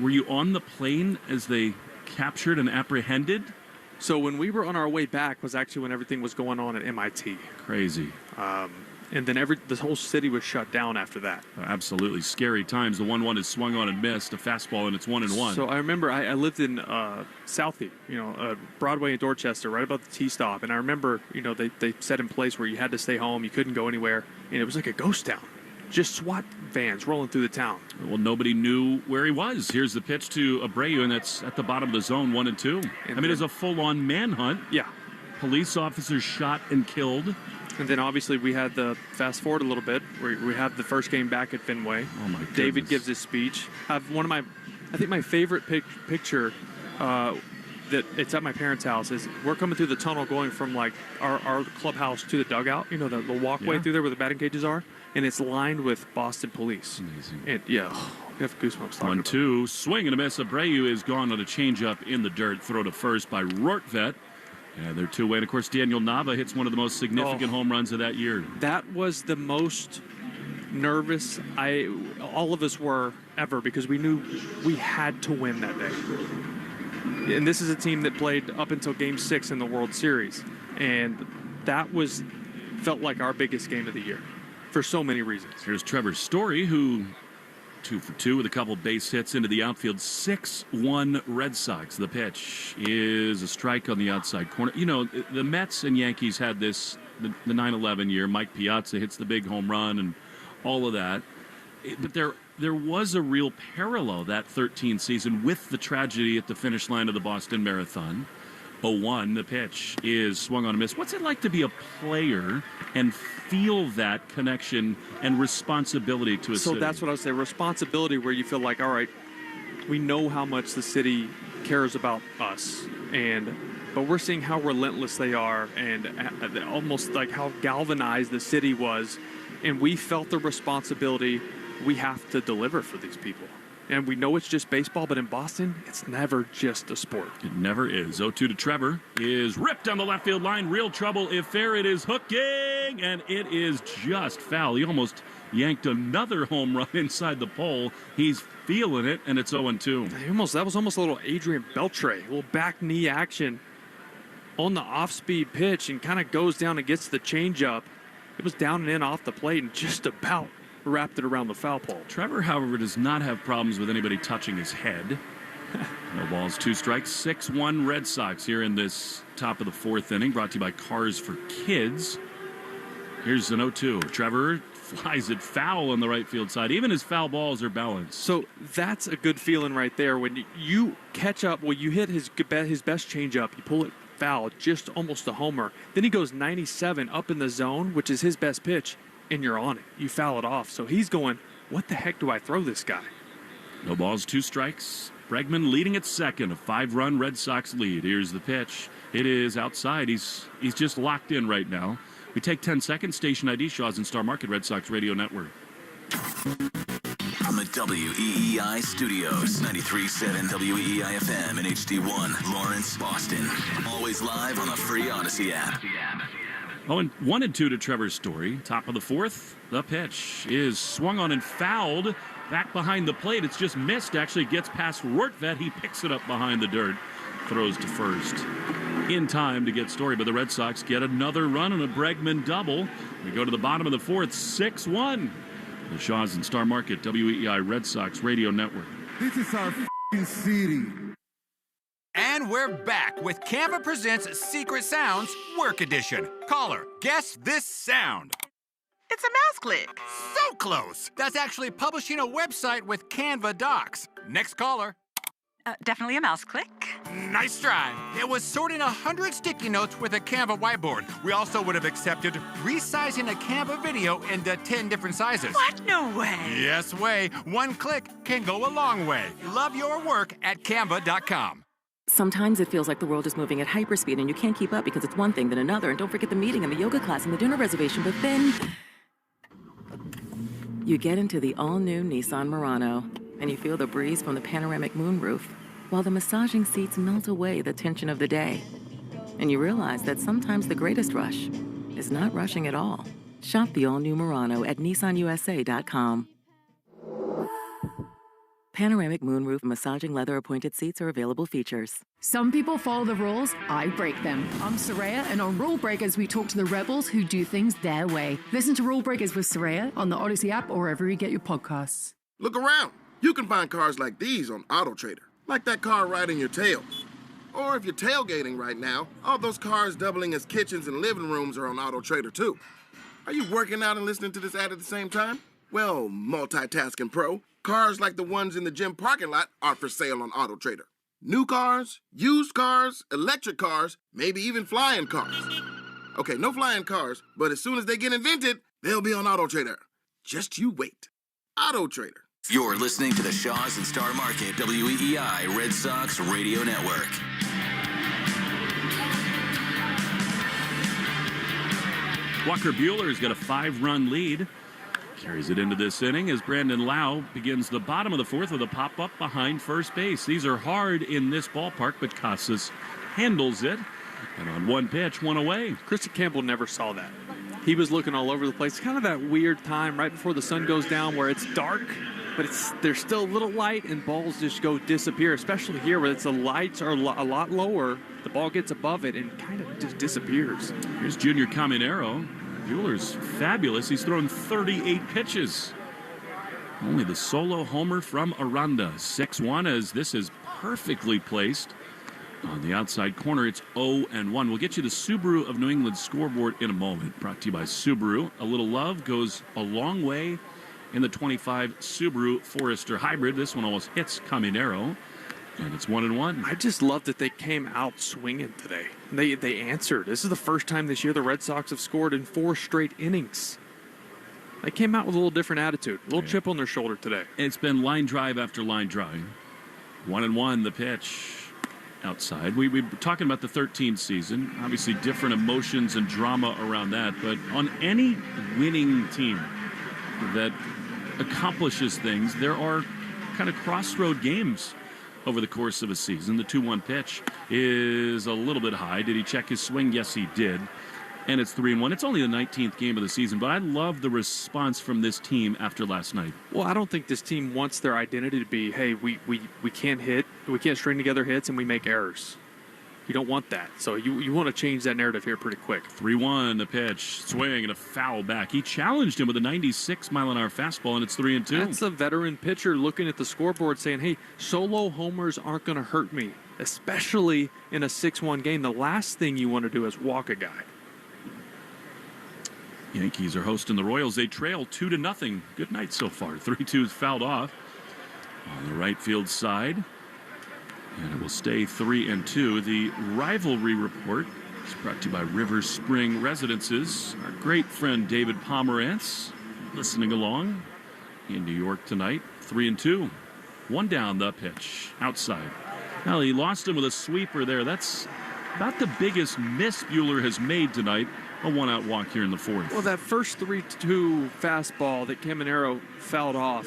were you on the plane as they captured and apprehended? So when we were on our way back was actually when everything was going on at MIT. Crazy. And then the whole city was shut down after that. Absolutely scary times. The 1-1 is swung on and missed. A fastball, and it's 1-1. So I remember I lived in Southie, Broadway in Dorchester, right about the T-stop. And I remember, they set in place where you had to stay home. You couldn't go anywhere. And it was like a ghost town. Just SWAT vans rolling through the town. Well, nobody knew where he was. Here's the pitch to Abreu, and that's at the bottom of the zone, 1-2. It's a full-on manhunt. Yeah. Police officers shot and killed. And then obviously we had the fast forward a little bit. We have the first game back at Fenway. Oh my goodness. David gives his speech. I have I think my favorite picture that it's at my parents' house is we're coming through the tunnel going from like our clubhouse to the dugout. The walkway through there where the batting cages are, and it's lined with Boston police. Amazing. And you have goosebumps. 1-2, swing and a miss. Abreu is gone on a changeup in the dirt. Throw to first by Rortvedt. Yeah, they're 2-away. And, of course, Daniel Nava hits one of the most significant home runs of that year. That was the most nervous all of us were ever, because we knew we had to win that day. And this is a team that played up until Game 6 in the World Series. And that felt like our biggest game of the year for so many reasons. Here's Trevor Story, who 2 for 2 with a couple base hits into the outfield. 6-1 Red Sox. The pitch is a strike on the outside corner. You know, the Mets and Yankees had this, the 9/11 year. Mike Piazza hits the big home run and all of that. But there was a real parallel that 13 season with the tragedy at the finish line of the Boston Marathon. 0-1, the pitch is swung on a miss. What's it like to be a player and feel that connection and responsibility to a city? So that's what I would say, responsibility, where you feel like, all right, we know how much the city cares about us, but we're seeing how relentless they are and almost like how galvanized the city was, and we felt the responsibility. We have to deliver for these people. And we know it's just baseball, but in Boston, it's never just a sport. It never is. 0-2 to Trevor is ripped down the left field line. Real trouble if fair. It is hooking, and it is just foul. He almost yanked another home run inside the pole. He's feeling it, and it's 0-2. That was almost a little Adrian Beltre, a little back knee action on the off-speed pitch, and kind of goes down and gets the changeup. It was down and in off the plate and just about wrapped it around the foul pole. Trevor, however, does not have problems with anybody touching his head. No balls, 2 strikes. 6-1 Red Sox here in this top of the 4th inning, brought to you by Cars for Kids. Here's an 0-2. Trevor flies it foul on the right field side. Even his foul balls are balanced. So that's a good feeling right there. When you catch up, you hit his best changeup, you pull it foul, just almost a homer. Then he goes 97 up in the zone, which is his best pitch, and you're on it. You foul it off. So he's going, what the heck do I throw this guy? No balls, 2 strikes. Bregman leading at second, a 5-run Red Sox lead. Here's the pitch. It is outside. He's just locked in right now. We take 10 seconds. Station ID, Shaw's and Star Market, Red Sox Radio Network. From the WEEI studios, 93.7 WEEI FM and HD1, Lawrence, Boston. Always live on the free Odyssey app. Oh, and 1-2 to Trevor's Story. Top of the 4th. The pitch is swung on and fouled. Back behind the plate. It's just missed. Actually gets past Rortvedt. He picks it up behind the dirt. Throws to first. In time to get Story, but the Red Sox get another run on a Bregman double. We go to the bottom of the 4th. 6-1. The Shaw's and Star Market, WEEI Red Sox Radio Network. This is our city. And we're back with Canva Presents Secret Sounds Work Edition. Caller, guess this sound. It's a mouse click. So close. That's actually publishing a website with Canva Docs. Next caller. Definitely a mouse click. Nice try. It was sorting 100 sticky notes with a Canva whiteboard. We also would have accepted resizing a Canva video into 10 different sizes. What? No way. Yes way. One click can go a long way. Love your work at canva.com. Sometimes it feels like the world is moving at hyperspeed and you can't keep up because it's one thing then another. And don't forget the meeting and the yoga class and the dinner reservation. But then you get into the all-new Nissan Murano and you feel the breeze from the panoramic moonroof while the massaging seats melt away the tension of the day. And you realize that sometimes the greatest rush is not rushing at all. Shop the all-new Murano at nissanusa.com. Panoramic moonroof massaging leather appointed seats are available features. Some people follow the rules, I break them. I'm Soraya, and on Rule Breakers, we talk to the rebels who do things their way. Listen to Rule Breakers with Soraya on the Odyssey app or wherever you get your podcasts. Look around. You can find cars like these on AutoTrader, like that car right in your tail. Or if you're tailgating right now, all those cars doubling as kitchens and living rooms are on AutoTrader too. Are you working out and listening to this ad at the same time? Well, multitasking pro, cars like the ones in the gym parking lot are for sale on AutoTrader. New cars, used cars, electric cars, maybe even flying cars. Okay, no flying cars, but as soon as they get invented, they'll be on AutoTrader. Just you wait. AutoTrader. You're listening to the Shaw's and Star Market WEEI Red Sox Radio Network. Walker Buehler's got a 5-run lead. Carries it into this inning as Brandon Lau begins the bottom of the 4th with a pop-up behind first base. These are hard in this ballpark, but Casas handles it. And on one pitch, one away. Christian Campbell never saw that. he was looking all over the place. Kind of that weird time right before the sun goes down where it's dark, but there's still a little light and balls just disappear, especially here where the lights are a lot lower. The ball gets above it and kind of just disappears. Here's Junior Caminero. Buehler's fabulous. He's thrown 38 pitches. Only the solo homer from Aranda. 6-1 as this is perfectly placed on the outside corner. It's 0-1. We'll get you the Subaru of New England scoreboard in a moment. Brought to you by Subaru. A little love goes a long way in the 25 Subaru Forester Hybrid. This one almost hits Caminero, and it's 1-1. I just love that they came out swinging today. They answered. This is the first time this year the Red Sox have scored in 4 straight innings. They came out with a little different attitude, a little chip on their shoulder today. It's been line drive after line drive. 1-1, the pitch outside. We were talking about the 13th season. Obviously different emotions and drama around that, but on any winning team that accomplishes things, there are kind of crossroad games over the course of a season. The 2-1 pitch is a little bit high. Did he check his swing? Yes, he did. And it's 3-1. It's only the 19th game of the season, but I love the response from this team after last night. Well, I don't think this team wants their identity to be, hey, we can't hit, we can't string together hits, and we make errors. You don't want that. So you want to change that narrative here pretty quick. 3-1, the pitch, swing, and a foul back. He challenged him with a 96-mile-an-hour fastball, and it's 3-2. That's a veteran pitcher looking at the scoreboard saying, hey, solo homers aren't going to hurt me, especially in a 6-1 game. The last thing you want to do is walk a guy. Yankees are hosting the Royals. They trail 2-0. Good night so far. 3-2 is fouled off on the right field side. And it will stay 3-2. The rivalry report is brought to you by River Spring Residences. Our great friend David Pomerantz listening along in New York tonight. 3-2. 1 down, the pitch outside. Well, he lost him with a sweeper there. That's about the biggest miss Buehler has made tonight. A 1-out walk here in the 4th. Well, that first 3-2 fastball that Caminero fouled off,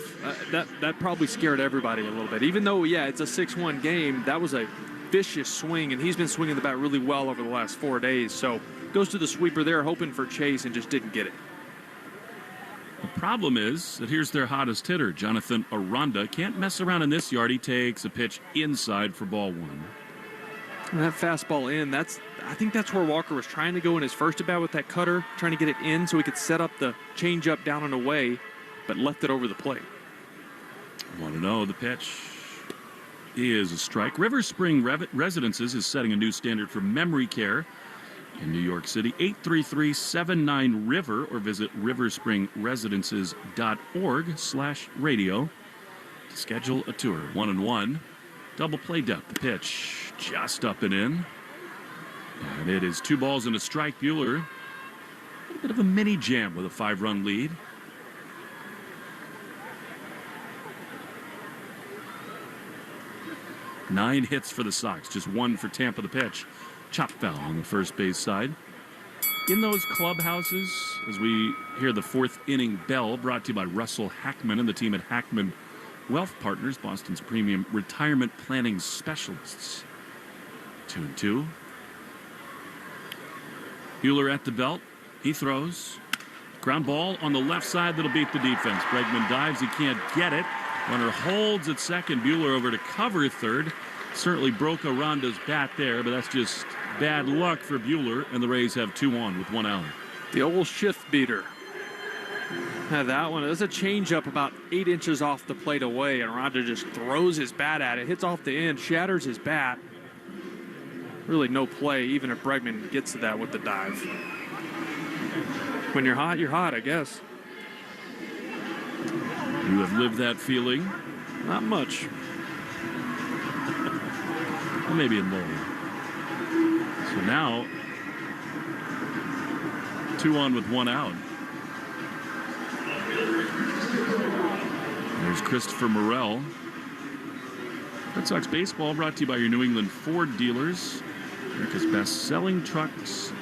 that probably scared everybody a little bit. Even though, yeah, it's a 6-1 game, that was a vicious swing, and he's been swinging the bat really well over the last 4 days. So goes to the sweeper there, hoping for chase, and just didn't get it. The problem is that here's their hottest hitter, Jonathan Aranda. Can't mess around in this yard. He takes a pitch inside for ball 1. And that fastball in, I think that's where Walker was trying to go in his first at-bat with that cutter, trying to get it in so he could set up the changeup down and away, but left it over the plate. 1-0, the pitch is a strike. River Spring Residences is setting a new standard for memory care in New York City. 833-79-RIVER or visit riversspringresidences.org/radio to schedule a tour. 1-1. Double play depth. The pitch just up and in. And it is 2 balls and a strike. Buehler, a little bit of a mini jam with a 5-run lead. Nine hits for the Sox, just 1 for Tampa. The pitch, chop foul on the first base side. In those clubhouses, as we hear the 4th inning bell, brought to you by Russell Hackman and the team at Hackman Wealth Partners, Boston's premium retirement planning specialists. 2-2. Buehler at the belt. He throws. Ground ball on the left side that'll beat the defense. Bregman dives. He can't get it. Runner holds at second. Buehler over to cover third. Certainly broke Aranda's bat there, but that's just bad luck for Buehler, and the Rays have 2 on with 1 out. The old shift beater. That one, there's a changeup about 8 inches off the plate away, and Aranda just throws his bat at it, hits off the end, shatters his bat. Really no play, even if Bregman gets to that with the dive. When you're hot, I guess. You have lived that feeling? Not much. Well, maybe in Lowell. So now, 2 on with 1 out. There's Christopher Morel. Red Sox baseball brought to you by your New England Ford dealers. America's best-selling trucks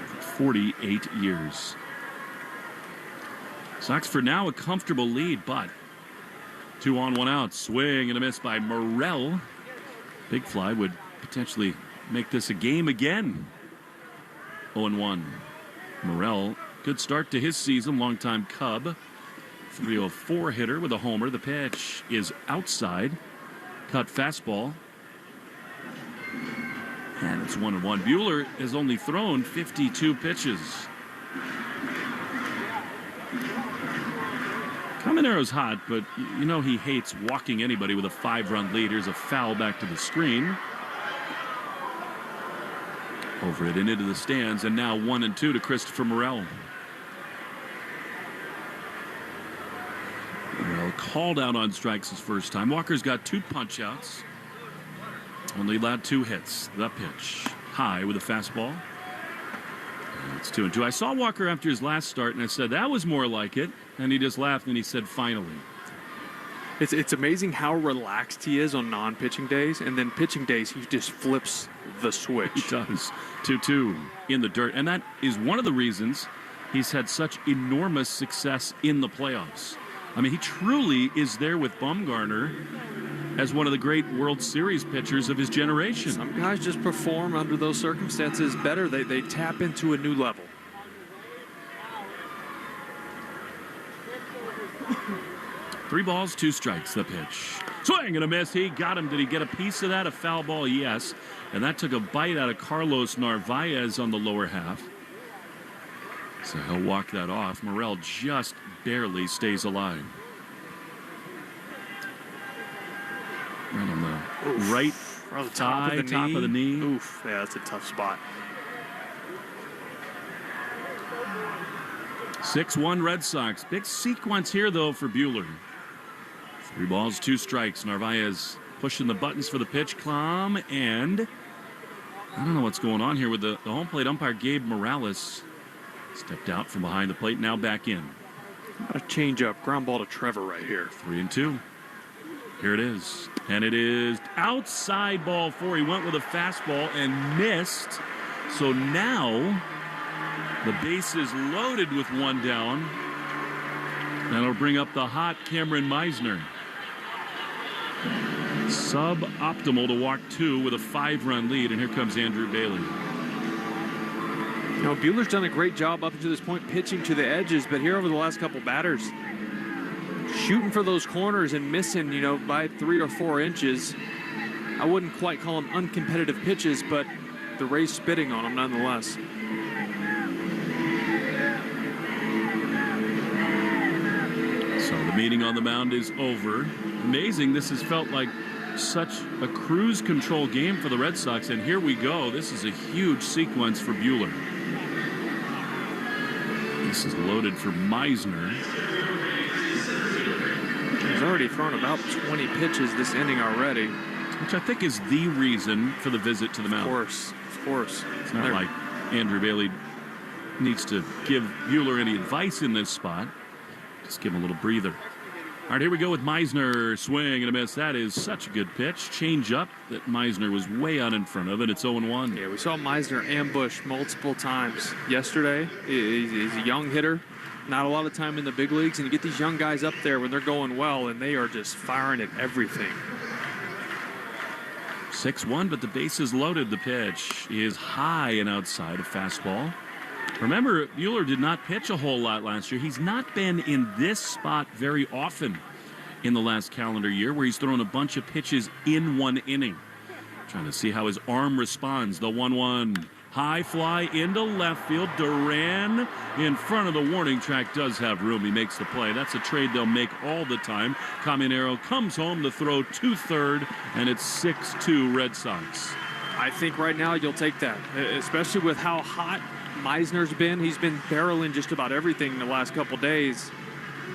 for 48 years. Sox for now a comfortable lead, but 2 on 1 out. Swing and a miss by Morel. Big fly would potentially make this a game again. 0-1. Morel, good start to his season, longtime Cub. 304 hitter with a homer. The pitch is outside. Cut fastball. And it's 1-1. Buehler has only thrown 52 pitches. Caminero's hot, but you know he hates walking anybody with a 5-run lead. Here's a foul back to the screen. Over it and into the stands, and now 1-2 to Christopher Morel. Morel called out on strikes his first time. Walker's got 2 punch-outs. Only allowed 2 hits. The pitch. High with a fastball. And it's 2-2. I saw Walker after his last start, and I said, that was more like it. And he just laughed, and he said, finally. It's amazing how relaxed he is on non-pitching days, and then pitching days, he just flips the switch. He does. 2-2 in the dirt. And that is one of the reasons he's had such enormous success in the playoffs. I mean, he truly is there with Bumgarner as one of the great World Series pitchers of his generation. Some guys just perform under those circumstances better. They tap into a new level. Three balls, 2 strikes, the pitch. Swing and a miss. He got him. Did he get a piece of that? A foul ball, yes. And that took a bite out of Carlos Narvaez on the lower half. So he'll walk that off. Morel just barely stays alive. Right on the right on the top of the knee. Oof, yeah, that's a tough spot. 6-1 Red Sox. Big sequence here, though, for Buehler. 3 balls, 2 strikes. Narvaez pushing the buttons for the pitch climb, and I don't know what's going on here with the home plate umpire. Gabe Morales stepped out from behind the plate, now back in. A change up, ground ball to Trevor right here. 3-2. Here it is, and it is outside ball 4. He went with a fastball and missed. So now the base is loaded with 1 down. That'll bring up the hot Cameron Meisner. Suboptimal to walk 2 with a 5-run lead, and here comes Andrew Bailey. You know, Buehler's done a great job up to this point pitching to the edges, but here over the last couple batters, shooting for those corners and missing, you know, by 3 or 4 inches. I wouldn't quite call them uncompetitive pitches, but the Rays spitting on them nonetheless. So the meeting on the mound is over. Amazing, this has felt like such a cruise control game for the Red Sox, and here we go. This is a huge sequence for Buehler. This is loaded for Meisner. He's already thrown about 20 pitches this inning already. Which I think is the reason for the visit to the mound. Of course. It's not like Andrew Bailey needs to give Buehler any advice in this spot. Just give him a little breather. All right, here we go with Meisner. Swing and a miss. That is such a good pitch. Change up that Meisner was way out in front of it. It's 0-1. Yeah, we saw Meisner ambush multiple times yesterday. He's a young hitter. Not a lot of time in the big leagues, and you get these young guys up there when they're going well, and they are just firing at everything. 6-1, but the base is loaded. The pitch is high and outside, a fastball. Remember, Buehler did not pitch a whole lot last year. He's not been in this spot very often in the last calendar year, where he's thrown a bunch of pitches in 1 inning. Trying to see how his arm responds. The 1-1. High fly into left field. Duran in front of the warning track does have room. He makes the play. That's a trade they'll make all the time. Caminero comes home to throw to third, and it's 6-2 Red Sox. I think right now you'll take that, especially with how hot Meisner's been. He's been barreling just about everything in the last couple days.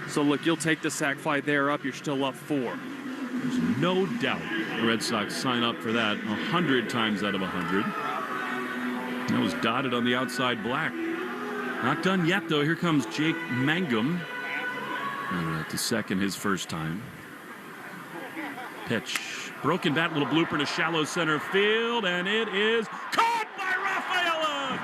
So look, you'll take the sac fly there up. You're still up 4. There's no doubt the Red Sox sign up for that 100 times out of 100. That was dotted on the outside black. Not done yet, though. Here comes Jake Mangum. And to second his first time. Pitch. Broken bat, little blooper to shallow center field, and it is caught by Rafaela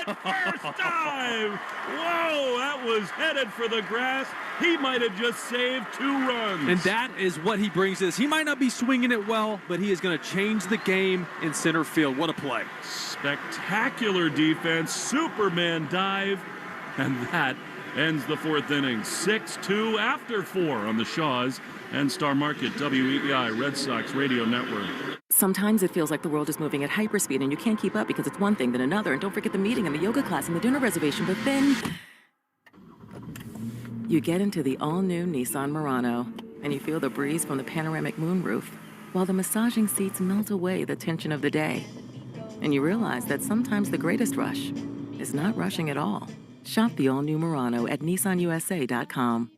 at first time. Whoa, that That was headed for the grass. He might have just saved 2 runs. And that is what he brings to this. He might not be swinging it well, but he is going to change the game in center field. What a play. Spectacular defense, Superman dive, and that ends the 4th inning. 6-2 after 4 on the Shaws and Star Market WEEI Red Sox Radio Network. Sometimes it feels like the world is moving at hyperspeed and you can't keep up because it's one thing then another. And don't forget the meeting and the yoga class and the dinner reservation. But then you get into the all-new Nissan Murano and you feel the breeze from the panoramic moonroof while the massaging seats melt away the tension of the day. And you realize that sometimes the greatest rush is not rushing at all. Shop the all-new Murano at nissanusa.com.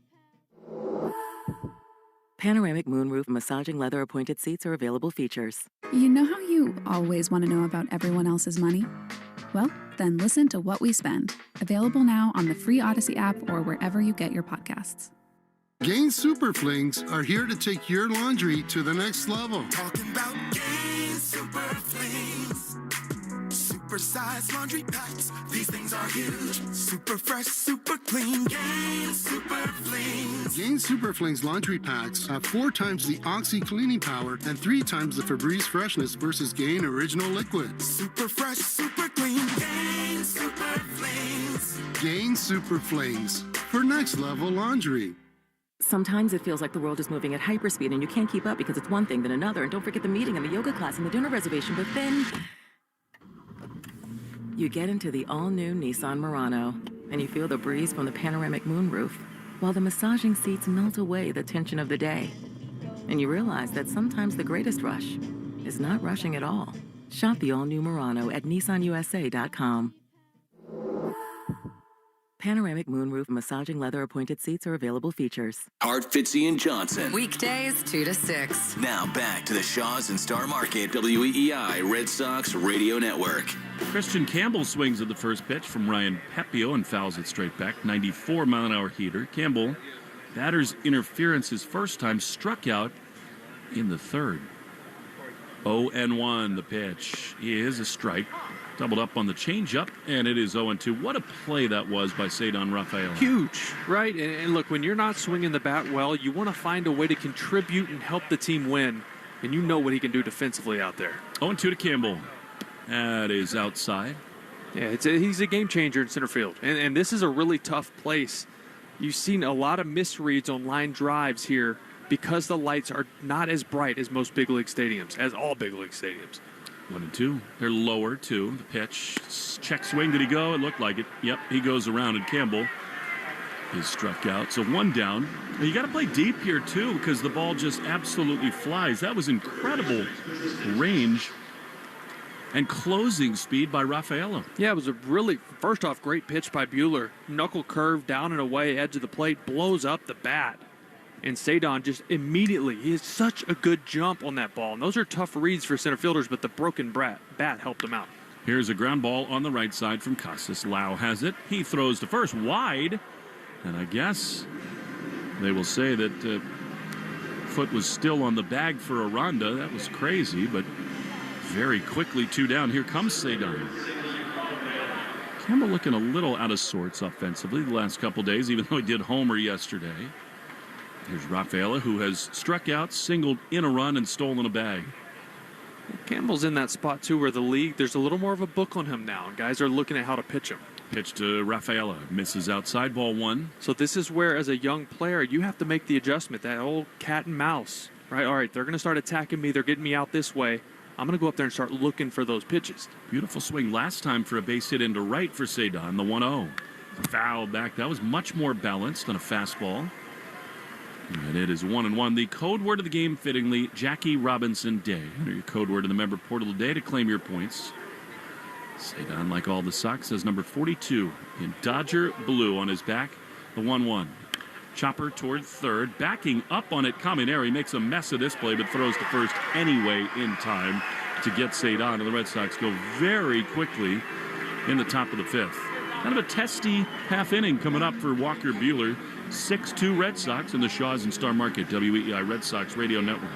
Panoramic moonroof massaging leather appointed seats are available features. You know how you always want to know about everyone else's money? Well, then listen to What We Spend. Available now on the free Odyssey app or wherever you get your podcasts. Gain Super Flings are here to take your laundry to the next level. Talking about Gain Super Flings. Super-sized laundry packs. These things are huge. Super fresh, super clean. Gain Super Flings. Gain Super Flings laundry packs have 4 times the Oxy cleaning power and 3 times the Febreze freshness versus Gain Original Liquid. Super fresh, super clean. Gain Super Flings. Gain Super Flings for next level laundry. Sometimes it feels like the world is moving at hyperspeed and you can't keep up because it's one thing then another. And don't forget the meeting and the yoga class and the dinner reservation. But then you get into the all-new Nissan Murano and you feel the breeze from the panoramic moonroof while the massaging seats melt away the tension of the day. And you realize that sometimes the greatest rush is not rushing at all. Shop the all-new Murano at nissanusa.com. Panoramic moonroof massaging leather appointed seats are available features. Hart, Fitzy, and Johnson. Weekdays 2 to 6. Now back to the Shaws and Star Market WEEI Red Sox Radio Network. Christian Campbell swings at the first pitch from Ryan Pepiot and fouls it straight back. 94-mile-an-hour heater. Campbell, batter's interference his first time, struck out in the 3rd. 0-1 the pitch is a strike. Doubled up on the changeup, and it is 0-2. What a play that was by Cedar Rafael. Huge, right? And look, when you're not swinging the bat well, you want to find a way to contribute and help the team win. And you know what he can do defensively out there. 0-2 to Campbell. That is outside. Yeah, he's a game changer in center field. And this is a really tough place. You've seen a lot of misreads on line drives here because the lights are not as bright as most big league stadiums, as all big league stadiums. 1-2. They're lower, too. The pitch. Check swing. Did he go? It looked like it. Yep, he goes around, and Campbell is struck out. So 1 down. You got to play deep here, too, because the ball just absolutely flies. That was incredible range and closing speed by Rafaela. Yeah, it was a really, first off, great pitch by Buehler. Knuckle curve down and away, edge of the plate, blows up the bat. And Cedar just immediately, he has such a good jump on that ball. And those are tough reads for center fielders, but the broken bat helped him out. Here's a ground ball on the right side from Casas. Lau has it. He throws to first, wide. And I guess they will say that foot was still on the bag for Aranda. That was crazy, but very quickly 2 down. Here comes Cedar. Campbell looking a little out of sorts offensively the last couple days, even though he did homer yesterday. Here's Rafaela, who has struck out, singled in a run, and stolen a bag. Campbell's in that spot, too, where the league, there's a little more of a book on him now. Guys are looking at how to pitch him. Pitch to Rafaela. Misses outside, ball 1. So this is where, as a young player, you have to make the adjustment, that old cat and mouse, right? All right, they're going to start attacking me. They're getting me out this way. I'm going to go up there and start looking for those pitches. Beautiful swing last time for a base hit into right for Cedar on the 1-0. Foul back. That was much more balanced than a fastball. And it is 1-1. The code word of the game, fittingly, Jackie Robinson Day. Enter your code word in the member portal today to claim your points. Cedar, like all the Sox, says number 42 in Dodger blue on his back. The 1-1. Chopper toward third. Backing up on it, Camineri makes a mess of this play, but throws to first anyway in time to get Cedar. And the Red Sox go very quickly in the top of the 5th. Kind of a testy half inning coming up for Walker Buehler. 6-2 Red Sox in the Shaws and Star Market WEEI Red Sox Radio Network.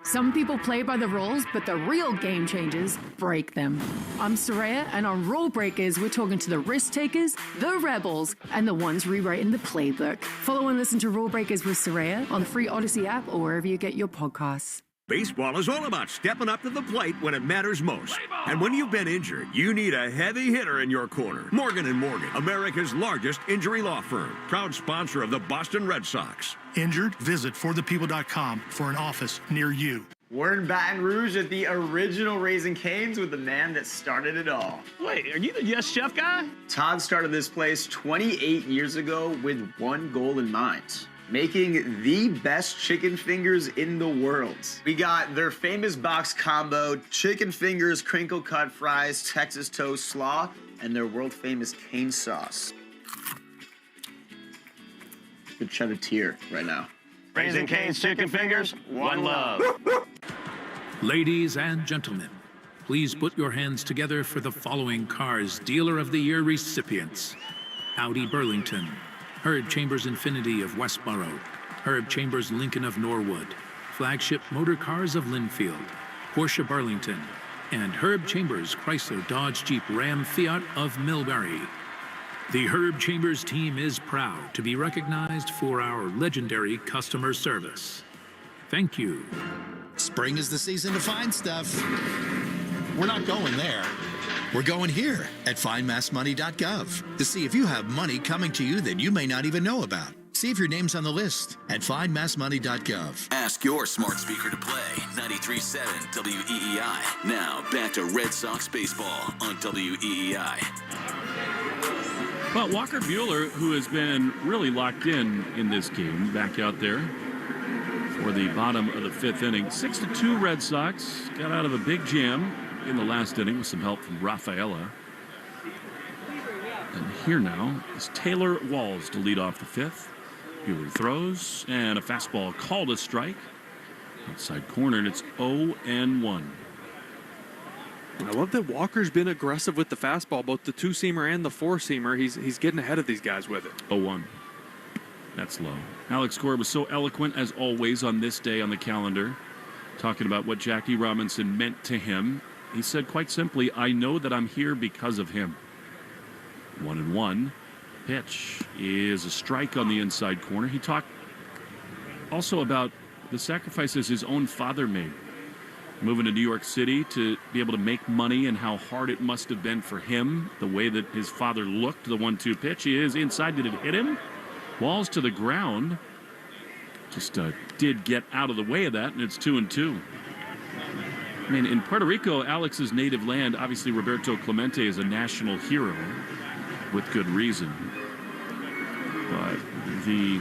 Some people play by the rules, but the real game changers break them. I'm Soraya, and on Rule Breakers, we're talking to the risk takers, the rebels, and the ones rewriting the playbook. Follow and listen to Rule Breakers with Soraya on the free Odyssey app or wherever you get your podcasts. Baseball is all about stepping up to the plate when it matters most. And when you've been injured, you need a heavy hitter in your corner. Morgan & Morgan, America's largest injury law firm, proud sponsor of the Boston Red Sox. Injured? Visit forthepeople.com for an office near you. We're in Baton Rouge at the original Raising Cane's with the man that started it all. Wait, are you the Yes Chef guy? Todd started this place 28 years ago with one goal in mind: making the best chicken fingers in the world. We got their famous box combo, chicken fingers, crinkle cut fries, Texas toast slaw, and their world famous cane sauce. Could shed a tear right now. Raising Cane's chicken fingers, one love. Ladies and gentlemen, please put your hands together for the following Cars Dealer of the Year recipients: Audi Burlington, Herb Chambers Infiniti of Westboro, Herb Chambers Lincoln of Norwood, Flagship Motor Cars of Linfield, Porsche Burlington, and Herb Chambers Chrysler Dodge Jeep Ram Fiat of Millbury. The Herb Chambers team is proud to be recognized for our legendary customer service. Thank you. Spring is the season to find stuff. We're not going there. We're going here at findmassmoney.gov to see if you have money coming to you that you may not even know about. See if your name's on the list at findmassmoney.gov. Ask your smart speaker to play 93.7 WEEI. Now back to Red Sox baseball on WEEI. Well, Walker Buehler, who has been really locked in this game, back out there for the bottom of the fifth inning. 6-2 Red Sox got out of a big jam in the last inning with some help from Rafaela. And here now is Taylor Walls to lead off the fifth. Buehler throws, and a fastball called a strike. Outside corner, and it's 0-1. I love that Walker's been aggressive with the fastball, both the two-seamer and the four-seamer. He's getting ahead of these guys with it. 0-1. That's low. Alex Kora was so eloquent, as always, on this day on the calendar, talking about what Jackie Robinson meant to him. He said, quite simply, I know that I'm here because of him. 1-1. Pitch is a strike on the inside corner. He talked also about the sacrifices his own father made. Moving to New York City to be able to make money, and how hard it must have been for him, the way that his father looked. The 1-2 pitch. He is inside. Did it hit him? Walls to the ground. Just did get out of the way of that, and it's 2-2. I mean, in Puerto Rico, Alex's native land, obviously Roberto Clemente is a national hero with good reason. But the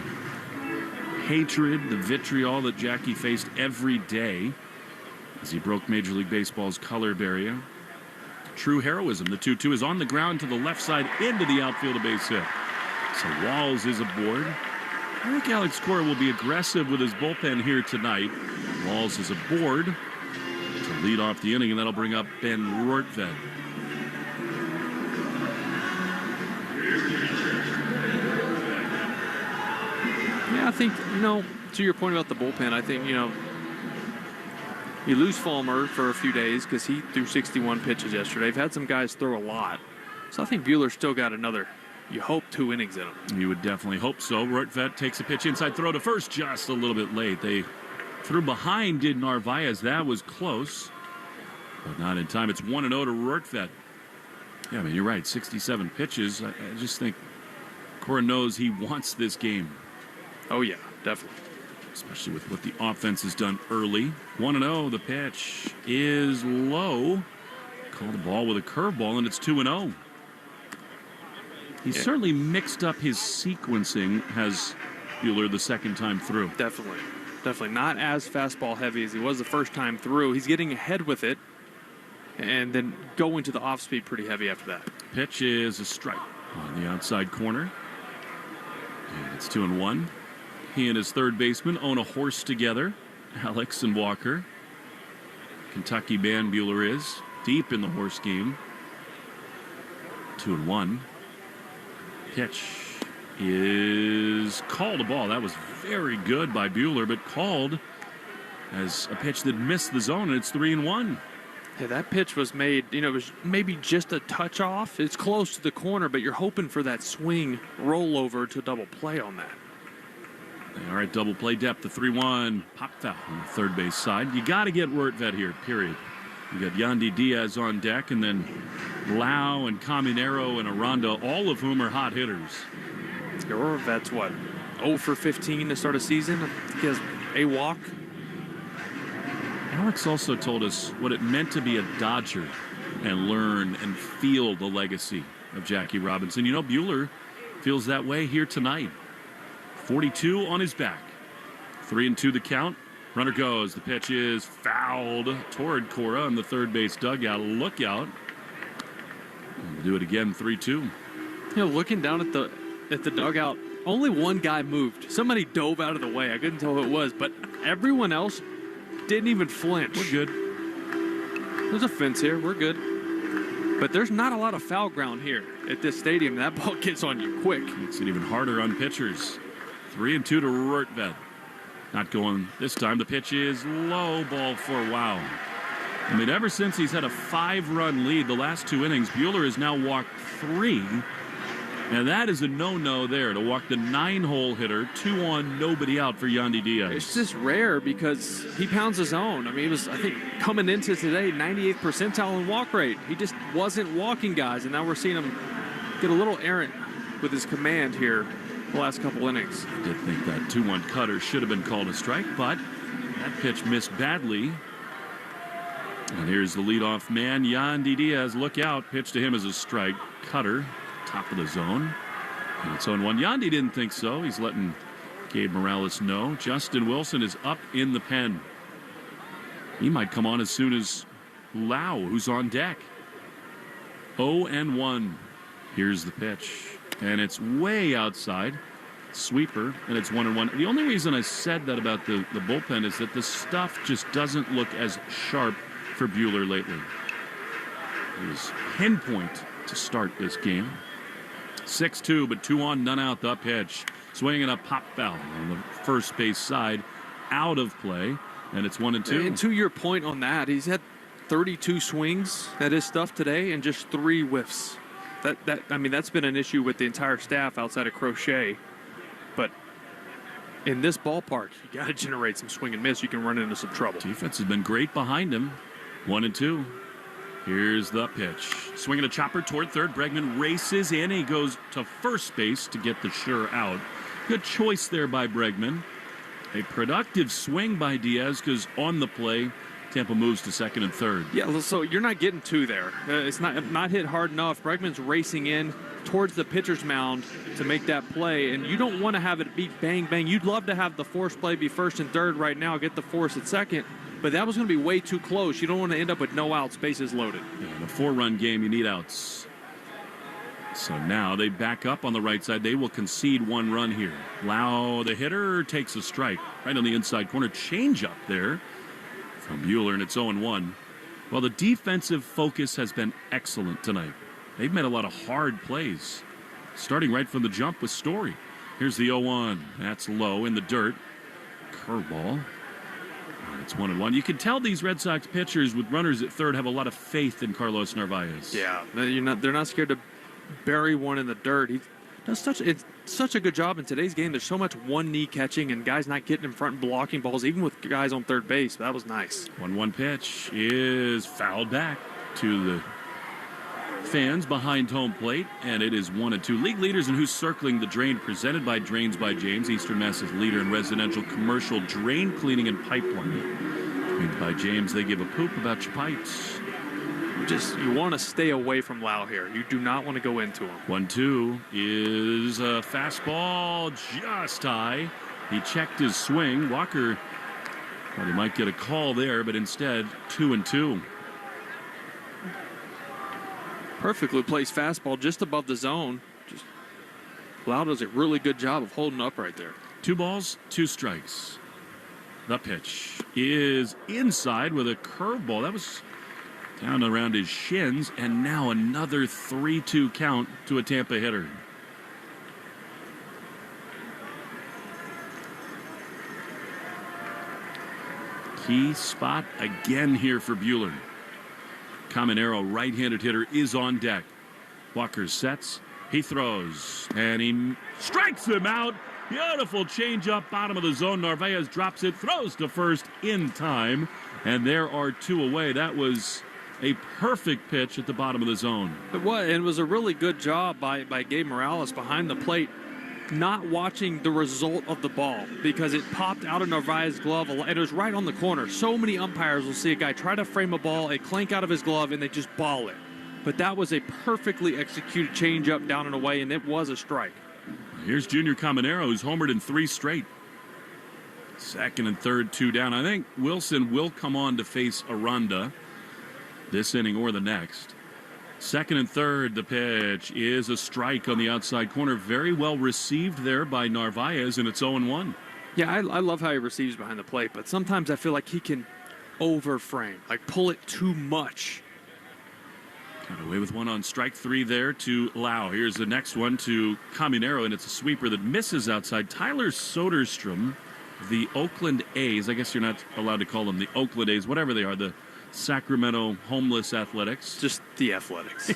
hatred, the vitriol that Jackie faced every day as he broke Major League Baseball's color barrier. True heroism. The 2-2 is on the ground to the left side into the outfield, a base hit. So Walls is aboard. I think Alex Kora will be aggressive with his bullpen here tonight. Walls is aboard to lead off the inning, and that'll bring up Ben Rortvedt. Yeah, I think, to your point about the bullpen, I think, you lose Fulmer for a few days because he threw 61 pitches yesterday. They've had some guys throw a lot. So I think Buehler's still got another, you hope, 2 innings in him. You would definitely hope so. Rortvedt takes a pitch inside, throw to first, just a little bit late. They threw behind, did Narvaez. That was close, but not in time. It's 1-0 to Rortvedt. Yeah, I mean, you're right, 67 pitches. I just think Kora knows he wants this game. Oh, yeah, definitely. Especially with what the offense has done early. 1-0, the pitch is low. Called the ball with a curveball, and it's 2-0. He's certainly mixed up his sequencing, has Buehler, the second time through. Definitely. Definitely not as fastball heavy as he was the first time through. He's getting ahead with it and then going to the off-speed pretty heavy after that. Pitch is a strike on the outside corner. And it's 2-1. He and his third baseman own a horse together, Alex and Walker. Kentucky man Buehler is deep in the horse game. 2-1. Pitch is called a ball. That was very good by Buehler, but called as a pitch that missed the zone, and it's 3-1. Yeah, that pitch was made, it was maybe just a touch off. It's close to the corner, but you're hoping for that swing rollover to double play on that. They are at double play depth, the 3-1 pop foul on the third base side. You got to get Rortvedt here, period. You got Yandy Diaz on deck, and then Lau and Caminero and Aranda, all of whom are hot hitters. Rortvedt's what, 0 for 15 to start a season? I think he has a walk. Alex also told us what it meant to be a Dodger and learn and feel the legacy of Jackie Robinson. Buehler feels that way here tonight. 42 on his back. 3-2 the count. Runner goes. The pitch is fouled toward Kora on the third base dugout. Look out. We'll do it again, 3-2. Looking down at the dugout, only one guy moved. Somebody dove out of the way. I couldn't tell who it was, but everyone else didn't even flinch. We're good. There's a fence here. We're good. But there's not a lot of foul ground here at this stadium. That ball gets on you quick. Makes it even harder on pitchers. 3-2 to Rortvedt. Not going this time. The pitch is low, ball 4. Wow. Ever since he's had a 5-run lead the last 2 innings, Buehler has now walked 3. And that is a no-no there, to walk the 9-hole hitter, 2 on, nobody out for Yandy Diaz. It's just rare because he pounds his own. He was, I think, coming into today, 98th percentile in walk rate. He just wasn't walking guys, and now we're seeing him get a little errant with his command here the last couple innings. I did think that 2-1 cutter should have been called a strike, but that pitch missed badly. And here's the leadoff man, Yandy Diaz. Look out. Pitch to him as a strike. Cutter. Top of the zone. And it's 0-1. Yandy didn't think so. He's letting Gabe Morales know. Justin Wilson is up in the pen. He might come on as soon as Lau, who's on deck. 0-1. Here's the pitch. And it's way outside. Sweeper. And it's 1-1. The only reason I said that about the bullpen is that the stuff just doesn't look as sharp for Buehler lately. He was pinpoint to start this game. 6-2, but 2 on, none out. The pitch. Swinging a pop foul on the first base side. Out of play. And it's 1-2. And to your point on that, he's had 32 swings at his stuff today and just 3 whiffs. That's been an issue with the entire staff outside of Crochet. But in this ballpark, you got to generate some swing and miss. You can run into some trouble. Defense has been great behind him. 1-2. Here's the pitch. Swinging a chopper toward third. Bregman races in. He goes to first base to get the sure out. Good choice there by Bregman. A productive swing by Diaz because on the play, Tampa moves to second and third. Yeah, so you're not getting 2 there. It's not hit hard enough. Bregman's racing in towards the pitcher's mound to make that play, and you don't want to have it be bang, bang. You'd love to have the force play be first and third right now, get the force at second, but that was going to be way too close. You don't want to end up with no outs, bases loaded. Yeah, in a 4-run game, you need outs. So now they back up on the right side. They will concede 1 run here. Lau, the hitter, takes a strike right on the inside corner. Change up there from Buehler, and it's 0-1. Well, the defensive focus has been excellent tonight. They've made a lot of hard plays, starting right from the jump with Story. Here's the 0-1. That's low in the dirt. Curveball. It's 1-1. You can tell these Red Sox pitchers with runners at third have a lot of faith in Carlos Narvaez. Yeah, they're not scared to bury one in the dirt. He does such a good job in today's game. There's so much one-knee catching and guys not getting in front and blocking balls, even with guys on third base. That was nice. 1-1 pitch is fouled back to the fans behind home plate, and it is 1-2. League leaders and who's circling the drain, presented by Drains by James, Eastern Mass's leader in residential commercial drain cleaning and pipeline. Drains by James, they give a poop about your pipes. You want to stay away from Lau here. You do not want to go into him. 1-2 is a fastball just high. He checked his swing. Walker thought he might get a call there, but instead 2-2. Perfectly placed fastball just above the zone. Lau does a really good job of holding up right there. 2 balls, 2 strikes. The pitch is inside with a curveball. That was down around his shins, and now another 3-2 count to a Tampa hitter. key spot again here for Buehler. Caminero, right-handed hitter, is on deck. Walker sets, he throws, and he strikes him out. Beautiful changeup, bottom of the zone. Narvaez drops it, throws to first in time, and there are two away. That was a perfect pitch at the bottom of the zone. It was a really good job by Gabe Morales behind the plate, not watching the result of the ball because it popped out of Narvaez's glove and it was right on the corner. So many umpires will see a guy try to frame a ball, it clank out of his glove, and they just ball it. But that was a perfectly executed changeup down and away, and it was a strike. Here's Junior Caminero, who's homered in 3 straight. Second and third, 2 down. I think Wilson will come on to face Aranda this inning or the next. Second and third, the pitch is a strike on the outside corner. Very well received there by Narvaez, and it's 0-1. Yeah, I love how he receives behind the plate, but sometimes I feel like he can overframe, like pull it too much. Got away with one on strike 3 there to Lau. Here's the next one to Caminero, and it's a sweeper that misses outside. Tyler Soderstrom, the Oakland A's. I guess you're not allowed to call them the Oakland A's, whatever they are, the Sacramento Homeless Athletics. Just the Athletics.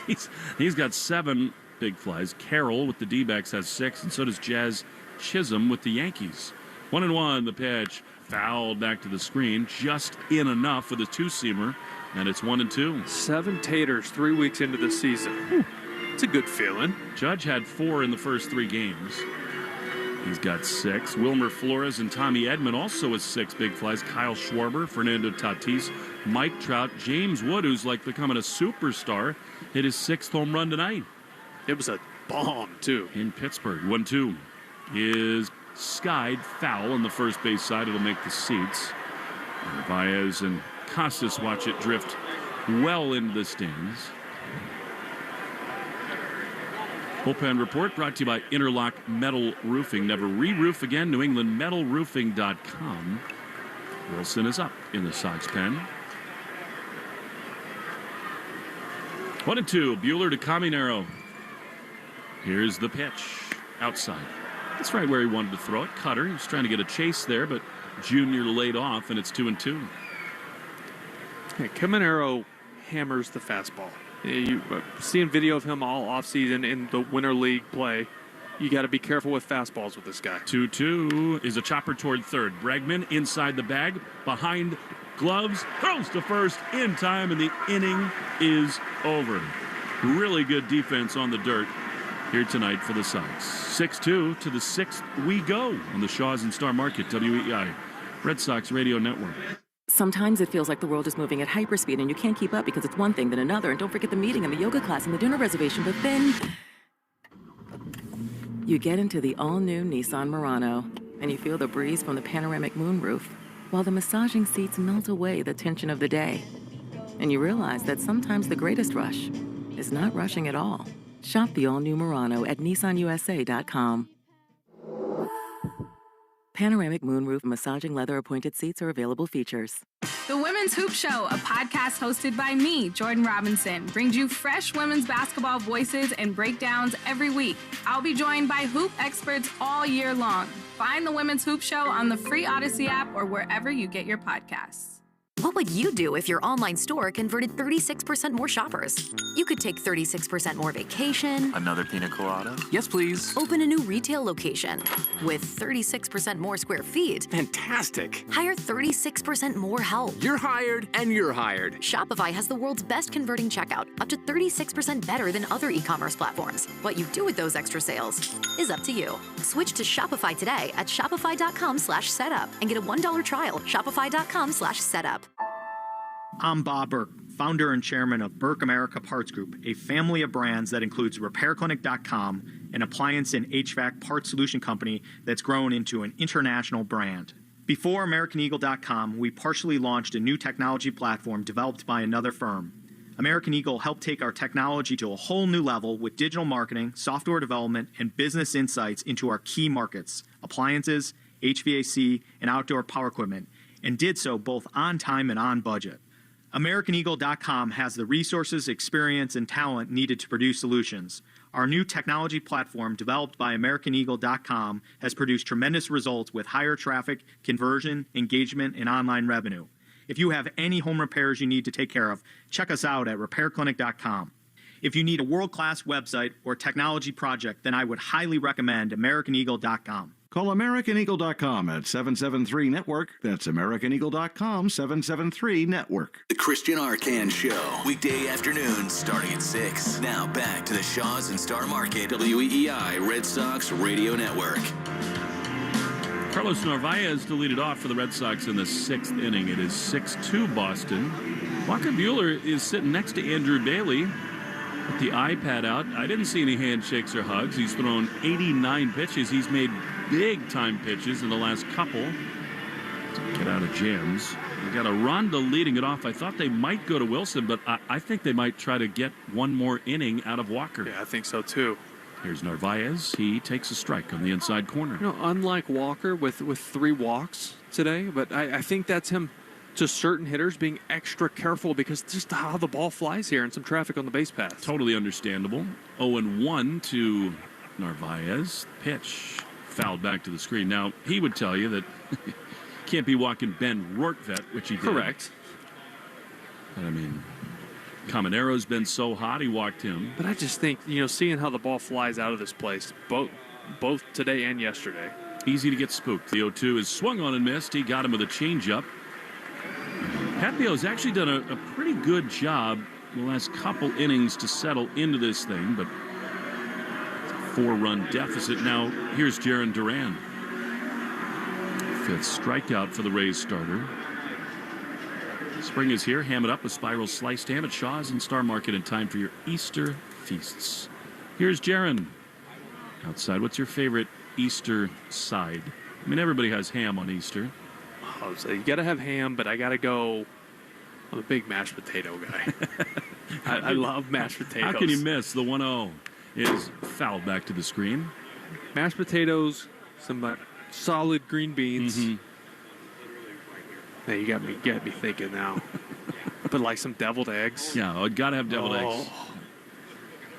He's got 7 big flies. Carroll with the D-backs has 6, and so does Jazz Chisholm with the Yankees. 1-1, the pitch fouled back to the screen, just in enough with a 2-seamer. And it's 1-2. 7 taters 3 weeks into the season. Whew. It's a good feeling. Judge had 4 in the first 3 games. He's got 6. Wilmer Flores and Tommy Edman also with 6 big flies. Kyle Schwarber, Fernando Tatis, Mike Trout, James Wood, who's like becoming a superstar, hit his 6th home run tonight. It was a bomb, too. In Pittsburgh. 1-2 is skied foul on the first base side. It'll make the seats. Narvaez and Casas watch it drift well into the stands. Bullpen report brought to you by Interlock Metal Roofing. Never re-roof again. NewEnglandMetalRoofing.com. Wilson is up in the Sox pen. 1-2. Buehler to Caminero. Here's the pitch. Outside. That's right where he wanted to throw it. Cutter. He was trying to get a chase there, but Junior laid off, and it's 2-2. Yeah, Caminero hammers the fastball. You seeing video of him all offseason in the Winter League play. You got to be careful with fastballs with this guy. 2-2 is a chopper toward third. Bregman inside the bag, behind gloves, throws to first in time, and the inning is over. Really good defense on the dirt here tonight for the Sox. 6-2 to the 6th we go on the Shaws and Star Market, WEI, Red Sox Radio Network. Sometimes it feels like the world is moving at hyperspeed and you can't keep up because it's one thing then another. And don't forget the meeting and the yoga class and the dinner reservation. But then you get into the all-new Nissan Murano and you feel the breeze from the panoramic moonroof while the massaging seats melt away the tension of the day. And you realize that sometimes the greatest rush is not rushing at all. Shop the all-new Murano at nissanusa.com. Panoramic moonroof massaging leather appointed seats are available features. The Women's Hoop Show, a podcast hosted by me, Jordan Robinson, brings you fresh women's basketball voices and breakdowns every week. I'll be joined by hoop experts all year long. Find the Women's Hoop Show on the free Odyssey app or wherever you get your podcasts. What would you do if your online store converted 36% more shoppers? You could take 36% more vacation. Another pina colada? Yes, please. Open a new retail location with 36% more square feet. Fantastic. Hire 36% more help. You're hired and you're hired. Shopify has the world's best converting checkout, up to 36% better than other e-commerce platforms. What you do with those extra sales is up to you. Switch to Shopify today at shopify.com/setup and get a $1 trial. Shopify.com/setup. I'm Bob Burke, founder and chairman of Burke America Parts Group, a family of brands that includes RepairClinic.com, an appliance and HVAC parts solution company that's grown into an international brand. Before AmericanEagle.com, we partially launched a new technology platform developed by another firm. American Eagle helped take our technology to a whole new level with digital marketing, software development, and business insights into our key markets, appliances, HVAC, and outdoor power equipment, and did so both on time and on budget. AmericanEagle.com has the resources, experience, and talent needed to produce solutions. Our new technology platform, developed by AmericanEagle.com, has produced tremendous results with higher traffic, conversion, engagement, and online revenue. If you have any home repairs you need to take care of, check us out at repairclinic.com. If you need a world-class website or technology project, then I would highly recommend AmericanEagle.com. Call AmericanEagle.com at 773-NETWORK. That's AmericanEagle.com, 773-NETWORK. The Christian Arcand Show, weekday afternoons starting at 6. Now back to the Shaws and Star Market, WEEI Red Sox Radio Network. Carlos Narvaez to lead it off for the Red Sox in the 6th inning. It is 6-2 Boston. Walker Buehler is sitting next to Andrew Bailey with the iPad out. I didn't see any handshakes or hugs. He's thrown 89 pitches. He's made big-time pitches in the last couple to get out of jams. We got a Ronda leading it off. I thought they might go to Wilson, but I think they might try to get one more inning out of Walker. Yeah, I think so, too. Here's Narvaez. He takes a strike on the inside corner. You know, unlike Walker with 3 walks today, but I think that's him to certain hitters being extra careful because just how the ball flies here and some traffic on the base paths. Totally understandable. 0-1 to Narvaez. Pitch fouled back to the screen. Now, he would tell you that can't be walking Ben Rortvedt, which he did. Correct. But, I mean, Camanero's been so hot, he walked him. But I just think, you know, seeing how the ball flies out of this place, both today and yesterday. Easy to get spooked. The 0-2 is swung on and missed. He got him with a changeup. Pepiot's actually done a pretty good job the last couple innings to settle into this thing, but it's a 4-run deficit. Now, here's Jaron Duran. 5th strikeout for the Rays starter. Spring is here. Ham it up with spiral sliced ham at Shaw's and Star Market in time for your Easter feasts. Here's Jaron. Outside, what's your favorite Easter side? I mean, everybody has ham on Easter. Oh, so you got to have ham, but I got to go. I'm a big mashed potato guy. I love mashed potatoes. How can you miss? The 1-0 is fouled back to the screen. Mashed potatoes, some solid green beans. Mm-hmm. Now you got me thinking now. But like some deviled eggs. Yeah, I'd got to have deviled eggs.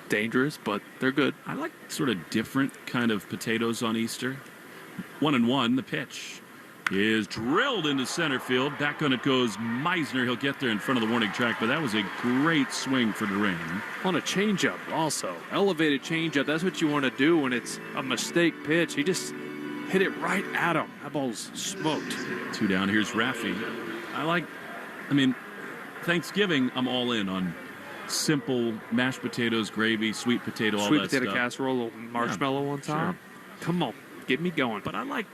Dangerous, but they're good. I like sort of different kind of potatoes on Easter. 1-1, the pitch is drilled into center field. Back on it goes Meisner. He'll get there in front of the warning track, but that was a great swing for Duran. On a changeup also. Elevated changeup. That's what you want to do when it's a mistake pitch. He just hit it right at him. That ball's smoked. 2 down. Here's Raffy. I mean, Thanksgiving, I'm all in on simple mashed potatoes, gravy, sweet potato, all that stuff. Sweet potato casserole, a little marshmallow on top. Sure. Come on. Get me going. But I like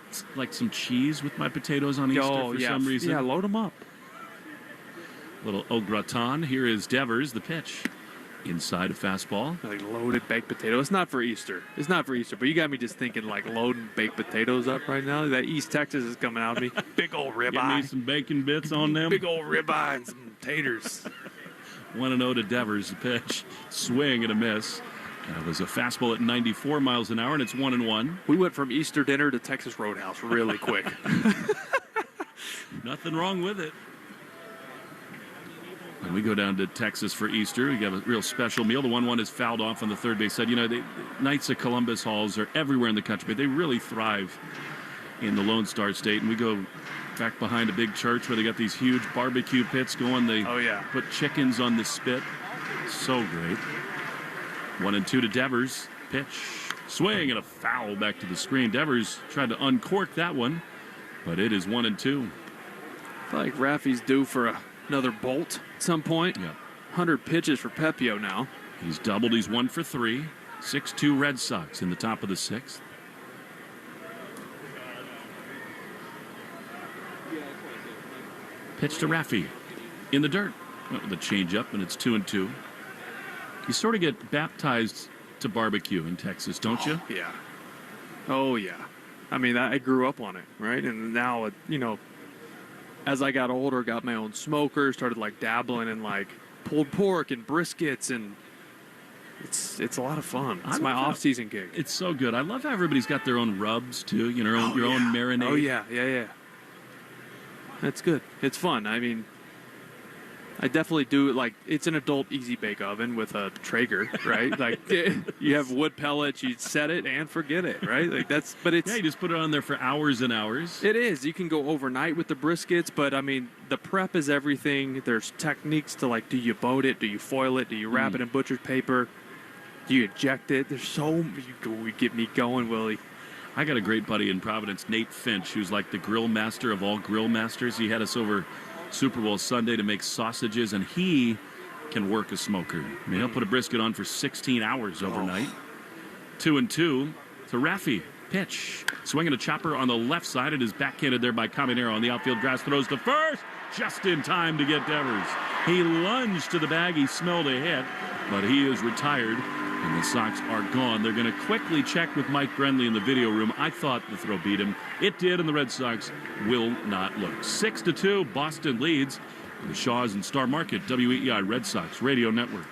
some cheese with my potatoes on Easter for some reason. Yeah, load them up. Little au gratin. Here is Devers, the pitch. Inside a fastball. Like loaded baked potato. It's not for Easter. But you got me just thinking like loading baked potatoes up right now. That East Texas is coming out of me. Big old ribeye. Give me some bacon bits on them. Big old ribeye and some taters. 1-0 to Devers, the pitch. Swing and a miss. That was a fastball at 94 miles an hour, and it's 1-1. We went from Easter dinner to Texas Roadhouse really quick. Nothing wrong with it. When we go down to Texas for Easter, we got a real special meal. The 1-1 is fouled off on the third base side. You know, the Knights of Columbus halls are everywhere in the country, but they really thrive in the Lone Star State. And we go back behind a big church where they got these huge barbecue pits going. They put chickens on the spit. So great. 1-2 to Devers. Pitch. Swing and a foul back to the screen. Devers tried to uncork that one, but it is 1-2. I feel like Raffy's due for another bolt at some point. Yeah. 100 pitches for Pepiot now. He's doubled. He's 1 for 3. 6-2 Red Sox in the top of the 6th. Pitch to Raffy in the dirt. With a changeup, and it's 2-2. You sort of get baptized to barbecue in Texas, don't you? Yeah. Oh, yeah. I mean, I grew up on it, right? And now, you know, as I got older, got my own smoker, started like dabbling in like pulled pork and briskets, and it's a lot it's my off-season gig. It's so good. I love how everybody's got their own rubs too. You know, your own marinade. Oh yeah. That's good. It's fun. I mean, I definitely do. Like, it's an adult easy bake oven with a Traeger, right? Like, you have wood pellets, you set it and forget it, right? Like, but it's. Yeah, you just put it on there for hours and hours. It is. You can go overnight with the briskets, but I mean, the prep is everything. There's techniques to, like, do you boat it? Do you foil it? Do you wrap it in butcher's paper? Do you eject it? There's so you get me going, Willie. I got a great buddy in Providence, Nate Finch, who's like the grill master of all grill masters. He had us over Super Bowl Sunday to make sausages, and he can work a smoker. I mean, he'll put a brisket on for 16 hours overnight. 2-2 to Rafi. Pitch. Swinging a chopper on the left side. It is backhanded there by Caminero on the outfield grass. Throws to first. Just in time to get Devers. He lunged to the bag. He smelled a hit, but he is retired. And the Sox are gone. They're going to quickly check with Mike Brenly in the video room. I thought the throw beat him. It did, and the Red Sox will not look. 6-2, Boston leads. The Shaws and Star Market, WEEI Red Sox Radio Network.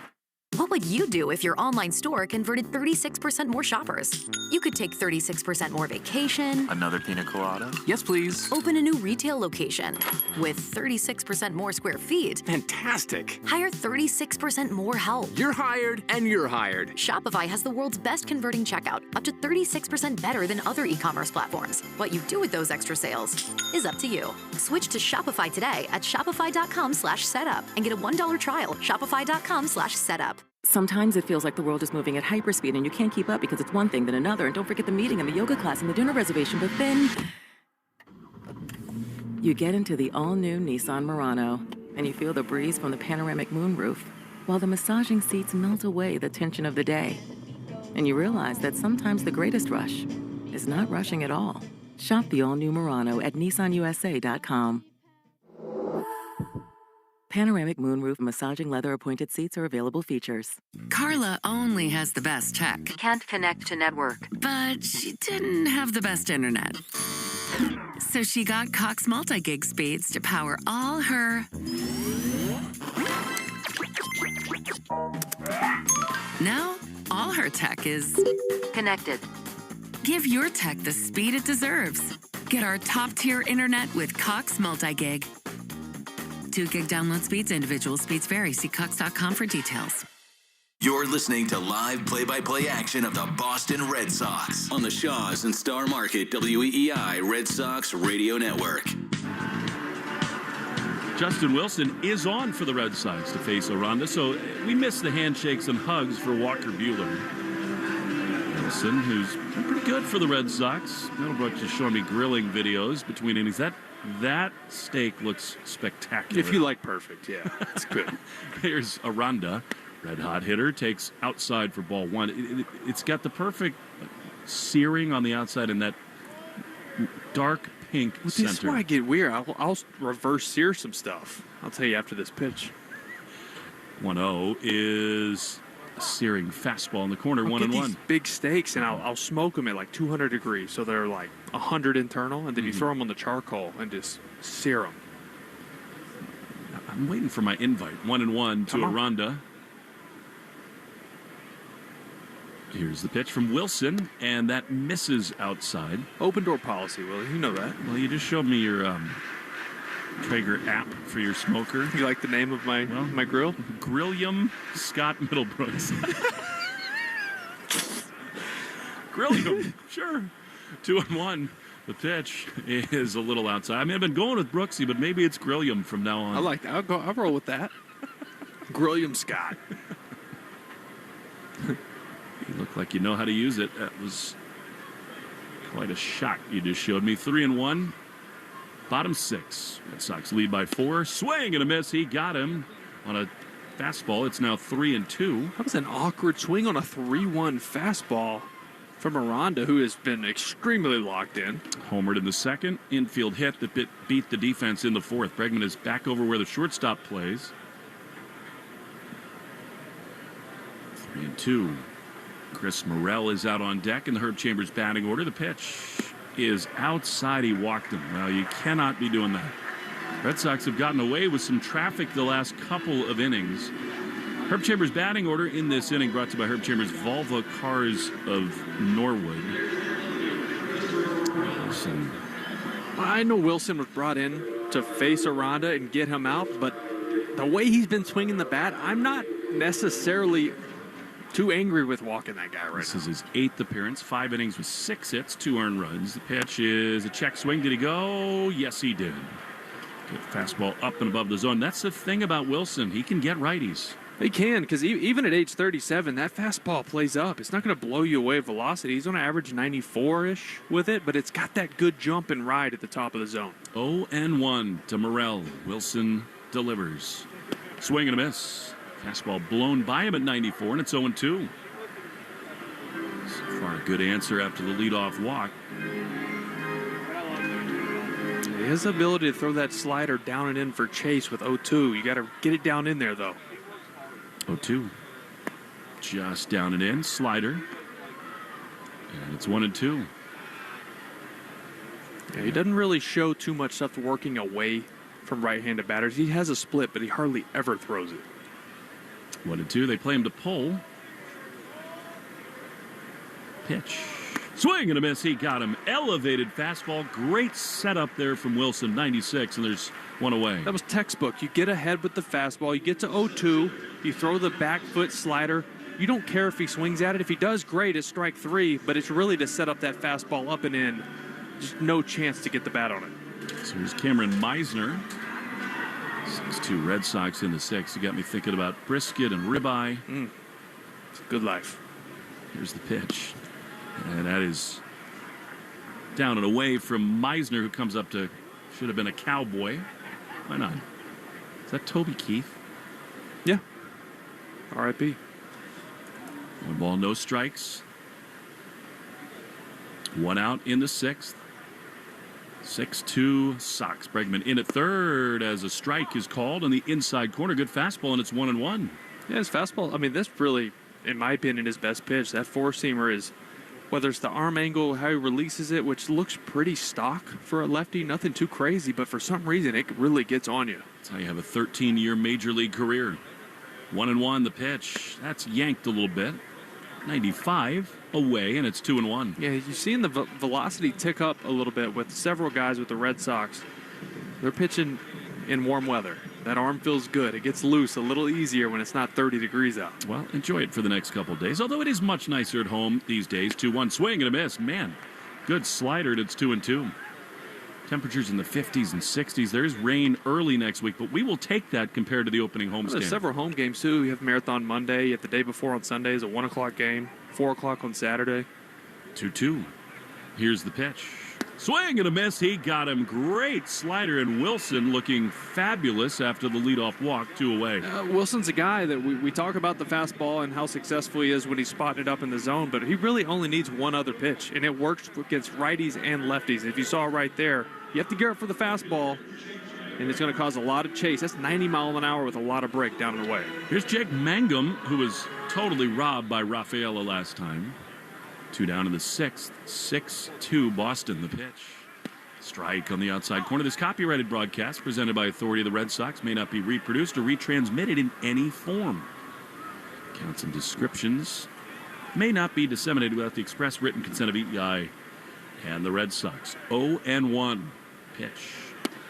What would you do if your online store converted 36% more shoppers? You could take 36% more vacation. Another pina colada? Yes, please. Open a new retail location with 36% more square feet. Fantastic. Hire 36% more help. You're hired, and you're hired. Shopify has the world's best converting checkout, up to 36% better than other e-commerce platforms. What you do with those extra sales is up to you. Switch to Shopify today at shopify.com/setup and get a $1 trial. Shopify.com/setup. Sometimes it feels like the world is moving at hyperspeed and you can't keep up because it's one thing then another. And don't forget the meeting and the yoga class and the dinner reservation. But then you get into the all-new Nissan Murano and you feel the breeze from the panoramic moonroof while the massaging seats melt away the tension of the day. And you realize that sometimes the greatest rush is not rushing at all. Shop the all-new Murano at nissanusa.com. Panoramic moonroof massaging leather appointed seats are available features. Carla only has the best tech. Can't connect to network. But she didn't have the best internet. So she got Cox multi-gig speeds to power all her... Now, all her tech is... connected. Give your tech the speed it deserves. Get our top-tier internet with Cox multi-gig. 2 gig download speeds, individual speeds vary. See Cox.com for details. You're listening to live play-by-play action of the Boston Red Sox on the Shaws and Star Market WEEI Red Sox Radio Network. Justin Wilson is on for the Red Sox to face Aranda, so we missed the handshakes and hugs for Walker Buehler. Wilson, who's pretty good for the Red Sox. Middlebrook just showing me grilling videos between innings. That steak looks spectacular. If you like perfect, yeah, it's good. Here's Aranda, red hot hitter, takes outside for ball one. It's got the perfect searing on the outside and that dark pink center. This is where I get weird. I'll reverse sear some stuff. I'll tell you after this pitch. 1-0 is a searing fastball in the corner, 1-1. These big steaks, and I'll smoke them at like 200 degrees, so they're like 100 internal, and then you throw them on the charcoal and just sear them. I'm waiting for my invite. 1-1 to Aranda. Here's the pitch from Wilson, and that misses outside. Open door policy, Willie. You know that. Well, you just showed me your Traeger app for your smoker. You like the name of my grill? Grillium Scott Middlebrooks. Grillium, sure. 2-1. The pitch is a little outside. I mean, I've been going with Brooksy, but maybe it's Grillium from now on. I like that. I'll roll with that. Grillium Scott. You look like you know how to use it. That was quite a shot you just showed me. 3-1. Bottom 6. Red Sox lead by 4. Swing and a miss. He got him on a fastball. It's now 3-2. That was an awkward swing on a 3-1 fastball from Aranda, who has been extremely locked in. Homered in the second. Infield hit that beat the defense in the fourth. Bregman is back over where the shortstop plays. 3-2. Chris Morel is out on deck in the Herb Chambers batting order. The pitch is outside. He walked him. Well, you cannot be doing that. Red Sox have gotten away with some traffic the last couple of innings. Herb Chambers batting order in this inning brought to you by Herb Chambers Volvo Cars of Norwood. I know Wilson was brought in to face Aranda and get him out, but the way he's been swinging the bat, I'm not necessarily too angry with walking that guy right This now. is his 8th appearance, 5 innings with 6 hits, 2 earned runs. The pitch is a check swing. Did he go? Yes, he did. Good fastball up and above the zone. That's the thing about Wilson. He can get righties. He can, because even at age 37, that fastball plays up. It's not going to blow you away with velocity. He's on average 94-ish with it, but it's got that good jump and ride at the top of the zone. 0-1 to Morel. Wilson delivers. Swing and a miss. Fastball blown by him at 94, and it's 0-2. So far, a good answer after the leadoff walk. His ability to throw that slider down and in for Chase with 0-2. You got to get it down in there, though. 0-2. Just down and in. Slider. And it's 1-2. Yeah, he doesn't really show too much stuff working away from right-handed batters. He has a split, but he hardly ever throws it. 1-2. They play him to pull. Pitch. Swing and a miss. He got him. Elevated fastball. Great setup there from Wilson. 96, and there's one away. That was textbook. You get ahead with the fastball. You get to 0-2. You throw the back foot slider. You don't care if he swings at it. If he does, great. It's strike 3, but it's really to set up that fastball up and in. Just no chance to get the bat on it. So here's Cameron Meisner. 6-2 Red Sox in the 6th. You got me thinking about brisket and ribeye. It's a good life. Here's the pitch. And that is down and away from Meisner, who comes up to, should have been a Cowboy. Why not? Is that Toby Keith? Yeah. R.I.P. 1 ball, no strikes. 1 out in the 6th. 6-2 Sox. Bregman in at third as a strike is called on the inside corner. Good fastball, and it's 1-1. Yeah, his fastball, I mean, that's really, in my opinion, his best pitch. That four-seamer is, whether it's the arm angle, how he releases it, which looks pretty stock for a lefty, nothing too crazy, but for some reason, it really gets on you. That's how you have a 13-year major league career. 1-1 the pitch. That's yanked a little bit. 95 away, and it's 2-1. Yeah, you've seen the velocity tick up a little bit with several guys with the Red Sox. They're pitching in warm weather. That arm feels good. It gets loose a little easier when it's not 30 degrees out. Well, enjoy it for the next couple of days, although it is much nicer at home these days. 2-1 swing and a miss. Man, good slider, and it's 2-2. Temperatures in the 50s and 60s. There is rain early next week, but we will take that compared to the opening homestand. There's several home games, too. You have Marathon Monday. You have the day before on Sunday is a 1 o'clock game. 4 o'clock on Saturday. 2-2. Here's the pitch. Swing and a miss. He got him. Great slider, and Wilson looking fabulous after the leadoff walk. 2 away. Wilson's a guy that we talk about the fastball and how successful he is when he's spotting it up in the zone, but he really only needs one other pitch, and it works against righties and lefties. If you saw right there, you have to gear up for the fastball, and it's going to cause a lot of chase. That's 90 miles an hour with a lot of break down and away. Here's Jake Mangum, who was totally robbed by Rafaela last time. 2 down in the 6th. 6-2 Boston, the pitch. Strike on the outside corner. This copyrighted broadcast presented by authority of the Red Sox may not be reproduced or retransmitted in any form. Counts and descriptions may not be disseminated without the express written consent of EEI and the Red Sox. 0-1 pitch.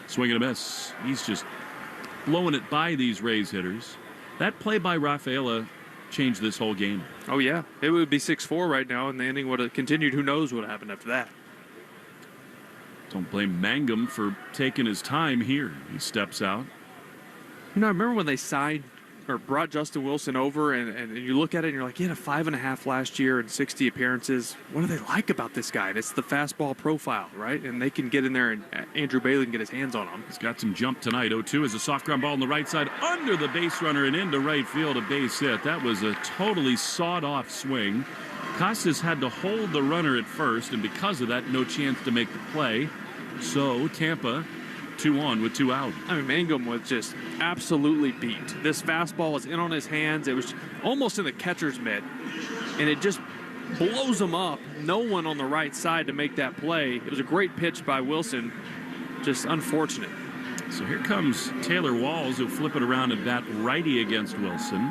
Swing and a miss. He's just blowing it by these Rays hitters. That play by Rafaela changed this whole game. Oh, yeah. It would be 6-4 right now, and the inning would have continued. Who knows what happened after that. Don't blame Mangum for taking his time here. He steps out. You know, I remember when they signed or brought Justin Wilson over, and you look at it and you're like, he had a 5.5 last year and 60 appearances. What do they like about this guy? And it's the fastball profile, right? And they can get in there, and Andrew Bailey can get his hands on him. He's got some jump tonight. 0-2 is a soft ground ball on the right side under the base runner and into right field, a base hit. That was a totally sawed-off swing. Casas had to hold the runner at first, and because of that, no chance to make the play. So Tampa 2 on with 2 out. I mean, Mangum was just absolutely beat. This fastball was in on his hands. It was almost in the catcher's mitt, and it just blows him up. No one on the right side to make that play. It was a great pitch by Wilson. Just unfortunate. So here comes Taylor Walls, who'll flip it around and bat righty against Wilson.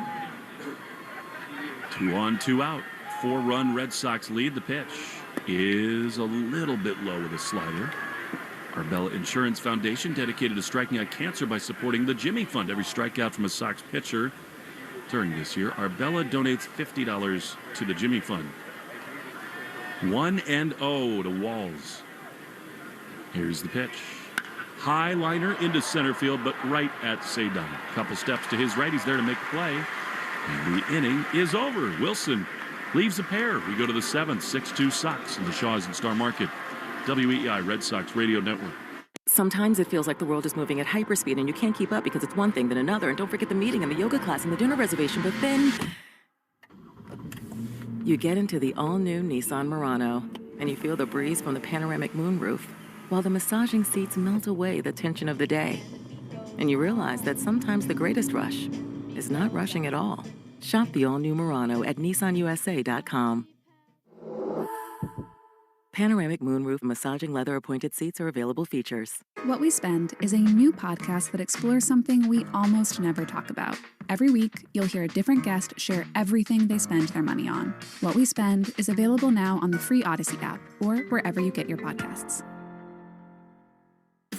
2 on, 2 out. 4-run Red Sox lead. The pitch is a little bit low with a slider. Arbella Insurance Foundation, dedicated to striking out cancer by supporting the Jimmy Fund. Every strikeout from a Sox pitcher during this year, Arbella donates $50 to the Jimmy Fund. 1-0 to Walls. Here's the pitch. High liner into center field, but right at Saydon. Couple steps to his right. He's there to make the play. And the inning is over. Wilson leaves a pair. We go to the 7th, 6-2 Sox in the Shaws and Star Market. WEEI Red Sox Radio Network. Sometimes it feels like the world is moving at hyperspeed and you can't keep up because it's one thing then another. And don't forget the meeting and the yoga class and the dinner reservation. But then you get into the all-new Nissan Murano and you feel the breeze from the panoramic moonroof while the massaging seats melt away the tension of the day. And you realize that sometimes the greatest rush is not rushing at all. Shop the all-new Murano at nissanusa.com. Panoramic moonroof massaging leather-appointed seats are available features. What We Spend is a new podcast that explores something we almost never talk about. Every week, you'll hear a different guest share everything they spend their money on. What We Spend is available now on the free Odyssey app or wherever you get your podcasts.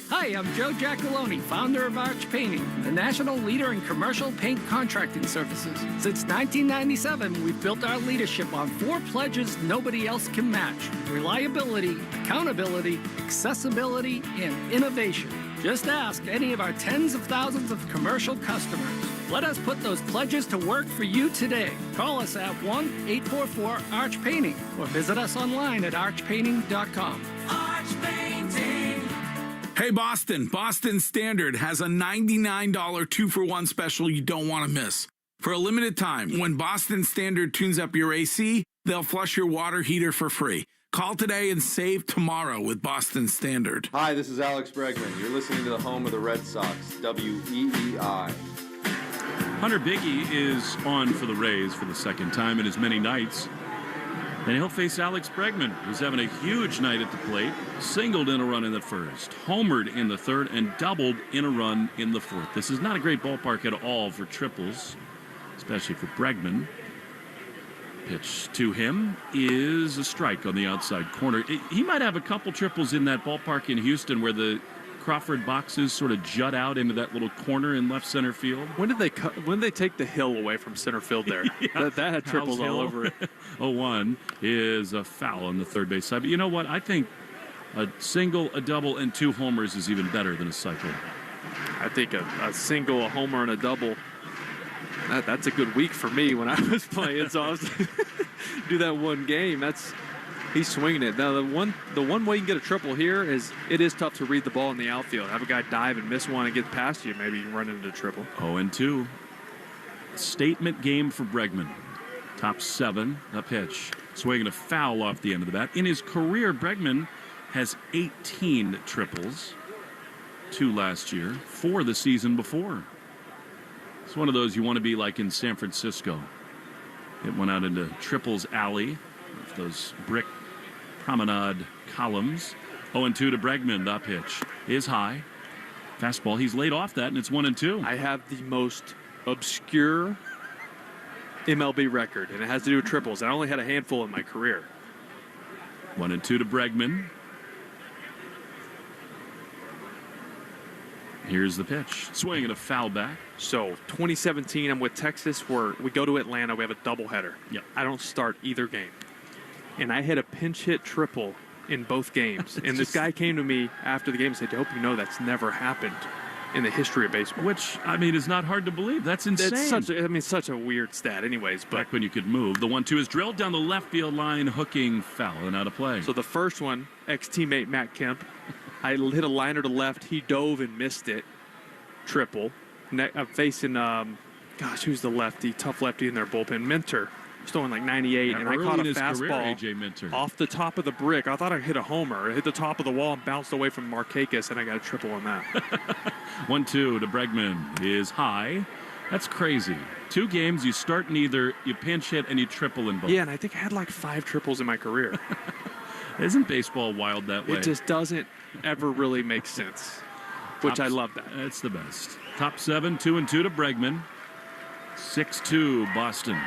Hi, I'm Joe Giacalone, founder of Arch Painting, the national leader in commercial paint contracting services. Since 1997, we've built our leadership on 4 pledges nobody else can match: reliability, accountability, accessibility, and innovation. Just ask any of our tens of thousands of commercial customers. Let us put those pledges to work for you today. Call us at 1-844-ARCH-PAINTING or visit us online at archpainting.com. Arch Painting. Hey, Boston. Boston Standard has a $99 2-for-1 special you don't want to miss. For a limited time, when Boston Standard tunes up your AC, they'll flush your water heater for free. Call today and save tomorrow with Boston Standard. Hi, this is Alex Bregman. You're listening to the home of the Red Sox, WEEI. Hunter Biggie is on for the Rays for the second time in as many nights. And he'll face Alex Bregman, who's having a huge night at the plate. Singled in a run in the first, homered in the third, and doubled in a run in the fourth. This is not a great ballpark at all for triples, especially for Bregman. Pitch to him is a strike on the outside corner. He might have a couple triples in that ballpark in Houston where the Crawford boxes sort of jut out into that little corner in left center field. When did they take the hill away from center field there? Yeah, that had triples all over it. 0-1 is a foul on the third base side. But you know what? I think a single, a double, and 2 homers is even better than a cycle. I think a single, a homer, and a double. That's a good week for me when I was playing. So I was do that one game. He's swinging it. Now, the one way you can get a triple here is it is tough to read the ball in the outfield. Have a guy dive and miss one and get past you. Maybe you can run into a triple. 0-2. Statement game for Bregman. Top 7, a pitch. Swinging a foul off the end of the bat. In his career, Bregman has 18 triples. 2 last year, 4 the season before. It's one of those you want to be like in San Francisco. It went out into Triples Alley with those brick promenade columns. 0-2 to Bregman. The pitch is high. Fastball. He's laid off that, and it's 1-2. I have the most obscure MLB record, and it has to do with triples. I only had a handful in my career. 1-2 to Bregman. Here's the pitch. Swing and a foul back. So 2017, I'm with Texas, where we go to Atlanta. We have a doubleheader. Yep. I don't start either game. And I hit a pinch hit triple in both games. And this guy came to me after the game and said, I hope you know that's never happened in the history of baseball. Which, I mean, is not hard to believe. That's insane. It's such a weird stat anyways. But back when you could move. The 1-2 is drilled down the left field line, hooking foul and out of play. So the first one, ex-teammate Matt Kemp, I hit a liner to left. He dove and missed it. Triple. I'm facing, who's the lefty? Tough lefty in their bullpen. Minter. Throwing like 98, and I caught a fastball off the top of the brick. I thought I hit a homer. It hit the top of the wall and bounced away from Markakis, and I got a triple on that. 1-2 to Bregman is high. That's crazy. 2 games, you start in either, you pinch hit, and you triple in both. Yeah, and I think I had like 5 triples in my career. Isn't baseball wild that way? It just doesn't ever really make sense, which I love that. It's the best. Top 7, 2-2 to Bregman. 6-2 Boston.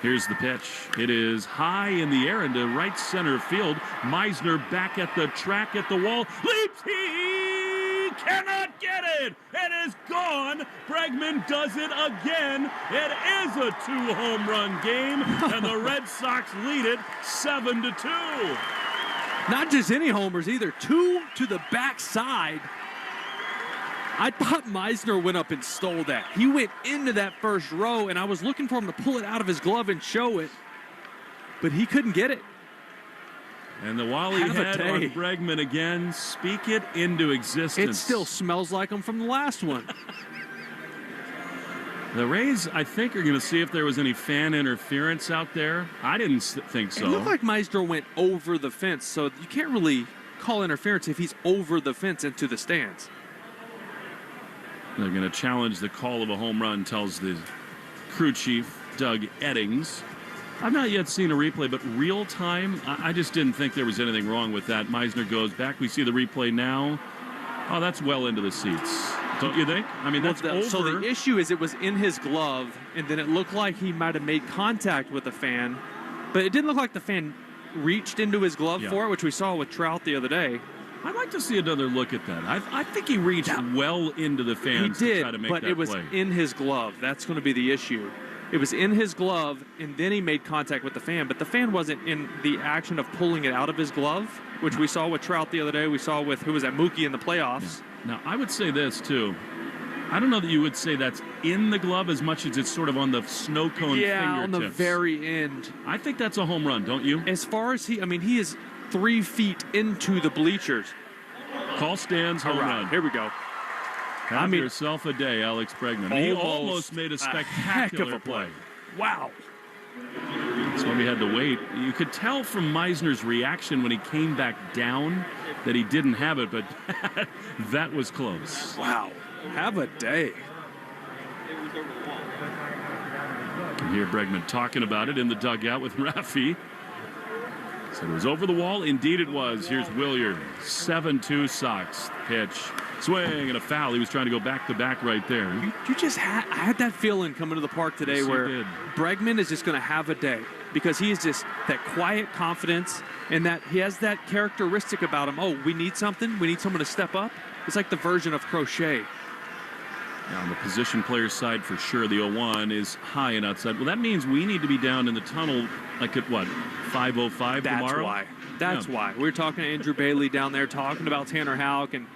Here's the pitch. It is high in the air into right center field. Meisner back at the track at the wall. Leaps. He cannot get it. It is gone. Bregman does it again. It is a 2-home run game, and the Red Sox lead it 7-2. Not just any homers either. 2 to the backside. I thought Meisner went up and stole that. He went into that first row, and I was looking for him to pull it out of his glove and show it, but he couldn't get it. And the Wally head on Bregman again. Speak it into existence. It still smells like him from the last one. The Rays, I think, are going to see if there was any fan interference out there. I didn't think so. It looked like Meisner went over the fence, so you can't really call interference if he's over the fence into the stands. They're going to challenge the call of a home run, tells the crew chief, Doug Eddings. I've not yet seen a replay, but real time, I just didn't think there was anything wrong with that. Meisner goes back. We see the replay now. Oh, that's well into the seats. Don't you think? I mean, that's over. So the issue is it was in his glove, and then it looked like he might have made contact with the fan, but it didn't look like the fan reached into his glove for it, which we saw with Trout the other day. I'd like to see another look at that. I think he reached well into the fans to try to make that play. But it was in his glove. That's going to be the issue. It was in his glove, and then he made contact with the fan, but the fan wasn't in the action of pulling it out of his glove, which we saw with Trout the other day. We saw with, who was that, Mookie in the playoffs. Yeah. Now, I would say this, too. I don't know that you would say that's in the glove as much as it's sort of on the snow cone fingertips. Yeah, on the very end. I think that's a home run, don't you? As far as he is 3 feet into the bleachers. Call stands, home run. Here we go. Have yourself a day, Alex Bregman. He almost made a spectacular play. Wow. That's why we had to wait. You could tell from Meisner's reaction when he came back down that he didn't have it, but that was close. Wow. Have a day. You can hear Bregman talking about it in the dugout with Rafi. Said it was over the wall. Indeed it was. Here's Willier. 7-2 Sox. Pitch. Swing and a foul. He was trying to go back-to-back right there. You just I had that feeling coming to the park today where Bregman is just going to have a day because he is just that quiet confidence and that he has that characteristic about him. Oh, we need something. We need someone to step up. It's like the version of Crochet. Now on the position player's side, for sure, the 0-1 is high and outside. Well, that means we need to be down in the tunnel like at, what, 5:05 tomorrow? That's why. We were talking to Andrew Bailey down there talking about Tanner Houck, and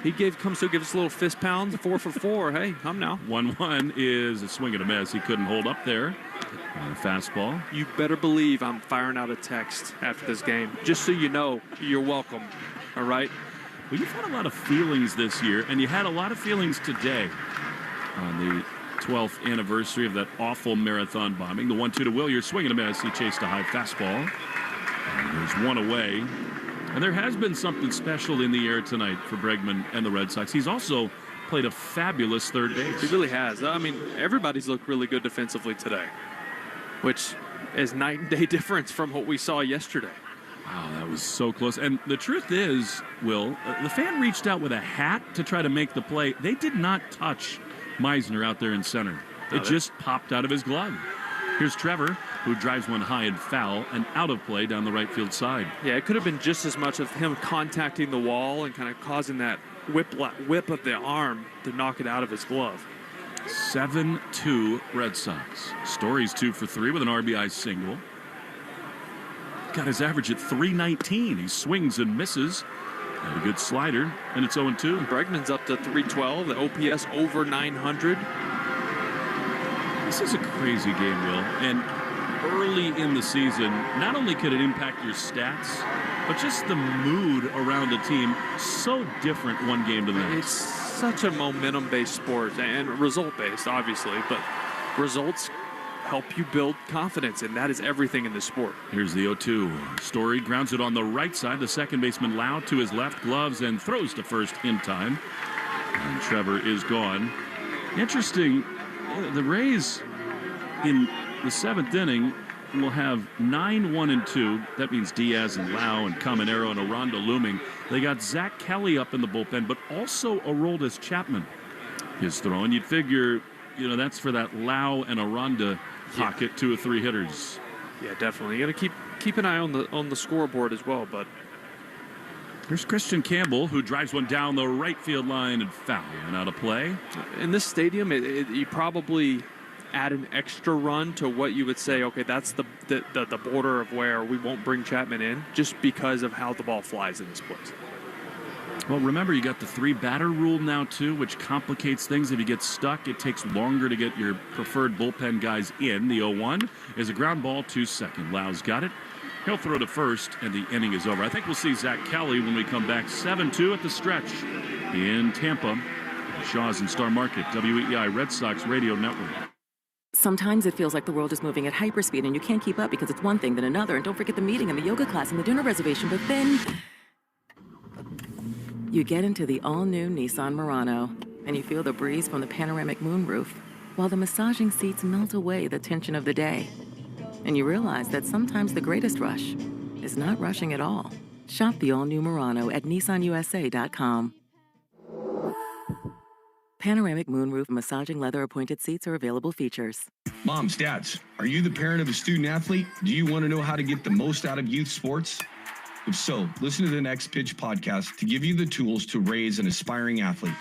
he comes to give us a little fist pound, 4 for 4. Hey, come now. 1-1 is a swing and a miss. He couldn't hold up there on a fastball. You better believe I'm firing out a text after this game. Just so you know, you're welcome. All right? Well, you've had a lot of feelings this year, and you had a lot of feelings today on the 12th anniversary of that awful marathon bombing. The 1-2 to Willier, swing and a miss. He chased a high fastball. And there's one away. And there has been something special in the air tonight for Bregman and the Red Sox. He's also played a fabulous third base. He really has. I mean, everybody's looked really good defensively today, which is night and day difference from what we saw yesterday. Wow, that was so close. And the truth is, Will, the fan reached out with a hat to try to make the play. They did not touch Meisner out there in center. It just popped out of his glove. Here's Trevor, who drives one high and foul and out of play down the right field side. Yeah, it could have been just as much of him contacting the wall and kind of causing that whip of the arm to knock it out of his glove. 7-2 Red Sox. Story's 2 for 3 with an RBI single. Got his average at 319. He swings and misses. And a good slider, and it's 0-2. Bregman's up to 312. The OPS over 900. This is a crazy game, Will. And early in the season, not only could it impact your stats, but just the mood around the team. So different one game to the next. It's such a momentum-based sport and result-based, obviously, but results help you build confidence, and that is everything in this sport. Here's the 0-2. Story grounds it on the right side. The second baseman Lau to his left, gloves, and throws to first in time. And Trevor is gone. Interesting, the Rays in the 7th inning will have 9-1-2. That means Diaz and Lau and Caminero and Aranda looming. They got Zach Kelly up in the bullpen, but also Aroldis Chapman is throwing. You'd figure, that's for that Lau and Aranda pocket 2 or 3 hitters. Yeah, definitely. You got to keep an eye on the scoreboard as well. But here's Christian Campbell, who drives one down the right field line and foul and out of play. In this stadium, you probably add an extra run to what you would say, okay, that's the border of where we won't bring Chapman in, just because of how the ball flies in this place. Well, remember, you got the 3-batter rule now, too, which complicates things. If you get stuck, it takes longer to get your preferred bullpen guys in. The 0-1 is a ground ball to second. Lau's got it. He'll throw to first, and the inning is over. I think we'll see Zach Kelly when we come back. 7-2 at the stretch in Tampa. Shaw's and Star Market, WEEI Red Sox Radio Network. Sometimes it feels like the world is moving at hyperspeed and you can't keep up because it's one thing then another. And don't forget the meeting and the yoga class and the dinner reservation. But then you get into the all-new Nissan Murano and you feel the breeze from the panoramic moonroof while the massaging seats melt away the tension of the day. And you realize that sometimes the greatest rush is not rushing at all. Shop the all-new Murano at nissanusa.com. Panoramic moonroof massaging leather-appointed seats are available features. Moms, dads, are you the parent of a student athlete? Do you want to know how to get the most out of youth sports? If so, listen to the Next Pitch podcast to give you the tools to raise an aspiring athlete.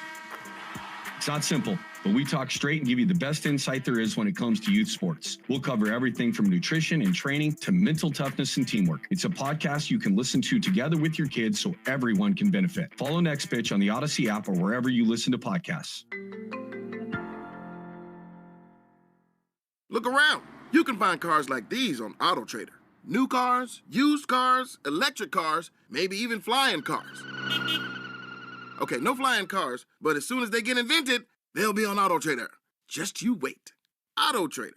It's not simple, but we talk straight and give you the best insight there is when it comes to youth sports. We'll cover everything from nutrition and training to mental toughness and teamwork. It's a podcast you can listen to together with your kids so everyone can benefit. Follow Next Pitch on the Odyssey app or wherever you listen to podcasts. Look around. You can find cars like these on AutoTrader. New cars, used cars, electric cars, maybe even flying cars. Okay, no flying cars, but as soon as they get invented, they'll be on AutoTrader. Just you wait. AutoTrader.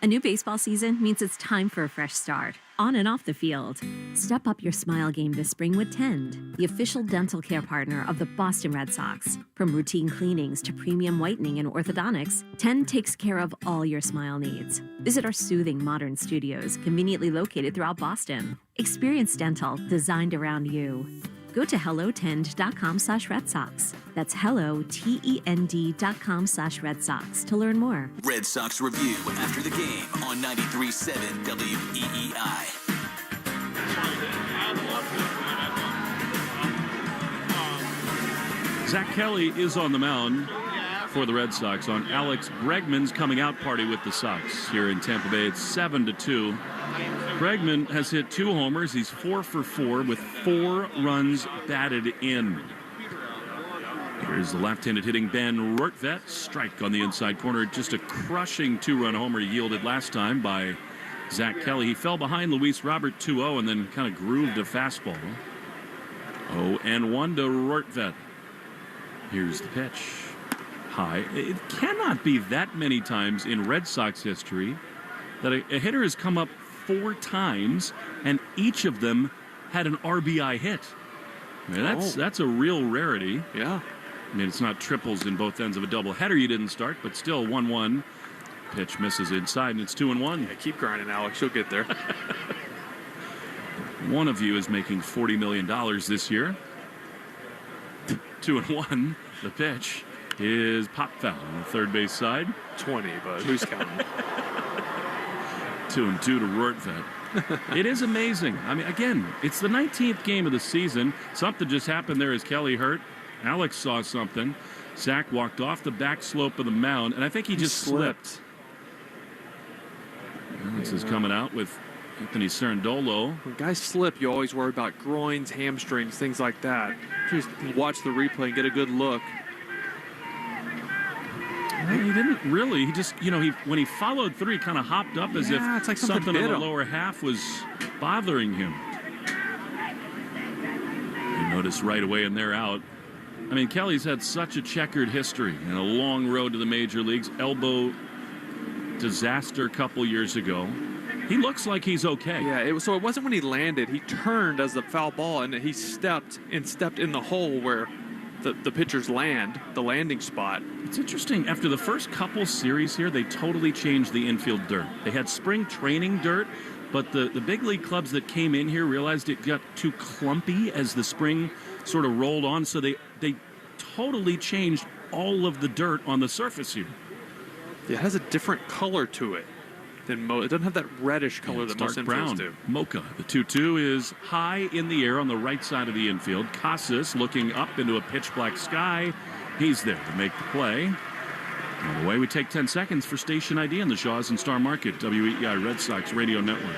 A new baseball season means it's time for a fresh start, on and off the field. Step up your smile game this spring with Tend, the official dental care partner of the Boston Red Sox. From routine cleanings to premium whitening and orthodontics, Tend takes care of all your smile needs. Visit our soothing modern studios, conveniently located throughout Boston. Experience dental designed around you. Go to hellotend.com/Red Sox. That's hellotend.com/Red Sox to learn more. Red Sox Review after the game on 93.7 WEEI. Zach Kelly is on the mound for the Red Sox on Alex Bregman's coming out party with the Sox here in Tampa Bay. It's 7-2. Bregman has hit 2 homers. He's 4 for 4 with 4 runs batted in. Here's the left-handed hitting Ben Rortvedt. Strike on the inside corner. Just a crushing 2-run homer he yielded last time by Zach Kelly. He fell behind Luis Robert 2-0 and then kind of grooved a fastball. 0-1 to Rortvedt. Here's the pitch. High. It cannot be that many times in Red Sox history that a hitter has come up 4 times and each of them had an RBI hit. I mean, that's a real rarity. Yeah. I mean, it's not triples in both ends of a doubleheader you didn't start, but still 1-1. Pitch misses inside, and it's 2-1. Yeah, keep grinding, Alex. You'll get there. One of you is making $40 million this year. 2-1. The pitch is pop foul on the third base side. 20, but who's counting? 2-2 to Rortvedt. It is amazing. I mean, again, it's the 19th game of the season. Something just happened there as Kelly hurt. Alex saw something. Zach walked off the back slope of the mound, and I think he just slipped. Alex is coming out with Anthony Cerundolo. When guys slip, you always worry about groins, hamstrings, things like that. Just watch the replay and get a good look. Well, he didn't really. He just, when he followed through, he kind of hopped up as if it's like something in the lower half was bothering him. You notice right away, and they're out. I mean, Kelly's had such a checkered history and a long road to the major leagues. Elbow disaster a couple years ago. He looks like he's okay. Yeah, so it wasn't when he landed. He turned as the foul ball, and he stepped in the hole where the pitchers land, the landing spot. It's interesting. After the first couple series here, they totally changed the infield dirt. They had spring training dirt, but the big league clubs that came in here realized it got too clumpy as the spring sort of rolled on, so they totally changed all of the dirt on the surface here. It has a different color to it. than it doesn't have that reddish color that most infields do. Mocha. The 2-2 is high in the air on the right side of the infield. Casas looking up into a pitch black sky. He's there to make the play. On the way, we take 10 seconds for station ID in the Shaw's and Star Market, WEEI Red Sox Radio Network.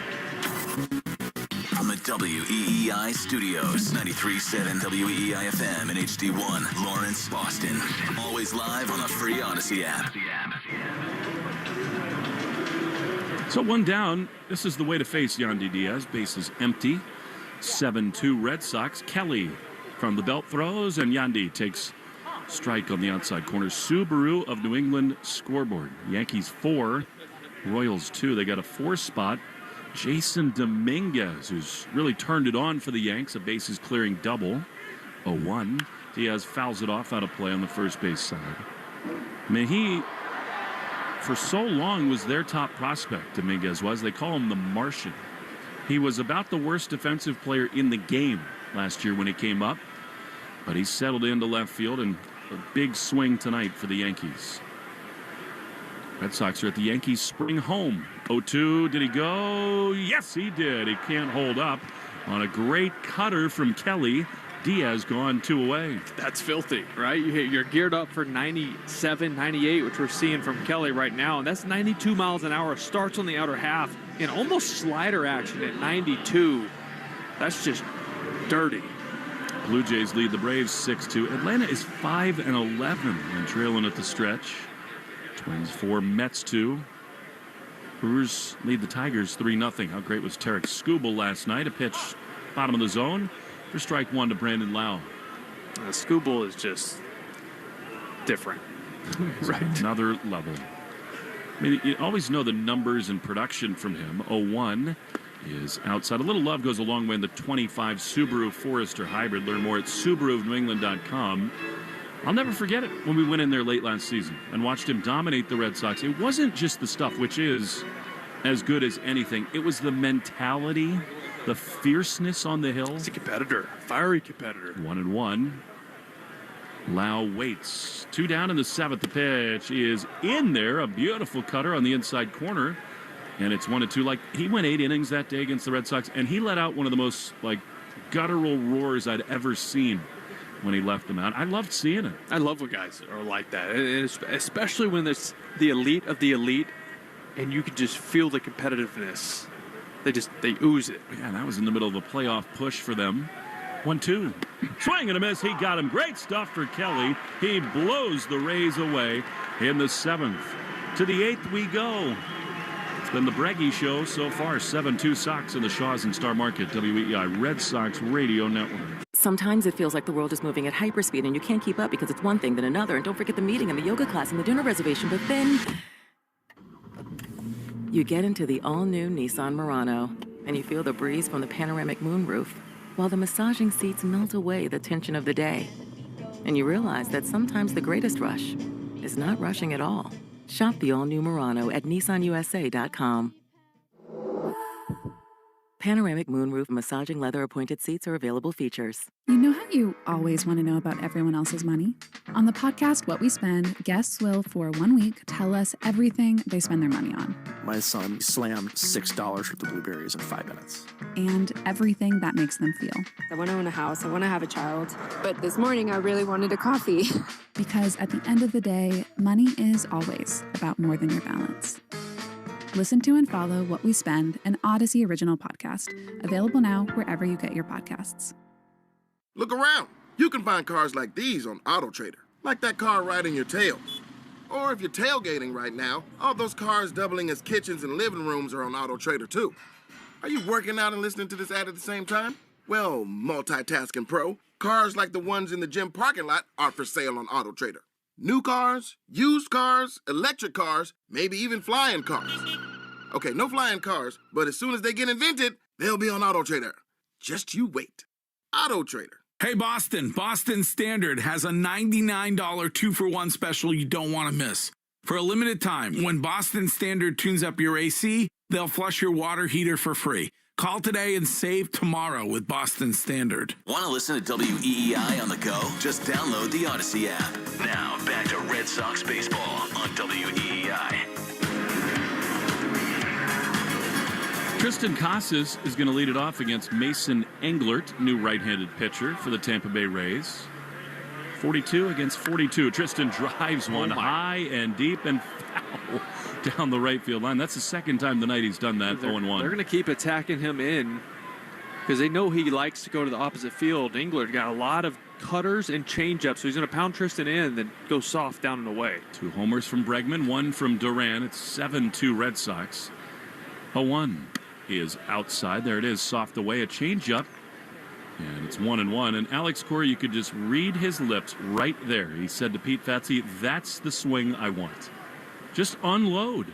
From the WEEI studios, 93.7 WEEI FM and HD1, Lawrence, Boston. Always live on the free Odyssey app. So one down. This is the way to face Yandy Diaz. Base is empty. 7-2 Red Sox. Kelly from the belt throws, and Yandy takes strike on the outside corner. Subaru of New England scoreboard. Yankees 4, Royals 2. They got a 4 spot. Jason Dominguez, who's really turned it on for the Yanks. A bases clearing double. 0-1. Diaz fouls it off out of play on the first base side. I mean, he, for so long, was their top prospect, Dominguez was. They call him the Martian. He was about the worst defensive player in the game last year when he came up. But he settled into left field, and a big swing tonight for the Yankees. Red Sox are at the Yankees spring home. 0-2, did he go? Yes, he did. He can't hold up on a great cutter from Kelly. Diaz gone 2 away. That's filthy, right? You're geared up for 97, 98, which we're seeing from Kelly right now, and that's 92 miles an hour. Starts on the outer half in almost slider action at 92. That's just dirty. Blue Jays lead the Braves 6-2. Atlanta is 5-11 and trailing at the stretch. Twins 4, Mets 2. Brewers lead the Tigers 3-0. How great was Tarek Skubal last night? A pitch bottom of the zone for strike 1 to Brandon Lau. Skubal is just different. Right. Another level. I mean, you always know the numbers and production from him. 0-1 is outside. A little love goes a long way in the 25 Subaru Forester Hybrid. Learn more at SubaruofNewEngland.com. I'll never forget it when we went in there late last season and watched him dominate the Red Sox. It wasn't just the stuff, which is as good as anything. It was the mentality, the fierceness on the hill. He's a competitor, fiery competitor. 1-1. Lau waits. 2 down in the 7th. The pitch is in there. A beautiful cutter on the inside corner. And it's 1-2. Like, he went 8 innings that day against the Red Sox, and he let out one of the most, guttural roars I'd ever seen when he left them out. I loved seeing it. I love when guys are like that, especially when it's the elite of the elite, and you can just feel the competitiveness. They ooze it. Yeah, that was in the middle of a playoff push for them. 1-2. Swing and a miss. He got him. Great stuff for Kelly. He blows the Rays away in the 7th. To the 8th we go. It's been the Breggy Show so far. 7-2 Sox in the Shaw's and Star Market, WEEI Red Sox Radio Network. Sometimes it feels like the world is moving at hyperspeed and you can't keep up because it's one thing then another. And don't forget the meeting and the yoga class and the dinner reservation. But then you get into the all-new Nissan Murano and you feel the breeze from the panoramic moonroof while the massaging seats melt away the tension of the day. And you realize that sometimes the greatest rush is not rushing at all. Shop the all-new Murano at nissanusa.com. Panoramic moonroof massaging leather appointed seats are available features. You know how you always want to know about everyone else's money? On the podcast What We Spend, guests will, for 1 week, tell us everything they spend their money on. My son slammed $6 worth of blueberries in 5 minutes. And everything that makes them feel. I want to own a house. I want to have a child. But this morning, I really wanted a coffee. Because at the end of the day, money is always about more than your balance. Listen to and follow What We Spend, an Odyssey original podcast. Available now wherever you get your podcasts. Look around. You can find cars like these on AutoTrader. Like that car riding your tail. Or if you're tailgating right now, all those cars doubling as kitchens and living rooms are on AutoTrader too. Are you working out and listening to this ad at the same time? Well, multitasking pro, cars like the ones in the gym parking lot are for sale on AutoTrader. New cars, used cars, electric cars, maybe even flying cars. Okay, no flying cars, but as soon as they get invented, they'll be on AutoTrader. Just you wait. AutoTrader. Hey, Boston. Boston Standard has a $99 2-for-1 special you don't want to miss. For a limited time, when Boston Standard tunes up your AC, they'll flush your water heater for free. Call today and save tomorrow with Boston Standard. Want to listen to WEEI on the go? Just download the Odyssey app. Now, back to Red Sox baseball on WEEI. Tristan Casas is going to lead it off against Mason Englert, new right-handed pitcher for the Tampa Bay Rays. 42 against 42. Tristan drives one high and deep and foul down the right field line. That's the second time tonight he's done that. 0-1. They're going to keep attacking him in because they know he likes to go to the opposite field. Englert got a lot of cutters and changeups, so he's going to pound Tristan in, then go soft down and away. 2 homers from Bregman, 1 from Duran. It's 7-2 Red Sox. 0-1 is outside. There it is, soft away, a changeup. And it's 1-1. And Alex Kora, you could just read his lips right there. He said to Pete Fatsi, "That's the swing I want. Just unload."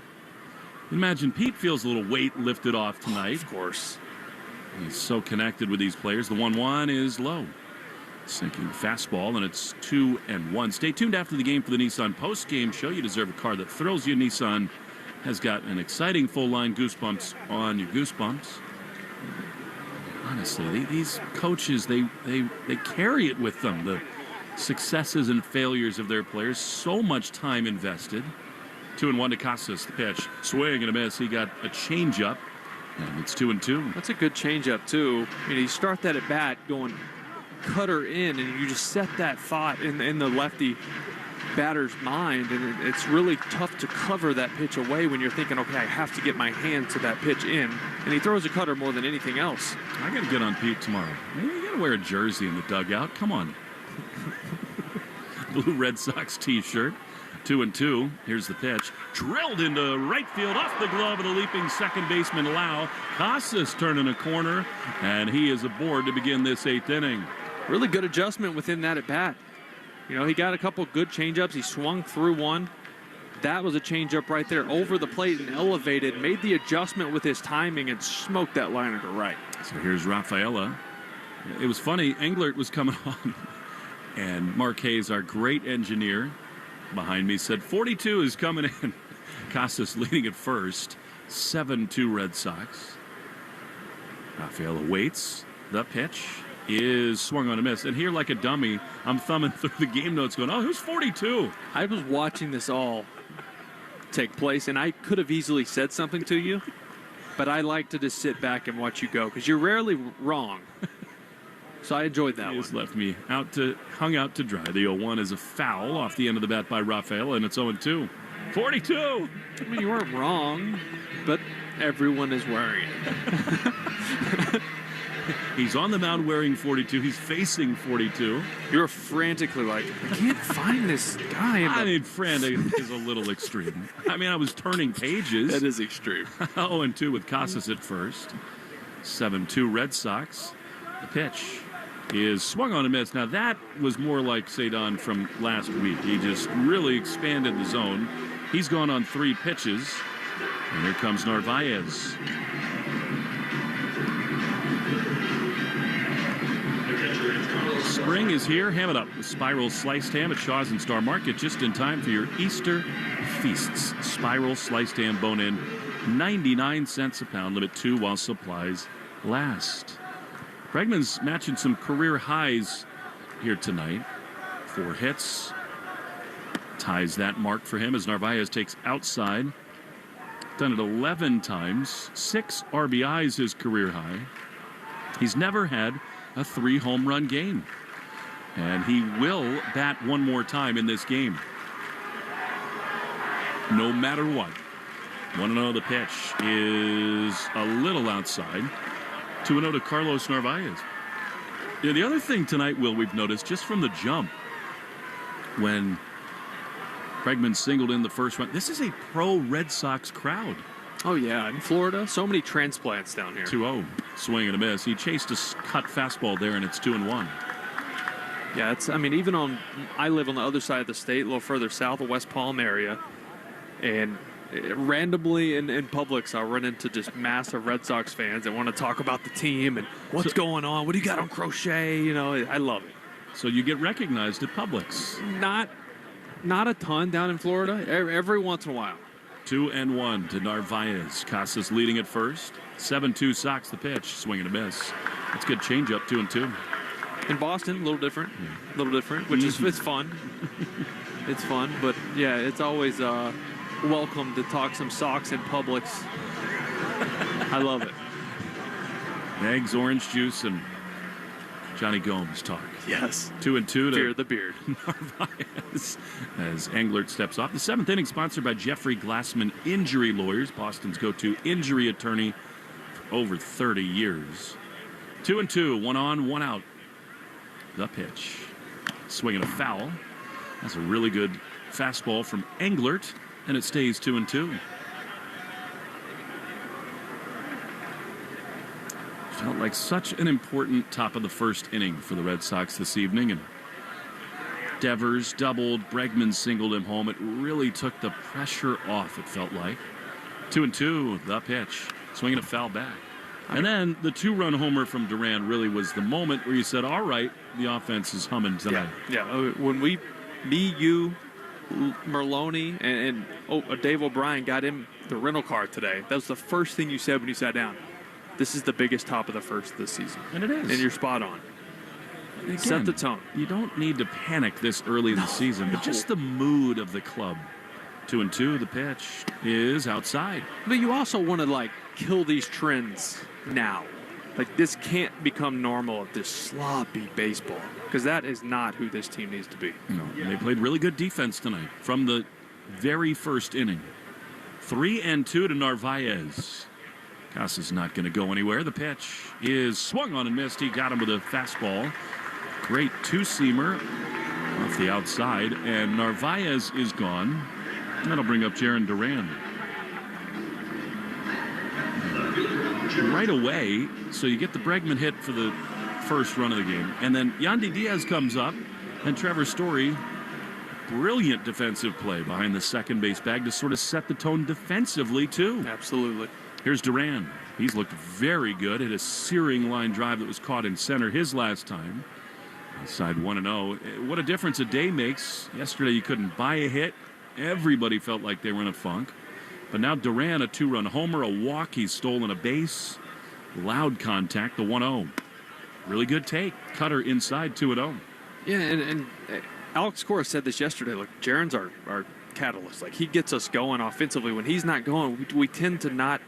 Imagine Pete feels a little weight lifted off tonight. Of course. He's so connected with these players. The 1-1 is low. Sinking fastball, and it's 2-1. Stay tuned after the game for the Nissan Postgame show. You deserve a car that thrills you. Nissan has got an exciting full-line Goosebumps on your Goosebumps. Honestly, these coaches, they carry it with them. The successes and failures of their players. So much time invested. 2-1 to Casas. The pitch. Swing and a miss. He got a changeup. And it's 2-2. That's a good changeup, too. I mean, you start that at bat going cutter in, and you just set that thought in the lefty batter's mind, and it's really tough to cover that pitch away when you're thinking, okay, I have to get my hand to that pitch in, and he throws a cutter more than anything else. I got to get on Pete tomorrow. You got to wear a jersey in the dugout. Come on. Blue Red Sox t-shirt. 2-2. Here's the pitch. Drilled into right field off the glove of the leaping second baseman Lau. Casas turning a corner, and he is aboard to begin this 8th inning. Really good adjustment within that at bat. You know, he got a couple good changeups. He swung through one. That was a changeup right there over the plate and elevated. Made the adjustment with his timing and smoked that liner to right. So here's Rafaela. It was funny. Englert was coming on, and Mark Hayes, our great engineer, behind me said 42 is coming in. Casas leading at first. 7-2 Red Sox. Rafaela waits. The pitch is swung on a miss. And here, like a dummy, I'm thumbing through the game notes going, oh, who's 42? I was watching this all take place, and I could have easily said something to you, but I like to just sit back and watch you go because you're rarely wrong. So I enjoyed that one. Just left me hung out to dry. The 0-1 is a foul off the end of the bat by Rafael, and it's 0-2. 42! I mean, you weren't wrong, but everyone is wearing it. He's on the mound wearing 42. He's facing 42. You're frantically like, I can't find this guy. I mean, frantic is a little extreme. I mean, I was turning pages. That is extreme. 0-2 with Casas at first. 7-2 Red Sox. The pitch is swung on a miss. Now, that was more like Cedon from last week. He just really expanded the zone. He's gone on 3 pitches. And here comes Narvaez. Spring is here. Ham it up with Spiral Sliced Ham at Shaw's and Star Market just in time for your Easter feasts. Spiral Sliced Ham bone-in, 99 cents a pound. Limit 2 while supplies last. Bregman's matching some career highs here tonight. 4 hits. Ties that mark for him as Narvaez takes outside. Done it 11 times. 6 RBIs his career high. He's never had a 3 home run game. And he will bat one more time in this game. No matter what. 1-0 the pitch is a little outside. 2-0 to Carlos Narvaez. Yeah, the other thing tonight, Will, we've noticed just from the jump when Bregman singled in the first run, this is a pro Red Sox crowd. Oh, yeah. In Florida, so many transplants down here. 2-0. Swing and a miss. He chased a cut fastball there, and it's 2-1. Yeah, it's, I mean, even I live on the other side of the state, a little further south, the West Palm area. And randomly in Publix, I'll run into just massive Red Sox fans that want to talk about the team and what's going on. What do you got on Crochet? You know, I love it. So you get recognized at Publix. Not a ton down in Florida. Every once in a while. 2-1 to Narvaez. Casas leading at first. 7-2 Sox the pitch. Swing and a miss. That's good changeup. 2-2. In Boston, a little different. A little different, which is it's fun. It's fun, but yeah, it's always welcome to talk some Sox in Publix. I love it. Eggs, orange juice, and Johnny Gomes talk. Yes. 2-2 to Fear the beard. Narvaez as Englert steps off. The seventh inning sponsored by Jeffrey Glassman Injury Lawyers, Boston's go-to injury attorney for over 30 years. 2-2, 1 on, 1 out. The pitch. Swinging a foul. That's a really good fastball from Englert, and it stays 2-2. Felt like such an important top of the first inning for the Red Sox this evening, and Devers doubled, Bregman singled him home. It really took the pressure off, it felt like. 2-2, the pitch. Swinging a foul back. And then the 2-run homer from Duran really was the moment where you said, all right, the offense is humming tonight. Yeah. When me, you, Merlone, and Dave O'Brien got him the rental car today, that was the first thing you said when you sat down. This is the biggest top of the first this season. And it is. And you're spot on. Again, set the tone. You don't need to panic this early in the season, but just the mood of the club. 2-2, the pitch is outside. But you also want to, kill these trends now. This can't become normal of this sloppy baseball, because that is not who this team needs to be. No, they played really good defense tonight from the very first inning. 3-2 to Narvaez. Casas not going to go anywhere. The pitch is swung on and missed. He got him with a fastball. Great two-seamer off the outside, and Narvaez is gone. That'll bring up Jarren Duran. Right away, so you get the Bregman hit for the first run of the game, and then Yandy Diaz comes up, and Trevor Story, brilliant defensive play behind the second base bag to sort of set the tone defensively, too. Absolutely. Here's Duran. He's looked very good. Hit a searing line drive that was caught in center his last time. Outside 1-0. What a difference a day makes. Yesterday you couldn't buy a hit. Everybody felt like they were in a funk. But now Duran, a 2-run homer, a walk. He's stolen a base. Loud contact, the 1-0. Really good take. Cutter inside, 2-0. Yeah, and Alex Kora said this yesterday. Look, Jarren's our catalyst. He gets us going offensively. When he's not going, we tend to not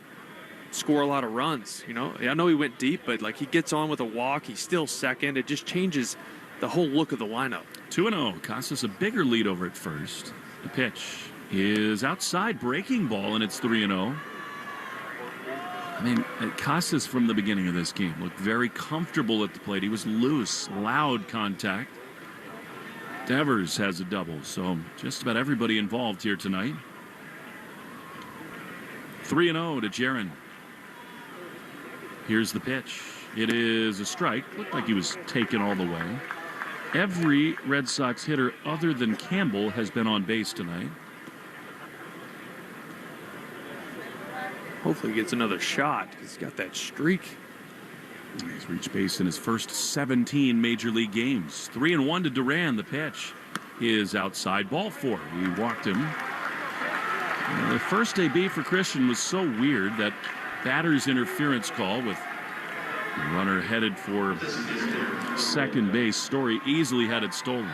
score a lot of runs. I know he went deep, but he gets on with a walk. He's still second. It just changes the whole look of the lineup. 2-0. Casas a bigger lead over at first. The pitch is outside, breaking ball, and it's 3-0. Casas from the beginning of this game looked very comfortable at the plate. He was loose, loud contact. Devers has a double, so just about everybody involved here tonight. 3-0 to Jarren. Here's the pitch. It is a strike. Looked like he was taken all the way. Every Red Sox hitter other than Campbell has been on base tonight. Hopefully he gets another shot. He's got that streak. He's reached base in his first 17 Major League games. 3-1 to Duran. The pitch is outside, ball 4. He walked him. The first AB for Christian was so weird that batter's interference call with the runner headed for second base. Story easily had it stolen.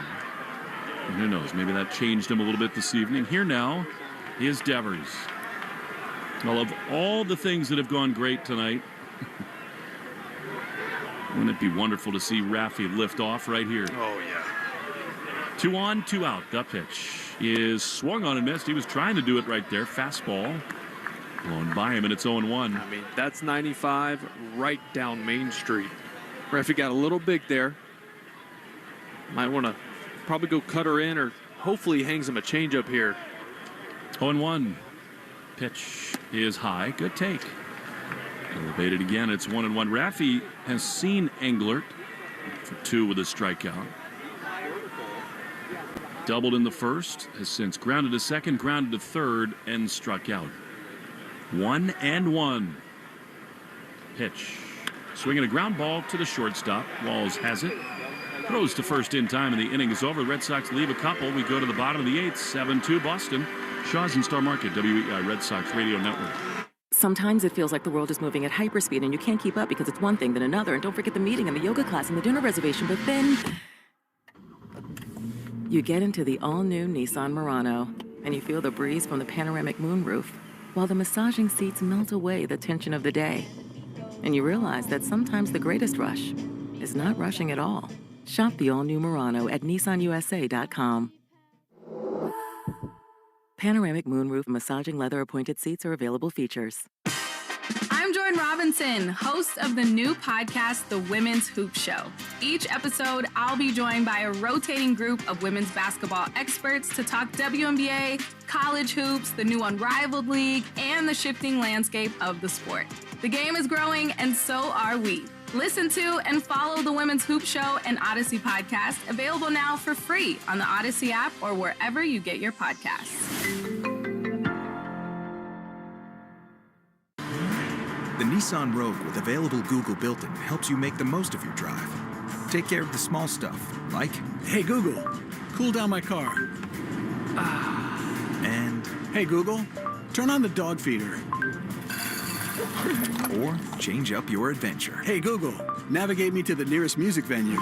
And who knows, maybe that changed him a little bit this evening. Here now is Devers. Well, of all the things that have gone great tonight, wouldn't it be wonderful to see Raffy lift off right here? Oh, yeah. 2 on, 2 out. The pitch is swung on and missed. He was trying to do it right there. Fastball blown by him, and it's 0-1. That's 95 right down Main Street. Raffy got a little big there. Might want to probably go cutter in, or hopefully he hangs him a changeup here. 0-1. Pitch is high. Good take. Elevated again. It's 1-1. Raffy has seen Englert for 2 with a strikeout. Doubled in the first, has since grounded to second, grounded to third, and struck out. 1-1. Pitch. Swinging a ground ball to the shortstop. Walls has it. Throws to first in time, and the inning is over. The Red Sox leave a couple. We go to the bottom of the 8th. 7-2 Boston. Shaw's and Star Market, WEI Red Sox Radio Network. Sometimes it feels like the world is moving at hyperspeed and you can't keep up because it's one thing then another. And don't forget the meeting and the yoga class and the dinner reservation. But then you get into the all-new Nissan Murano and you feel the breeze from the panoramic moonroof while the massaging seats melt away the tension of the day. And you realize that sometimes the greatest rush is not rushing at all. Shop the all-new Murano at nissanusa.com. Panoramic moonroof massaging leather appointed seats are available features. I'm Jordan Robinson, host of the new podcast, The Women's Hoop Show. Each episode, I'll be joined by a rotating group of women's basketball experts to talk WNBA, college hoops, the new Unrivaled League, and the shifting landscape of the sport. The game is growing, and so are we. Listen to and follow the Women's Hoop Show and Odyssey podcast, available now for free on the Odyssey app or wherever you get your podcasts. The Nissan Rogue with available Google built-in helps you make the most of your drive. Take care of the small stuff, like, Hey Google, cool down my car. And, Hey Google, turn on the dog feeder. or change up your adventure. Hey Google, navigate me to the nearest music venue.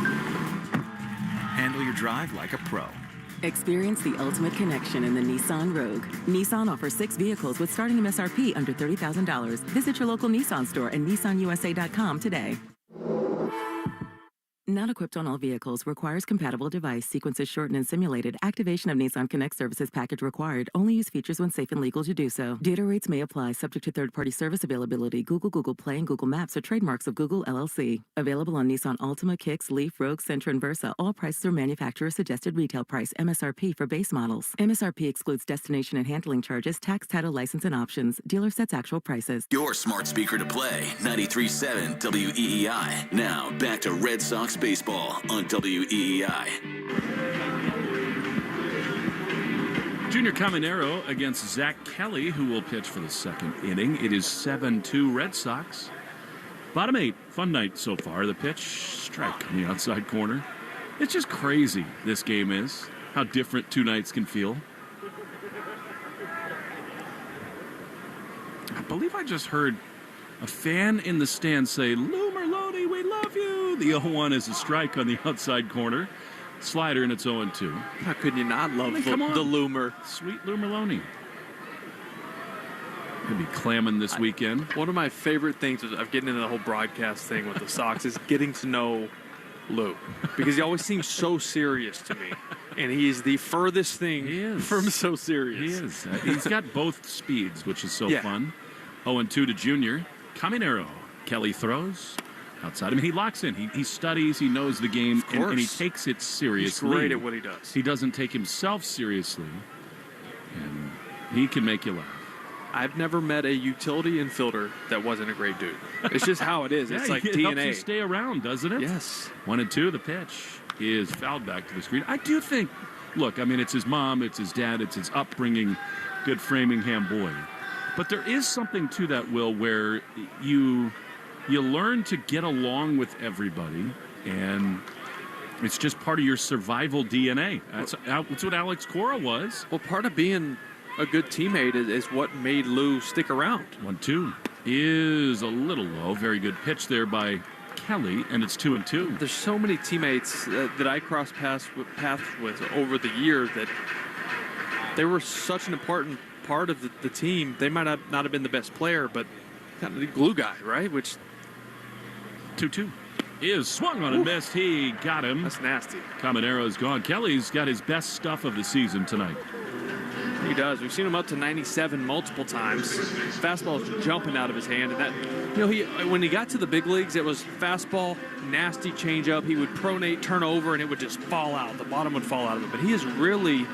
Handle your drive like a pro. Experience the ultimate connection in the Nissan Rogue. Nissan offers 6 vehicles with starting MSRP under $30,000. Visit your local Nissan store and nissanusa.com today. Not equipped on all vehicles. Requires compatible device. Sequences shortened and simulated. Activation of Nissan Connect services package required. Only use features when safe and legal to do so. Data rates may apply, subject to third-party service availability. Google Play, and Google Maps are trademarks of Google LLC. Available on Nissan Altima, Kicks, Leaf, Rogue, Sentra, and Versa. All prices are manufacturer suggested retail price. MSRP for base models. MSRP excludes destination and handling charges, tax, title, license, and options. Dealer sets actual prices. Your smart speaker to play, 93.7 WEEI. Now, back to Red Sox baseball on WEEI. Junior Caminero against Zach Kelly, who will pitch for the second inning. It is 7-2 Red Sox. Bottom 8, fun night so far. The pitch, strike on the outside corner. It's just crazy, this game is. How different two nights can feel. I believe I just heard a fan in the stand say, Lou Merloni, we love you. The 0-1 is a strike on the outside corner. Slider, and it's 0-2. How could you not love the Loomer? Sweet Lou Merloni. Gonna be clamming this weekend. One of my favorite things of getting into the whole broadcast thing with the Sox is getting to know Lou, because he always seems so serious to me, and he's the furthest thing from so serious. He is. He's got both speeds, which is so fun. 0-2 to Junior. Caminero. Kelly throws outside. I mean, he locks in. He studies. He knows the game, and he takes it seriously. He's great at what he does. He doesn't take himself seriously, and he can make you laugh. I've never met a utility infielder that wasn't a great dude. It's just how it is. It's like it DNA. Helps you stay around, doesn't it? Yes. 1-2. The pitch is fouled back to the screen. I do think, look, I mean, it's his mom, it's his dad, it's his upbringing, good Framingham boy. But there is something to that, Will, where you learn to get along with everybody, and it's just part of your survival DNA. That's what Alex Kora was. Well, part of being a good teammate is what made Lou stick around. 1-2 is a little low. Very good pitch there by Kelly, and it's 2-2. There's so many teammates that I crossed paths with over the years that they were such an important part of the team. They might not have been the best player, but kind of the glue guy, right? Which 2-2 is swung on and missed. He got him. That's nasty. Caminero's gone. Kelly's got his best stuff of the season tonight. He does. We've seen him up to 97 multiple times. Fastball's jumping out of his hand, and that, when he got to the big leagues, it was fastball, nasty changeup. He would pronate, turn over, and it would just fall out. The bottom would fall out of it. But he has really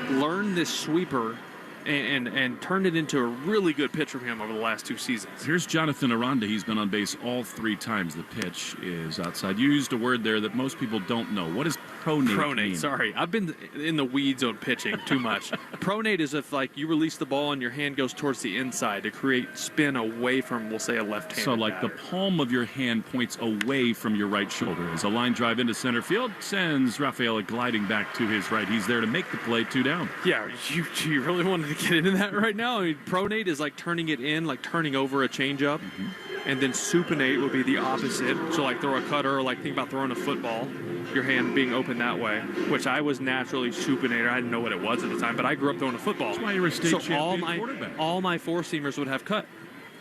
learned this sweeper and turned it into a really good pitch from him over the last 2 seasons. Here's Jonathan Aranda. He's been on base all 3 times. The pitch is outside. You used a word there that most people don't know. What does pronate mean? Sorry. I've been in the weeds on pitching too much. Pronate is if, you release the ball and your hand goes towards the inside to create spin away from, we'll say, a left-handed So, batter. the palm of your hand points away from your right shoulder. As a line drive into center field sends Rafaela gliding back to his right. He's there to make the play, 2 down. Yeah, you really wanted to get into that right now? I mean, pronate is like turning it in, like turning over a changeup. Mm-hmm. And then supinate would be the opposite. So, throw a cutter, or think about throwing a football, your hand being open that way, which I was naturally supinator. I didn't know what it was at the time, but I grew up throwing a football. That's why you were a state champion quarterback. All my 4-seamers would have cut.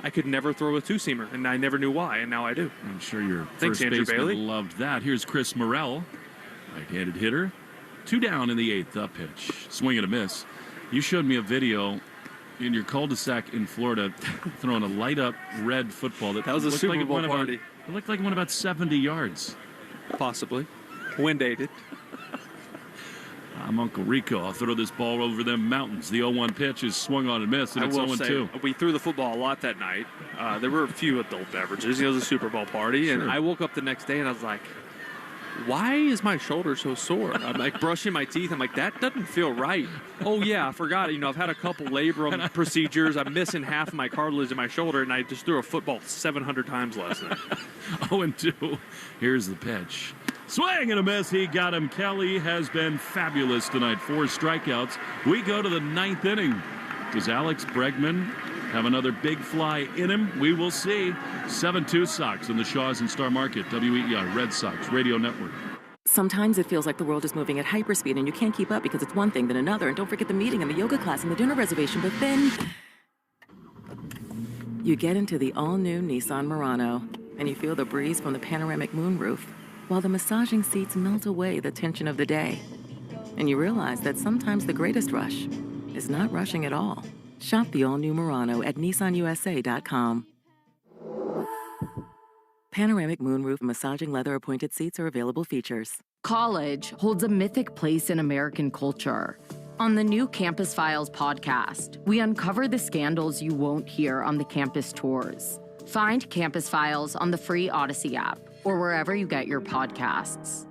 I could never throw a two-seamer, and I never knew why, and now I do. I'm sure your Thanks, first Andrew baseman Bailey. loved that. Here's Chris Morrell, right-handed hitter. 2 down in the 8th, up pitch. Swing and a miss. You showed me a video in your cul-de-sac in Florida throwing a light-up red football. That was a looked Super like Bowl party. It looked like one about 70 yards. Possibly. Wind aided. I'm Uncle Rico. I'll throw this ball over them mountains. The 0-1 pitch is swung on and missed, and it's 0-2. We threw the football a lot that night. There were a few adult beverages. It was a Super Bowl party, and I woke up the next day and I was like, why is my shoulder so sore? I'm like brushing my teeth. I'm like, that doesn't feel right. Oh, yeah, I forgot. I've had a couple labrum procedures. I'm missing half of my cartilage in my shoulder, and I just threw a football 700 times last night. 0-2. Here's the pitch. Swing and a miss. He got him. Kelly has been fabulous tonight. 4 strikeouts. We go to the 9th inning. Does Alex Bregman have another big fly in him? We will see. 7-2 Sox in the Shaws and Star Market. WEEI Red Sox Radio Network. Sometimes it feels like the world is moving at hyperspeed and you can't keep up because it's one thing then another. And don't forget the meeting and the yoga class and the dinner reservation. But then you get into the all-new Nissan Murano and you feel the breeze from the panoramic moonroof while the massaging seats melt away the tension of the day. And you realize that sometimes the greatest rush is not rushing at all. Shop the all-new Murano at nissanusa.com. Panoramic moonroof massaging leather-appointed seats are available features. College holds a mythic place in American culture. On the new Campus Files podcast, we uncover the scandals you won't hear on the campus tours. Find Campus Files on the free Odyssey app or wherever you get your podcasts.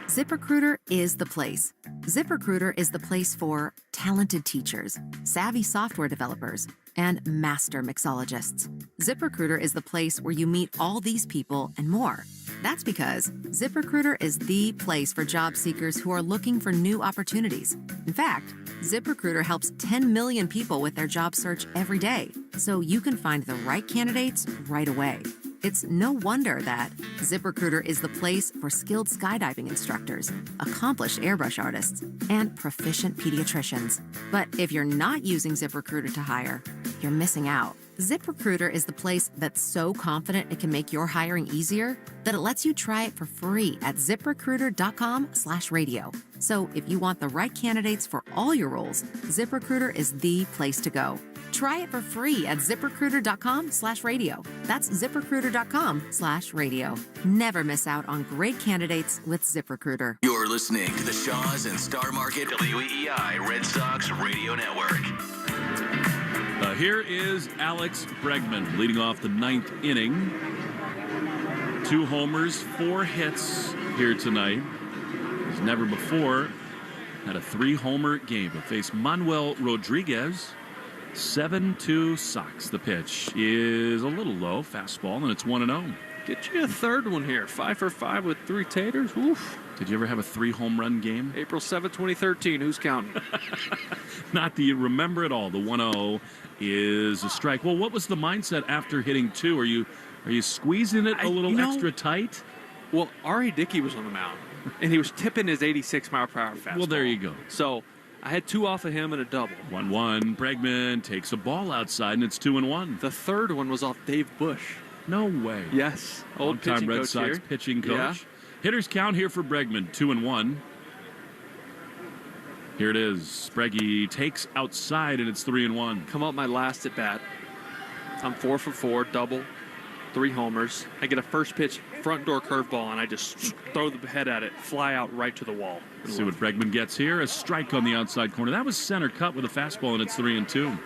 ZipRecruiter is the place. ZipRecruiter is the place for talented teachers, savvy software developers, and master mixologists. ZipRecruiter is the place where you meet all these people and more. That's because ZipRecruiter is the place for job seekers who are looking for new opportunities. In fact, ZipRecruiter helps 10 million people with their job search every day, so you can find the right candidates right away. It's no wonder that ZipRecruiter is the place for skilled skydiving instructors, accomplished airbrush artists, and proficient pediatricians. But if you're not using ZipRecruiter to hire, you're missing out. ZipRecruiter is the place that's so confident it can make your hiring easier that it lets you try it for free at ZipRecruiter.com/radio. So if you want the right candidates for all your roles, ZipRecruiter is the place to go. Try it for free at ZipRecruiter.com/radio. That's ZipRecruiter.com/radio. Never miss out on great candidates with ZipRecruiter. You're listening to the Shaws and Star Market WEEI Red Sox Radio Network. Here is Alex Bregman leading off the 9th inning. 2 homers, 4 hits here tonight. He's never before had a 3-homer game. He'll face Manuel Rodriguez. 7-2 Sox. The pitch is a little low, fastball, and it's 1-0. Get you a third one here. 5 for 5 with 3 taters. Oof. Did you ever have a 3-home run game? April 7th, 2013. Who's counting? Not that you remember it all. The 1-0 is a strike. Well, what was the mindset after hitting 2? Are you squeezing it a little extra tight? Well, R.A. Dickey was on the mound, and he was tipping his 86-mile-per-hour fastball. Well, there you go. So I had 2 off of him and a double. 1-1. Bregman takes a ball outside, and it's 2-1. The third one was off Dave Bush. No way. Yes. Old Long-time Red coach Sox here. pitching coach. Yeah. Hitters count here for Bregman, 2-1. Here it is. Breggy takes outside, and it's 3-1. Come up my last at bat. I'm 4 for 4, double, 3 homers. I get a first pitch front door curveball, and I just throw the head at it, fly out right to the wall. Let's see what Bregman gets here. A strike on the outside corner. That was center cut with a fastball, and it's 3-2.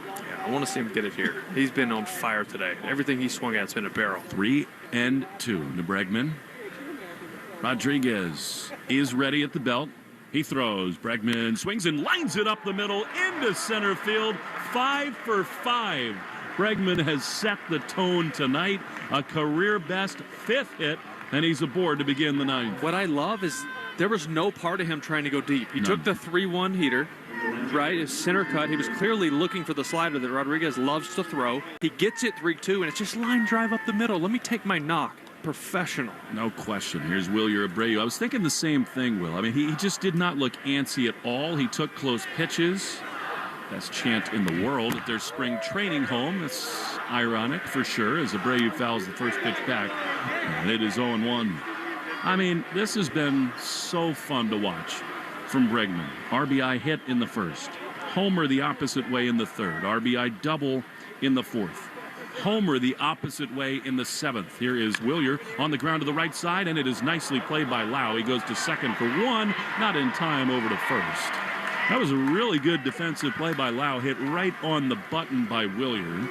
Yeah, I want to see him get it here. He's been on fire today. Everything he swung at's been a barrel. 3-2 to Bregman. Rodriguez is ready at the belt. He throws. Bregman swings and lines it up the middle into center field. 5 for 5. Bregman has set the tone tonight. A career best 5th hit, and he's aboard to begin the 9th. What I love is there was no part of him trying to go deep. He took the 3-1 heater, right? His center cut. He was clearly looking for the slider that Rodriguez loves to throw. He gets it 3-2, and it's just line drive up the middle. Let me take my knock. Professional. No question. Here's Will Abreu. I was thinking the same thing, Will. I mean, he just did not look antsy at all. He took close pitches. Best chant in the world at their spring training home. That's ironic for sure, as Abreu fouls the first pitch back. And it is 0-1. I mean, this has been so fun to watch from Bregman. RBI hit in the first. Homer the opposite way in the third. RBI double in the fourth. Homer the opposite way in the seventh. Here is Buehler on the ground to the right side, and it is nicely played by Lau. He goes to second for one, not in time over to first. That was a really good defensive play by Lau, hit right on the button by Buehler.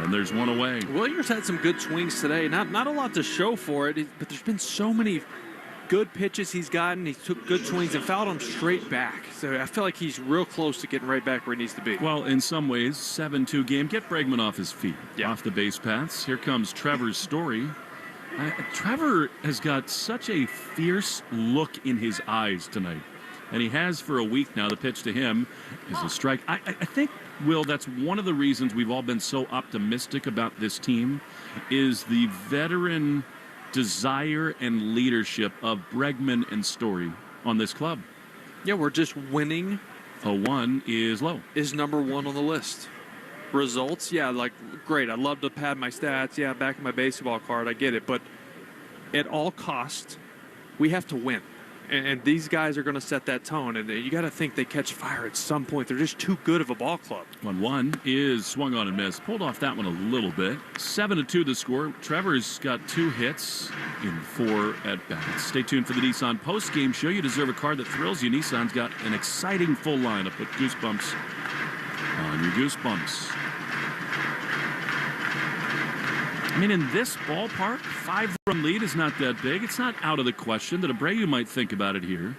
And there's one away. Buehler's had some good swings today. Not a lot to show for it, but there's been so many good pitches he's gotten. He took good swings and fouled them straight back. So I feel like he's real close to getting right back where he needs to be. Well, in some ways, 7-2 game. Get Bregman off his feet, off the base paths. Here comes Trevor's story. Trevor has got such a fierce look in his eyes tonight. And he has for a week now. The pitch to him is a strike. I think, Will, that's one of the reasons we've all been so optimistic about this team is the veteran desire and leadership of Bregman and Story on this club. Yeah, we're just winning. 0-1 is low. Is number one on the list. Results, yeah, like, great. I'd love to pad my stats. Yeah, back in my baseball card, I get it. But at all costs, we have to win. And these guys are going to set that tone. And you got to think they catch fire at some point. They're just too good of a ball club. 1-1 is swung on and missed. Pulled off that one a little bit. 7-2 the score. Trevor's got 2 hits in 4 at-bats. Stay tuned for the Nissan post-game show. You deserve a car that thrills you. Nissan's got an exciting full lineup. Put goosebumps on your goosebumps. I mean, in this ballpark, 5-run lead is not that big. It's not out of the question that Abreu might think about it here.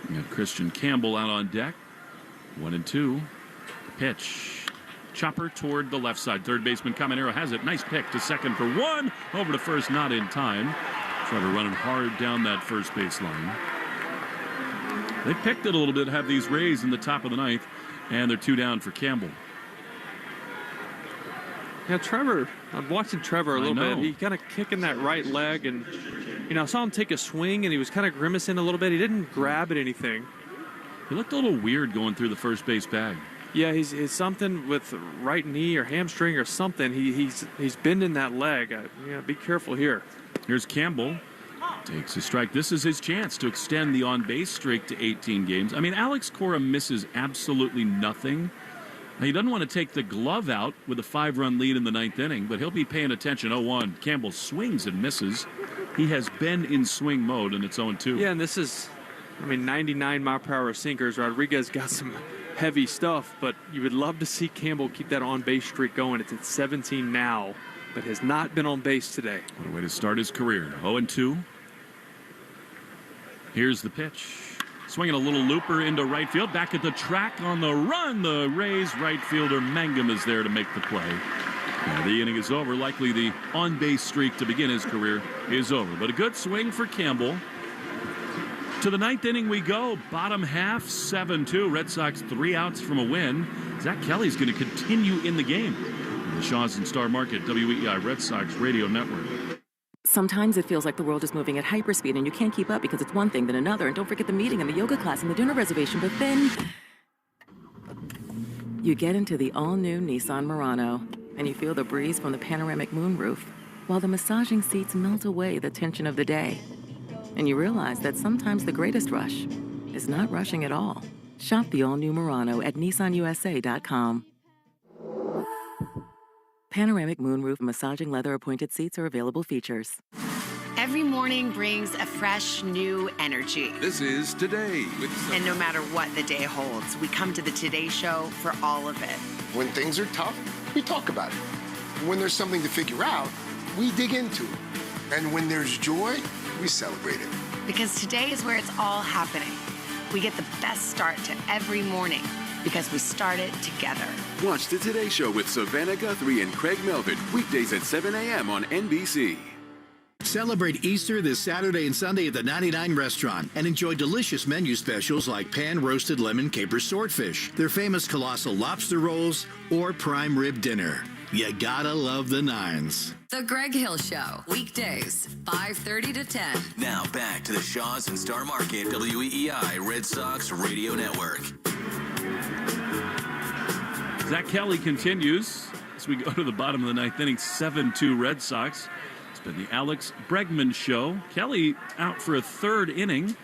We got Christian Campbell out on deck. 1-2. Pitch. Chopper toward the left side. Third baseman Caminero has it. Nice pick to second for one. Over to first, not in time. Trevor running hard down that first base line. They picked it a little bit, have these Rays in the top of the ninth, and they're 2 down for Campbell. Yeah, Trevor, I'm watching Trevor a little bit. He kind of kicking that right leg, and, I saw him take a swing, and he was kind of grimacing a little bit. He didn't grab at anything. He looked a little weird going through the first base bag. Yeah, he's something with right knee or hamstring or something. He's bending that leg. Be careful here. Here's Campbell. Takes a strike. This is his chance to extend the on-base streak to 18 games. I mean, Alex Kora misses absolutely nothing. He doesn't want to take the glove out with a 5-run lead in the 9th inning, but he'll be paying attention. 0-1. Campbell swings and misses. He has been in swing mode, and it's 0-2. Yeah, and this is, 99-mile-per-hour sinkers. Rodriguez got some heavy stuff, but you would love to see Campbell keep that on-base streak going. It's at 17 now, but has not been on base today. What a way to start his career. 0-2. Here's the pitch. Swinging a little looper into right field. Back at the track on the run. The Rays right fielder Mangum is there to make the play. The inning is over. Likely the on-base streak to begin his career is over. But a good swing for Campbell. To the 9th inning we go. Bottom half, 7-2. Red Sox 3 outs from a win. Zach Kelly's going to continue in the game. The Shaws and Star Market, WEEI Red Sox Radio Network. Sometimes it feels like the world is moving at hyperspeed and you can't keep up because it's one thing then another. And don't forget the meeting and the yoga class and the dinner reservation. But then you get into the all-new Nissan Murano and you feel the breeze from the panoramic moonroof while the massaging seats melt away the tension of the day. And you realize that sometimes the greatest rush is not rushing at all. Shop the all-new Murano at nissanusa.com. Panoramic moonroof massaging leather appointed seats are available features. Every morning brings a fresh, new energy. This is Today. And no matter what the day holds, we come to the Today Show for all of it. When things are tough, we talk about it. When there's something to figure out, we dig into it. And when there's joy, we celebrate it. Because today is where it's all happening. We get the best start to every morning because we start it together. Watch The Today Show with Savannah Guthrie and Craig Melvin, weekdays at 7 a.m. on NBC. Celebrate Easter this Saturday and Sunday at the 99 Restaurant and enjoy delicious menu specials like pan-roasted lemon caper swordfish, their famous colossal lobster rolls, or prime rib dinner. You gotta love the nines. The Greg Hill Show, weekdays, 5:30 to 10. Now back to the Shaws and Star Market, WEEI Red Sox Radio Network. Zach Kelly continues as we go to the bottom of the ninth inning. 7-2 Red Sox. It's been the Alex Bregman show. Kelly out for a third inning.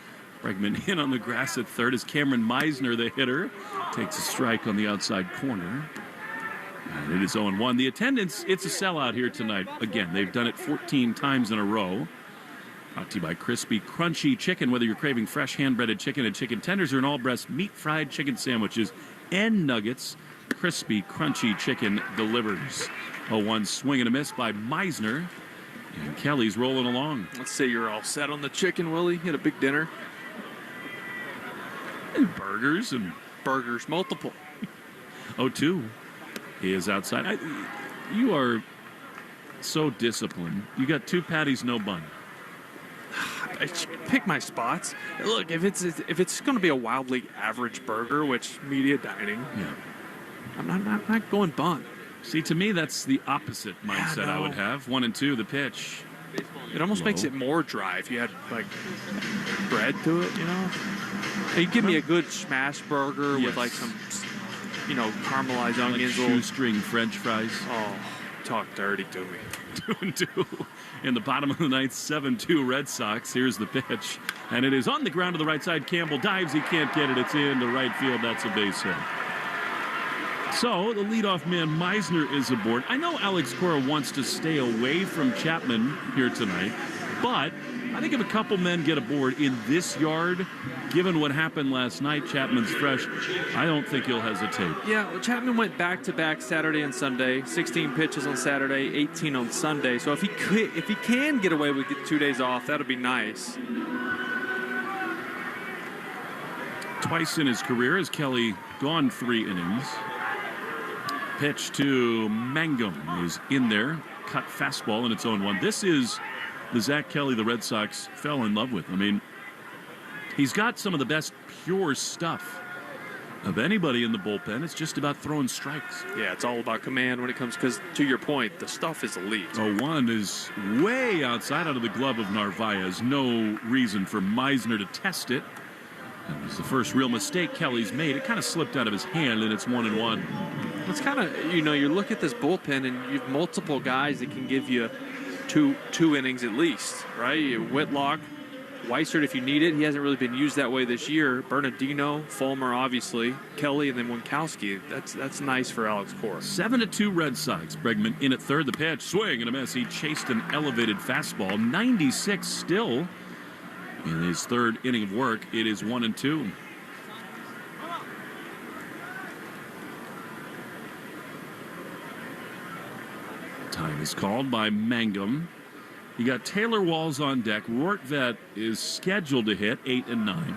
Bregman in on the grass at third as Cameron Meisner, the hitter, takes a strike on the outside corner. And it is 0-1. The attendance, it's a sellout here tonight. Again, they've done it 14 times in a row. Brought to you by Crispy Crunchy Chicken. Whether you're craving fresh hand-breaded chicken and chicken tenders or an all-breast meat-fried chicken sandwiches and nuggets, Crispy Crunchy Chicken delivers. 0-1 swing and a miss by Meisner. And Kelly's rolling along. Let's say you're all set on the chicken, Willie. You had a big dinner. And burgers. Burgers, multiple. 0-2. He is outside. You are so disciplined. You got 2 patties, no bun. I pick my spots. Look, if it's going to be a wildly average burger, which media dining, yeah, I'm not going bun. See, to me, that's the opposite mindset I would have. 1-2, the pitch. It almost makes it more dry if you had like bread to it, you know. You give me a good smash burger with like some, caramelized onions, like shoestring French fries. Oh, talk dirty to me. 2-2 in the bottom of the ninth. 7-2 Red Sox. Here's the pitch, and it is on the ground to the right side. Campbell dives. He can't get it. It's in the right field. That's a base hit. So the leadoff man Meisner is aboard. I know Alex Kora wants to stay away from Chapman here tonight, but I think if a couple men get aboard in this yard, given what happened last night, Chapman's fresh, I don't think he'll hesitate. Yeah, well, Chapman went back-to-back Saturday and Sunday, 16 pitches on Saturday, 18 on Sunday. So if he can get away with 2 days off, that'll be nice. Twice in his career has Kelly gone 3 innings. Pitch to Mangum is in there. Cut fastball, and it's 0-1. This is the Zach Kelly the Red Sox fell in love with. I mean, he's got some of the best pure stuff of anybody in the bullpen. It's just about throwing strikes. Yeah, it's all about command when it comes, because to your point, the stuff is elite. 0-1 is way outside out of the glove of Narvaez. No reason for Meisner to test it. That was the first real mistake Kelly's made. It kind of slipped out of his hand, and it's 1-1. It's kind of, you look at this bullpen, and you have multiple guys that can give you two innings at least, right? Whitlock, Weissert if you need it. He hasn't really been used that way this year. Bernardino, Fulmer, obviously, Kelly, and then Winkowski. That's nice for Alex Kora. 7-2 Red Sox. Bregman in at third. The pitch, swing and a miss. He chased an elevated fastball. 96 still in his third inning of work. It is 1-2. Time is called by Mangum. You got Taylor Walls on deck. Rortvedt is scheduled to hit 8 and 9.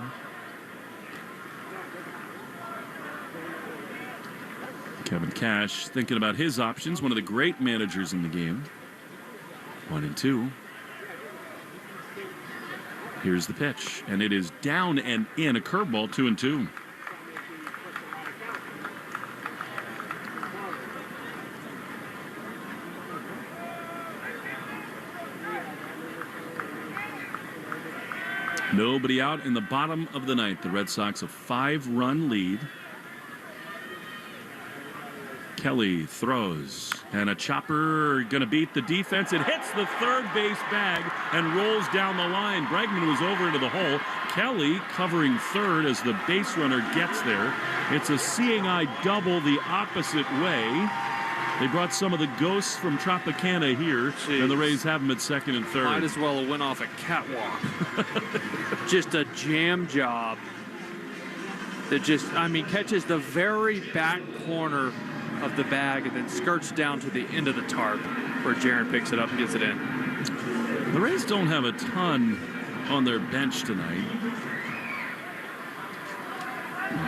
Kevin Cash thinking about his options. One of the great managers in the game. 1-2. Here's the pitch, and it is down and in. A curveball. 2-2. Nobody out in the bottom of the ninth. The Red Sox a 5-run lead. Kelly throws, and a chopper going to beat the defense. It hits the third base bag and rolls down the line. Bregman was over into the hole. Kelly covering third as the base runner gets there. It's a seeing eye double the opposite way. They brought some of the ghosts from Tropicana here, and the Rays have them at second and third. Might as well have went off a catwalk. Just a jam job that catches the very back corner of the bag and then skirts down to the end of the tarp where Jaron picks it up and gets it in. The Rays don't have a ton on their bench tonight.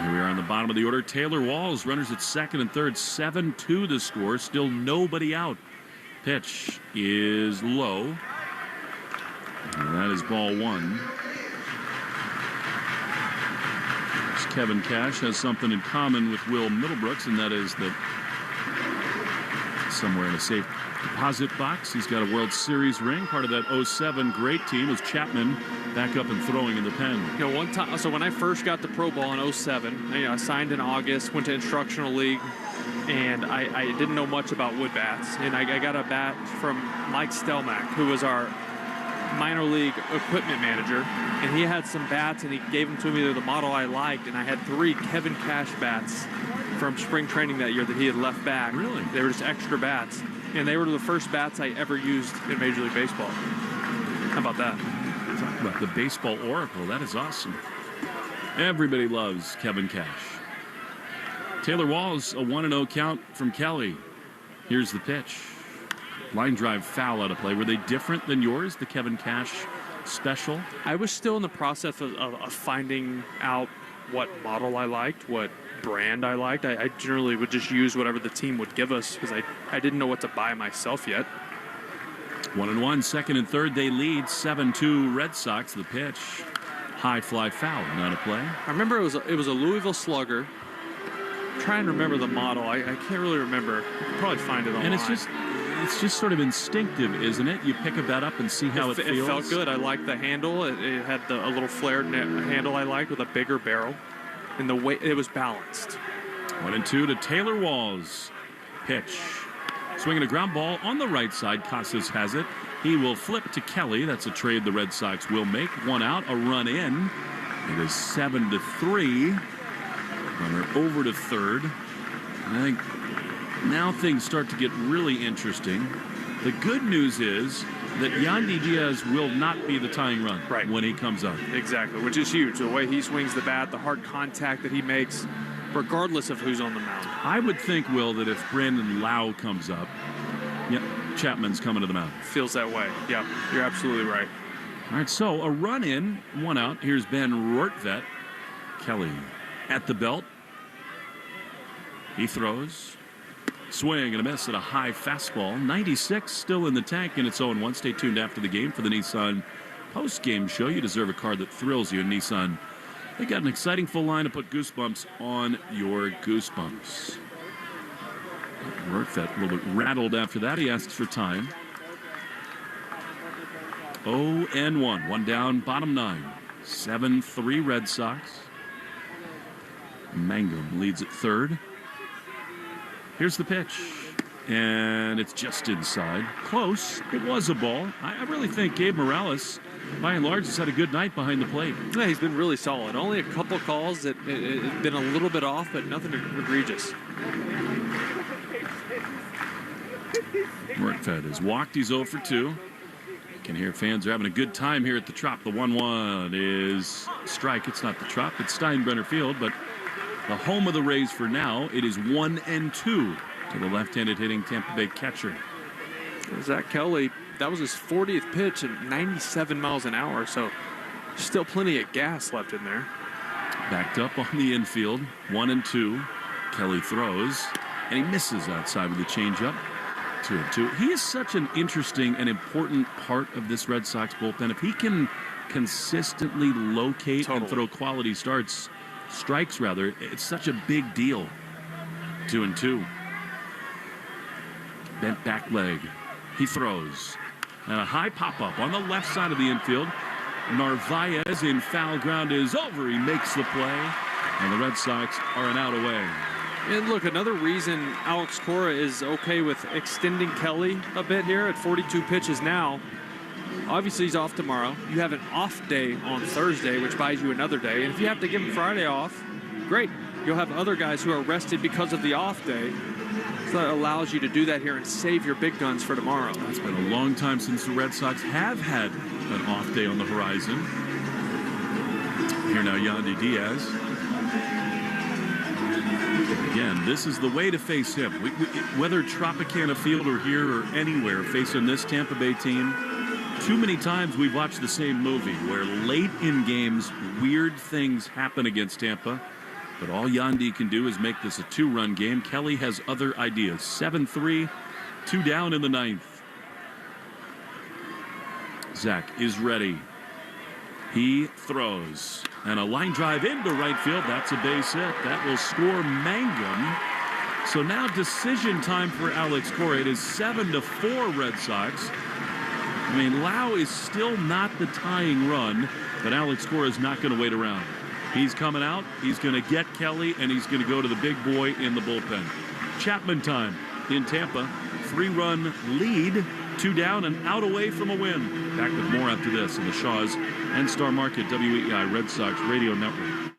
Here we are on the bottom of the order. Taylor Walls, runners at second and third. 7-2 the score. Still nobody out. Pitch is low. And that is ball one. Kevin Cash has something in common with Will Middlebrooks, and that is that somewhere in a safe deposit box, he's got a World Series ring. Part of that 07 great team is Chapman back up and throwing in the pen. One time, so when I first got the Pro Ball in 07, I signed in August, went to instructional league, and I didn't know much about wood bats. And I got a bat from Mike Stelmack, who was our minor league equipment manager, and he had some bats, and he gave them to me. They're the model I liked, and I had 3 Kevin Cash bats from spring training that year that he had left back. Really? They were just extra bats, and they were the first bats I ever used in Major League Baseball. How about that? Talk about the baseball oracle. That is awesome. Everybody loves Kevin Cash. Taylor Walls, a 1-0 count from Kelly. Here's the pitch. Line drive foul out of play. Were they different than yours, the Kevin Cash special? I was still in the process of finding out what model I liked, what brand I liked. I generally would just use whatever the team would give us because I didn't know what to buy myself yet. 1-1, second and third, they lead 7-2 Red Sox. The pitch, high fly foul, not a play. I remember it was a Louisville Slugger. I'm trying to remember the model. I can't really remember. I could probably find it online. And it's just sort of instinctive, isn't it? You pick a bat up and see how it feels. It felt good. I liked the handle. It had a little flared handle I liked with a bigger barrel, and the way it was balanced. 1-2 to Taylor Walls. Pitch. Swinging a ground ball on the right side. Casas has it. He will flip to Kelly. That's a trade the Red Sox will make. 1 out, a run in. It is 7-3. Runner over to third. I think now things start to get really interesting. The good news is that Yandy Diaz will not be the tying run when he comes up. Exactly, which is huge. The way he swings the bat, the hard contact that he makes, regardless of who's on the mound. I would think, Will, that if Brandon Lau comes up, Chapman's coming to the mound. Feels that way. Yeah, you're absolutely right. All right, so a run in, 1 out. Here's Ben Rortvedt. Kelly at the belt. He throws. Swing and a miss at a high fastball. 96 still in the tank, and it's 0-1. Stay tuned after the game for the Nissan post-game show. You deserve a car that thrills you in Nissan. They got an exciting full line to put goosebumps on your goosebumps. Rortvedt a little bit rattled after that. He asks for time. 0-1. 1 down, bottom 9. 7-3 Red Sox. Mangum leads at third. Here's the pitch. And it's just inside. Close. It was a ball. I really think Gabe Morales, by and large, has had a good night behind the plate. Yeah, he's been really solid. Only a couple calls that it's been a little bit off, but nothing egregious. Rortvedt has walked. He's 0 for 2. You can hear fans are having a good time here at the Trop. The 1-1 is strike. It's not the Trop. It's Steinbrenner Field, but the home of the Rays for now. It is 1-2 to the left-handed hitting Tampa Bay catcher. Zach Kelly, that was his 40th pitch at 97 miles an hour, so still plenty of gas left in there. Backed up on the infield, 1-2. Kelly throws, and he misses outside with the changeup. 2-2. He is such an interesting and important part of this Red Sox bullpen. If he can consistently locate and throw quality strikes rather, it's such a big deal. 2-2. Bent back leg. He throws. And a high pop-up on the left side of the infield. Narvaez in foul ground is over. He makes the play. And the Red Sox are an out away. And look, another reason Alex Kora is okay with extending Kelly a bit here at 42 pitches now. Obviously, he's off tomorrow. You have an off day on Thursday, which buys you another day. And if you have to give him Friday off, great. You'll have other guys who are rested because of the off day. So that allows you to do that here and save your big guns for tomorrow. It's been a long time since the Red Sox have had an off day on the horizon. Here now, Yandy Diaz. Again, this is the way to face him. Whether Tropicana Field or here or anywhere, facing this Tampa Bay team, too many times we've watched the same movie where late in games, weird things happen against Tampa. But all Yandy can do is make this a 2-run game. Kelly has other ideas. 7-3, 2 down in the 9th. Zach is ready. He throws. And a line drive into right field. That's a base hit. That will score Mangum. So now decision time for Alex Kora. It is 7-4 Red Sox. I mean, Lau is still not the tying run, but Alex Kora is not going to wait around. He's coming out. He's going to get Kelly, and he's going to go to the big boy in the bullpen. Chapman time in Tampa. 3-run lead, 2 down and out away from a win. Back with more after this on the Shaws and Star Market WEEI Red Sox Radio Network.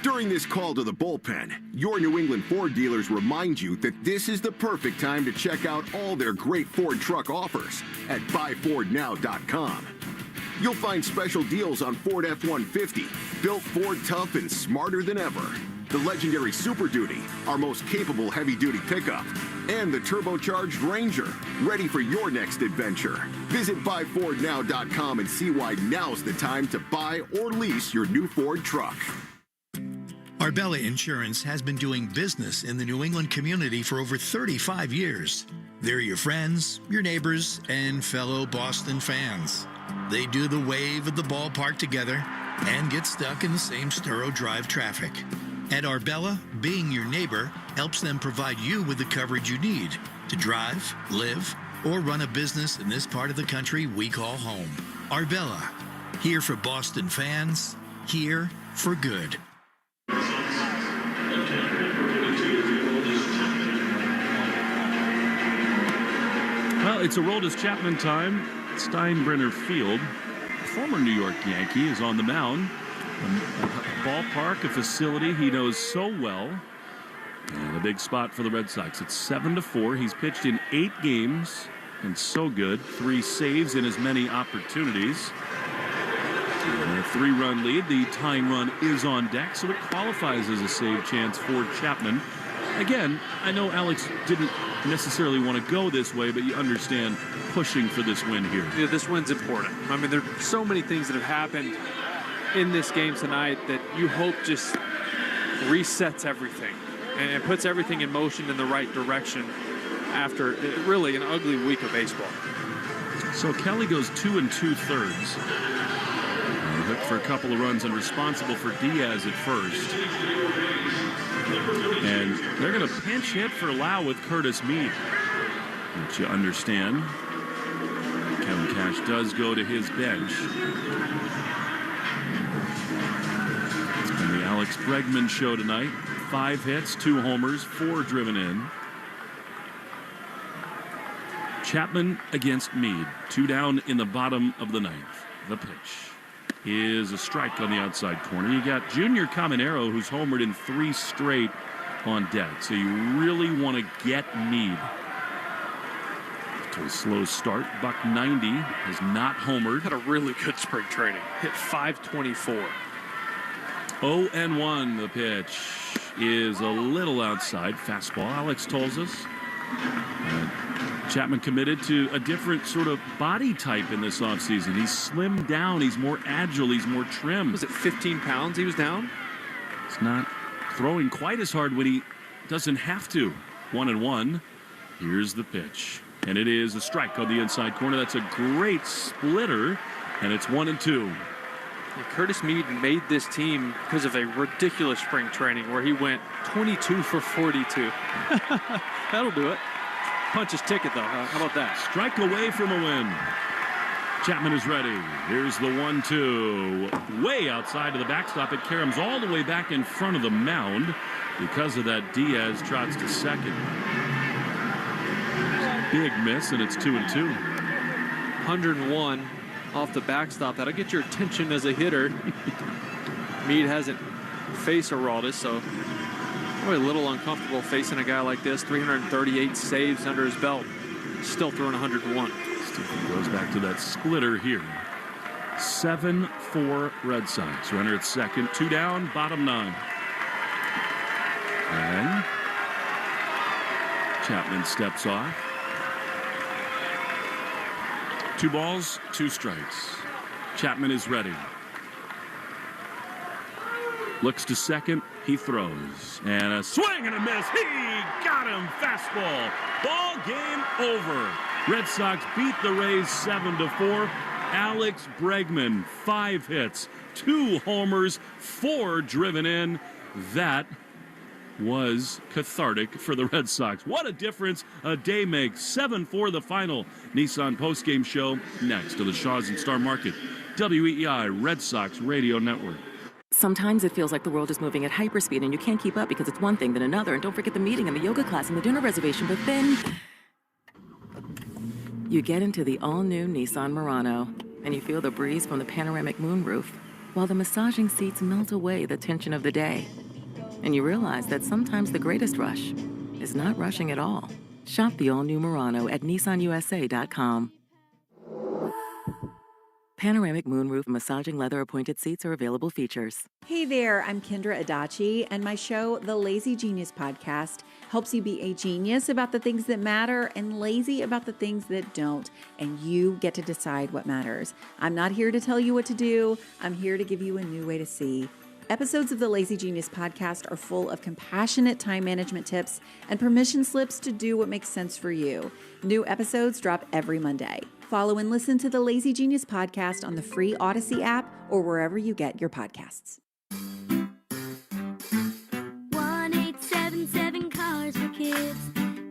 During this call to the bullpen, your New England Ford dealers remind you that this is the perfect time to check out all their great Ford truck offers at buyfordnow.com. You'll find special deals on Ford F-150, built Ford tough and smarter than ever. The legendary Super Duty, our most capable heavy-duty pickup, and the turbocharged Ranger, ready for your next adventure. Visit buyfordnow.com and see why now's the time to buy or lease your new Ford truck. Arbella Insurance has been doing business in the New England community for over 35 years. They're your friends, your neighbors, and fellow Boston fans. They do the wave at the ballpark together and get stuck in the same Sturo Drive traffic. At Arbella, being your neighbor helps them provide you with the coverage you need to drive, live, or run a business in this part of the country we call home. Arbella, here for Boston fans, here for good. Well, it's Aroldis Chapman time. Steinbrenner Field. Former New York Yankee is on the mound. A ballpark, a facility he knows so well. And a big spot for the Red Sox. It's 7-4. He's pitched in 8 games and so good. 3 saves in as many opportunities. And a 3-run lead. The tying run is on deck, so it qualifies as a save chance for Chapman. Again, I know Alex didn't necessarily want to go this way, but you understand pushing for this win here. Yeah, this win's important. I mean, there are so many things that have happened in this game tonight that you hope just resets everything and puts everything in motion in the right direction after really an ugly week of baseball. So Kelly goes 2 2/3. Hooked for a couple of runs and responsible for Diaz at first. And they're going to pinch hit for Lau with Curtis Mead, which you understand. Kevin Cash does go to his bench. It's been the Alex Bregman show tonight. 5 hits, 2 homers, 4 driven in. Chapman against Mead. 2 down in the bottom of the 9th. The pitch is a strike on the outside corner. You got Junior Caminero, who's homered in 3 straight, on deck. So you really want to get Mead. To a slow start. Buck 90 has not homered. Had a really good spring training. Hit .524. 0-1. The pitch is a little outside. Fastball, Alex tells us. Chapman committed to a different sort of body type in this offseason. He's slimmed down. He's more agile. He's more trim. Was it 15 pounds he was down? It's not throwing quite as hard when he doesn't have to. 1-1. Here's the pitch. And it is a strike on the inside corner. That's a great splitter. And it's 1-2. Yeah, Curtis Mead made this team because of a ridiculous spring training where he went 22 for 42. That'll do it. Punch his ticket, though. How about that? Strike away from a win. Chapman is ready. Here's the 1-2. Way outside of the backstop. It caroms all the way back in front of the mound. Because of that, Diaz trots to second. Big miss, and it's 2-2. 101 off the backstop. That'll get your attention as a hitter. Mead hasn't faced Aroldis, so probably a little uncomfortable facing a guy like this. 338 saves under his belt. Still throwing 101. Still goes back to that splitter here. 7-4 Red Sox. Runner at second. 2 down, bottom 9. And Chapman steps off. 2 balls, 2 strikes. Chapman is ready. Looks to second. He throws. And a swing and a miss. He got him. Fastball. Ball game over. Red Sox beat the Rays 7-4. Alex Bregman, 5 hits, 2 homers, 4 driven in. That was cathartic for the Red Sox. What a difference a day makes. 7-4 the final. Nissan postgame show next to the Shaws and Star Market WEEI Red Sox Radio Network. Sometimes it feels like the world is moving at hyperspeed and you can't keep up because it's one thing then another, and don't forget the meeting and the yoga class and the dinner reservation, but then you get into the all-new Nissan Murano and you feel the breeze from the panoramic moonroof while the massaging seats melt away the tension of the day. And you realize that sometimes the greatest rush is not rushing at all. Shop the all-new Murano at nissanusa.com. Panoramic moonroof massaging leather-appointed seats are available features. Hey there, I'm Kendra Adachi, and my show, The Lazy Genius Podcast, helps you be a genius about the things that matter and lazy about the things that don't, and you get to decide what matters. I'm not here to tell you what to do. I'm here to give you a new way to see. Episodes of the Lazy Genius Podcast are full of compassionate time management tips and permission slips to do what makes sense for you. New episodes drop every Monday. Follow and listen to the Lazy Genius Podcast on the free Odyssey app or wherever you get your podcasts. 1877 Cars for Kids.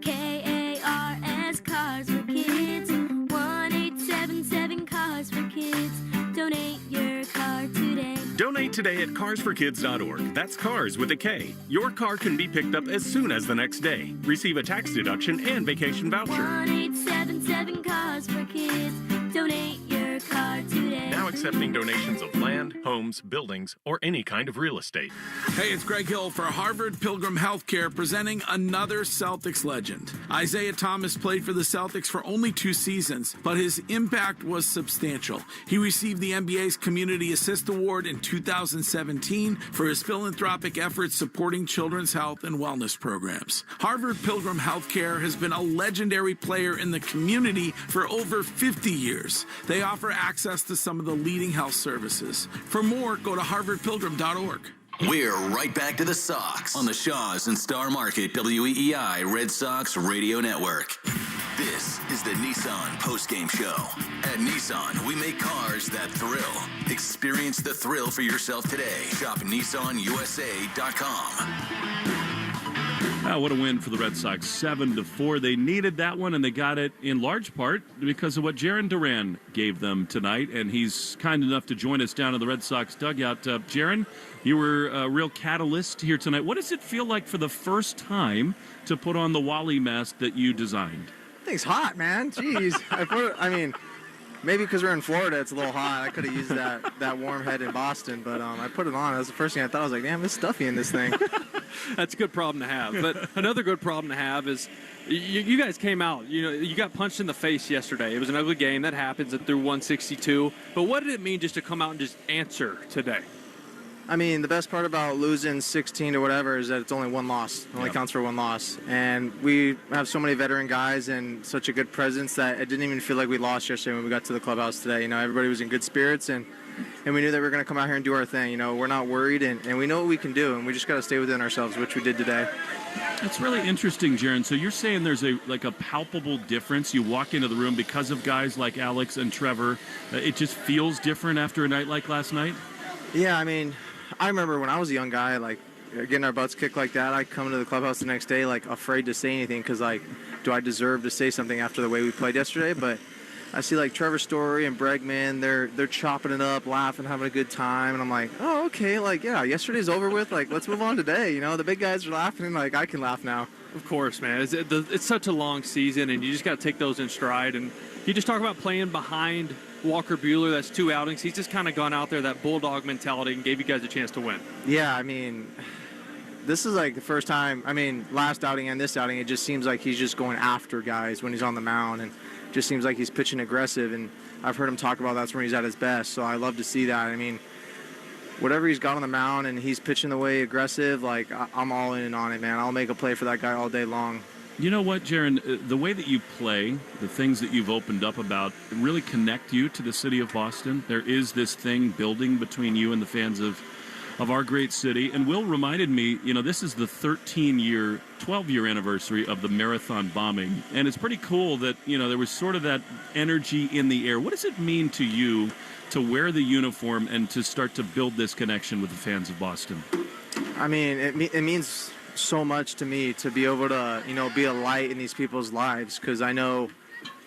KARS Cars for Kids. 1877 Cars for Kids. Donate your car today. Donate today at carsforkids.org. That's cars with a K. Your car can be picked up as soon as the next day. Receive a tax deduction and vacation voucher. 1877 Cars for Kids. Donate your car today. Now accepting donations of land, homes, buildings, or any kind of real estate. Hey, it's Greg Hill for Harvard Pilgrim Healthcare presenting another Celtics legend. Isaiah Thomas played for the Celtics for only 2 seasons, but his impact was substantial. He received the NBA's Community Assist Award in 2017 for his philanthropic efforts supporting children's health and wellness programs. Harvard Pilgrim Healthcare has been a legendary player in the community for over 50 years. They offer access to some of the leading health services. For more, go to harvardpilgrim.org. We're right back to the Sox on the Shaws and Star Market WEEI Red Sox Radio Network. This is the Nissan Postgame Show. At Nissan, we make cars that thrill. Experience the thrill for yourself today. Shop nissanusa.com. What a win for the Red Sox, 7-4. They needed that one, and they got it in large part because of what Duran gave them tonight, and he's kind enough to join us down in the Red Sox dugout. Jaron, you were a real catalyst here tonight. What does it feel like for the first time to put on the Wally mask that you designed? Thing's hot, man. Jeez. Maybe because we're in Florida, it's a little hot. I could have used that warm head in Boston, but I put it on. That was the first thing I thought. I was like, damn, it's stuffy in this thing. That's a good problem to have. But another good problem to have is you guys came out. You got punched in the face yesterday. It was an ugly game. That happens through 162. But what did it mean just to come out and just answer today? I mean, the best part about losing 16 or whatever is that it's only one loss. It only counts for one loss. And we have so many veteran guys and such a good presence that it didn't even feel like we lost yesterday when we got to the clubhouse today. Everybody was in good spirits, and we knew that we were going to come out here and do our thing. We're not worried, and we know what we can do, and we just got to stay within ourselves, which we did today. That's really interesting, Jaron. So you're saying there's a palpable difference. You walk into the room because of guys like Alex and Trevor. It just feels different after a night like last night? Yeah, I remember when I was a young guy, getting our butts kicked like that, I come to the clubhouse the next day, afraid to say anything because, do I deserve to say something after the way we played yesterday? But I see, Trevor Story and Bregman, they're chopping it up, laughing, having a good time, and I'm like, oh, okay, yesterday's over with, let's move on today, the big guys are laughing, and, I can laugh now. Of course, man. It's such a long season, and you just got to take those in stride, and you just talk about playing behind Walker Buehler. That's 2 outings. He's just kind of gone out there, that bulldog mentality, and gave you guys a chance to win. Yeah, this is the first time, last outing and this outing, it just seems like he's just going after guys when he's on the mound, and just seems like he's pitching aggressive, and I've heard him talk about that's when he's at his best, so I love to see that. Whatever he's got on the mound and he's pitching the way aggressive, I'm all in on it, man. I'll make a play for that guy all day long. You know what, Jaron? The way that you play, the things that you've opened up about, really connect you to the city of Boston. There is this thing building between you and the fans of our great city. And Will reminded me, this is the 12-year anniversary of the marathon bombing. And it's pretty cool that, there was sort of that energy in the air. What does it mean to you to wear the uniform and to start to build this connection with the fans of Boston? It means so much to me to be able to, be a light in these people's lives, because I know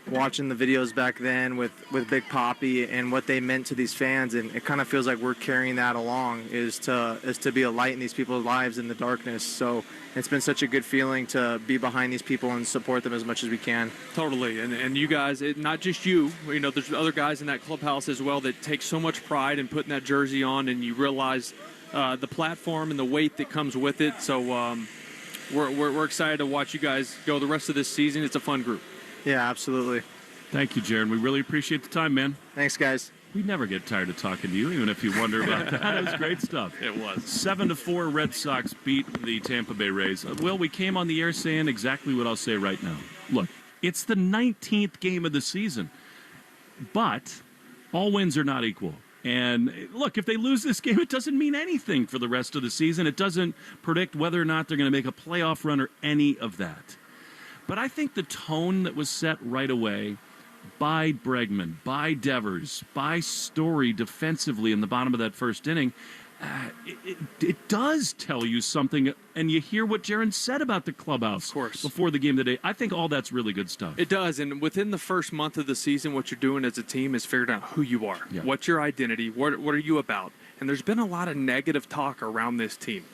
watching the videos back then with Big Papi and what they meant to these fans, and it kind of feels like we're carrying that along, is to be a light in these people's lives in the darkness. So it's been such a good feeling to be behind these people and support them as much as we can. Totally, and you guys, not just you, there's other guys in that clubhouse as well that take so much pride in putting that jersey on, and you realize the platform and the weight that comes with it. So we're excited to watch you guys go the rest of this season. It's a fun group. Yeah, absolutely. Thank you, Jaron. We really appreciate the time, man. Thanks, guys. We never get tired of talking to you, even if you wonder about that. It was great stuff. It was. 7-4, Red Sox beat the Tampa Bay Rays. Well, we came on the air saying exactly what I'll say right now. Look, it's the 19th game of the season, but all wins are not equal. And look, if they lose this game, it doesn't mean anything for the rest of the season. It doesn't predict whether or not they're going to make a playoff run or any of that. But I think the tone that was set right away by Bregman, by Devers, by Story defensively in the bottom of that first inning, it does tell you something. And you hear what Jaron said about the clubhouse before the game today. I think all that's really good stuff. It does. And within the first month of the season, what you're doing as a team is figuring out who you are. Yeah. What's your identity? What are you about? And there's been a lot of negative talk around this team.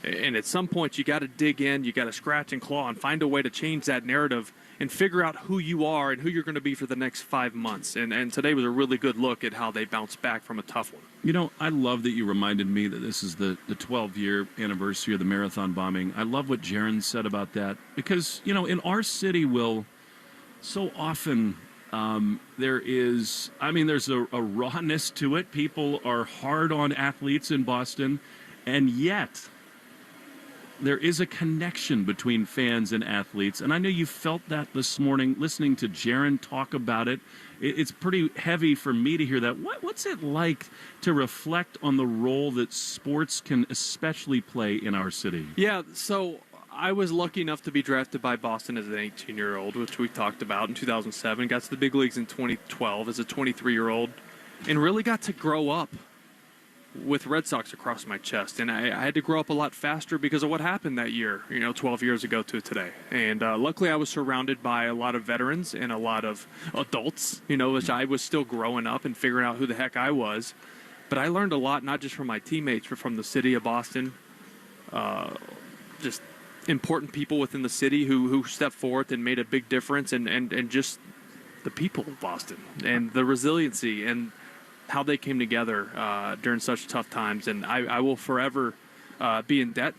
And at some point, you got to dig in, you got to scratch and claw and find a way to change that narrative and figure out who you are and who you're going to be for the next 5 months. And today was a really good look at how they bounced back from a tough one. I love that you reminded me that this is the 12-year anniversary of the marathon bombing. I love what Jaron said about that because, in our city, Will, so often there's a rawness to it. People are hard on athletes in Boston, and yet there is a connection between fans and athletes. And I know you felt that this morning listening to Jaron talk about it. It's pretty heavy for me to hear that. What's it like to reflect on the role that sports can especially play in our city? Yeah, so I was lucky enough to be drafted by Boston as an 18-year-old, which we talked about in 2007. Got to the big leagues in 2012 as a 23-year-old and really got to grow up with Red Sox across my chest. And I had to grow up a lot faster because of what happened that year, 12 years ago to today. And luckily I was surrounded by a lot of veterans and a lot of adults, which I was still growing up and figuring out who the heck I was. But I learned a lot, not just from my teammates, but from the city of Boston, just important people within the city who stepped forth and made a big difference, and just the people of Boston and the resiliency and how they came together during such tough times. And I will forever be in debt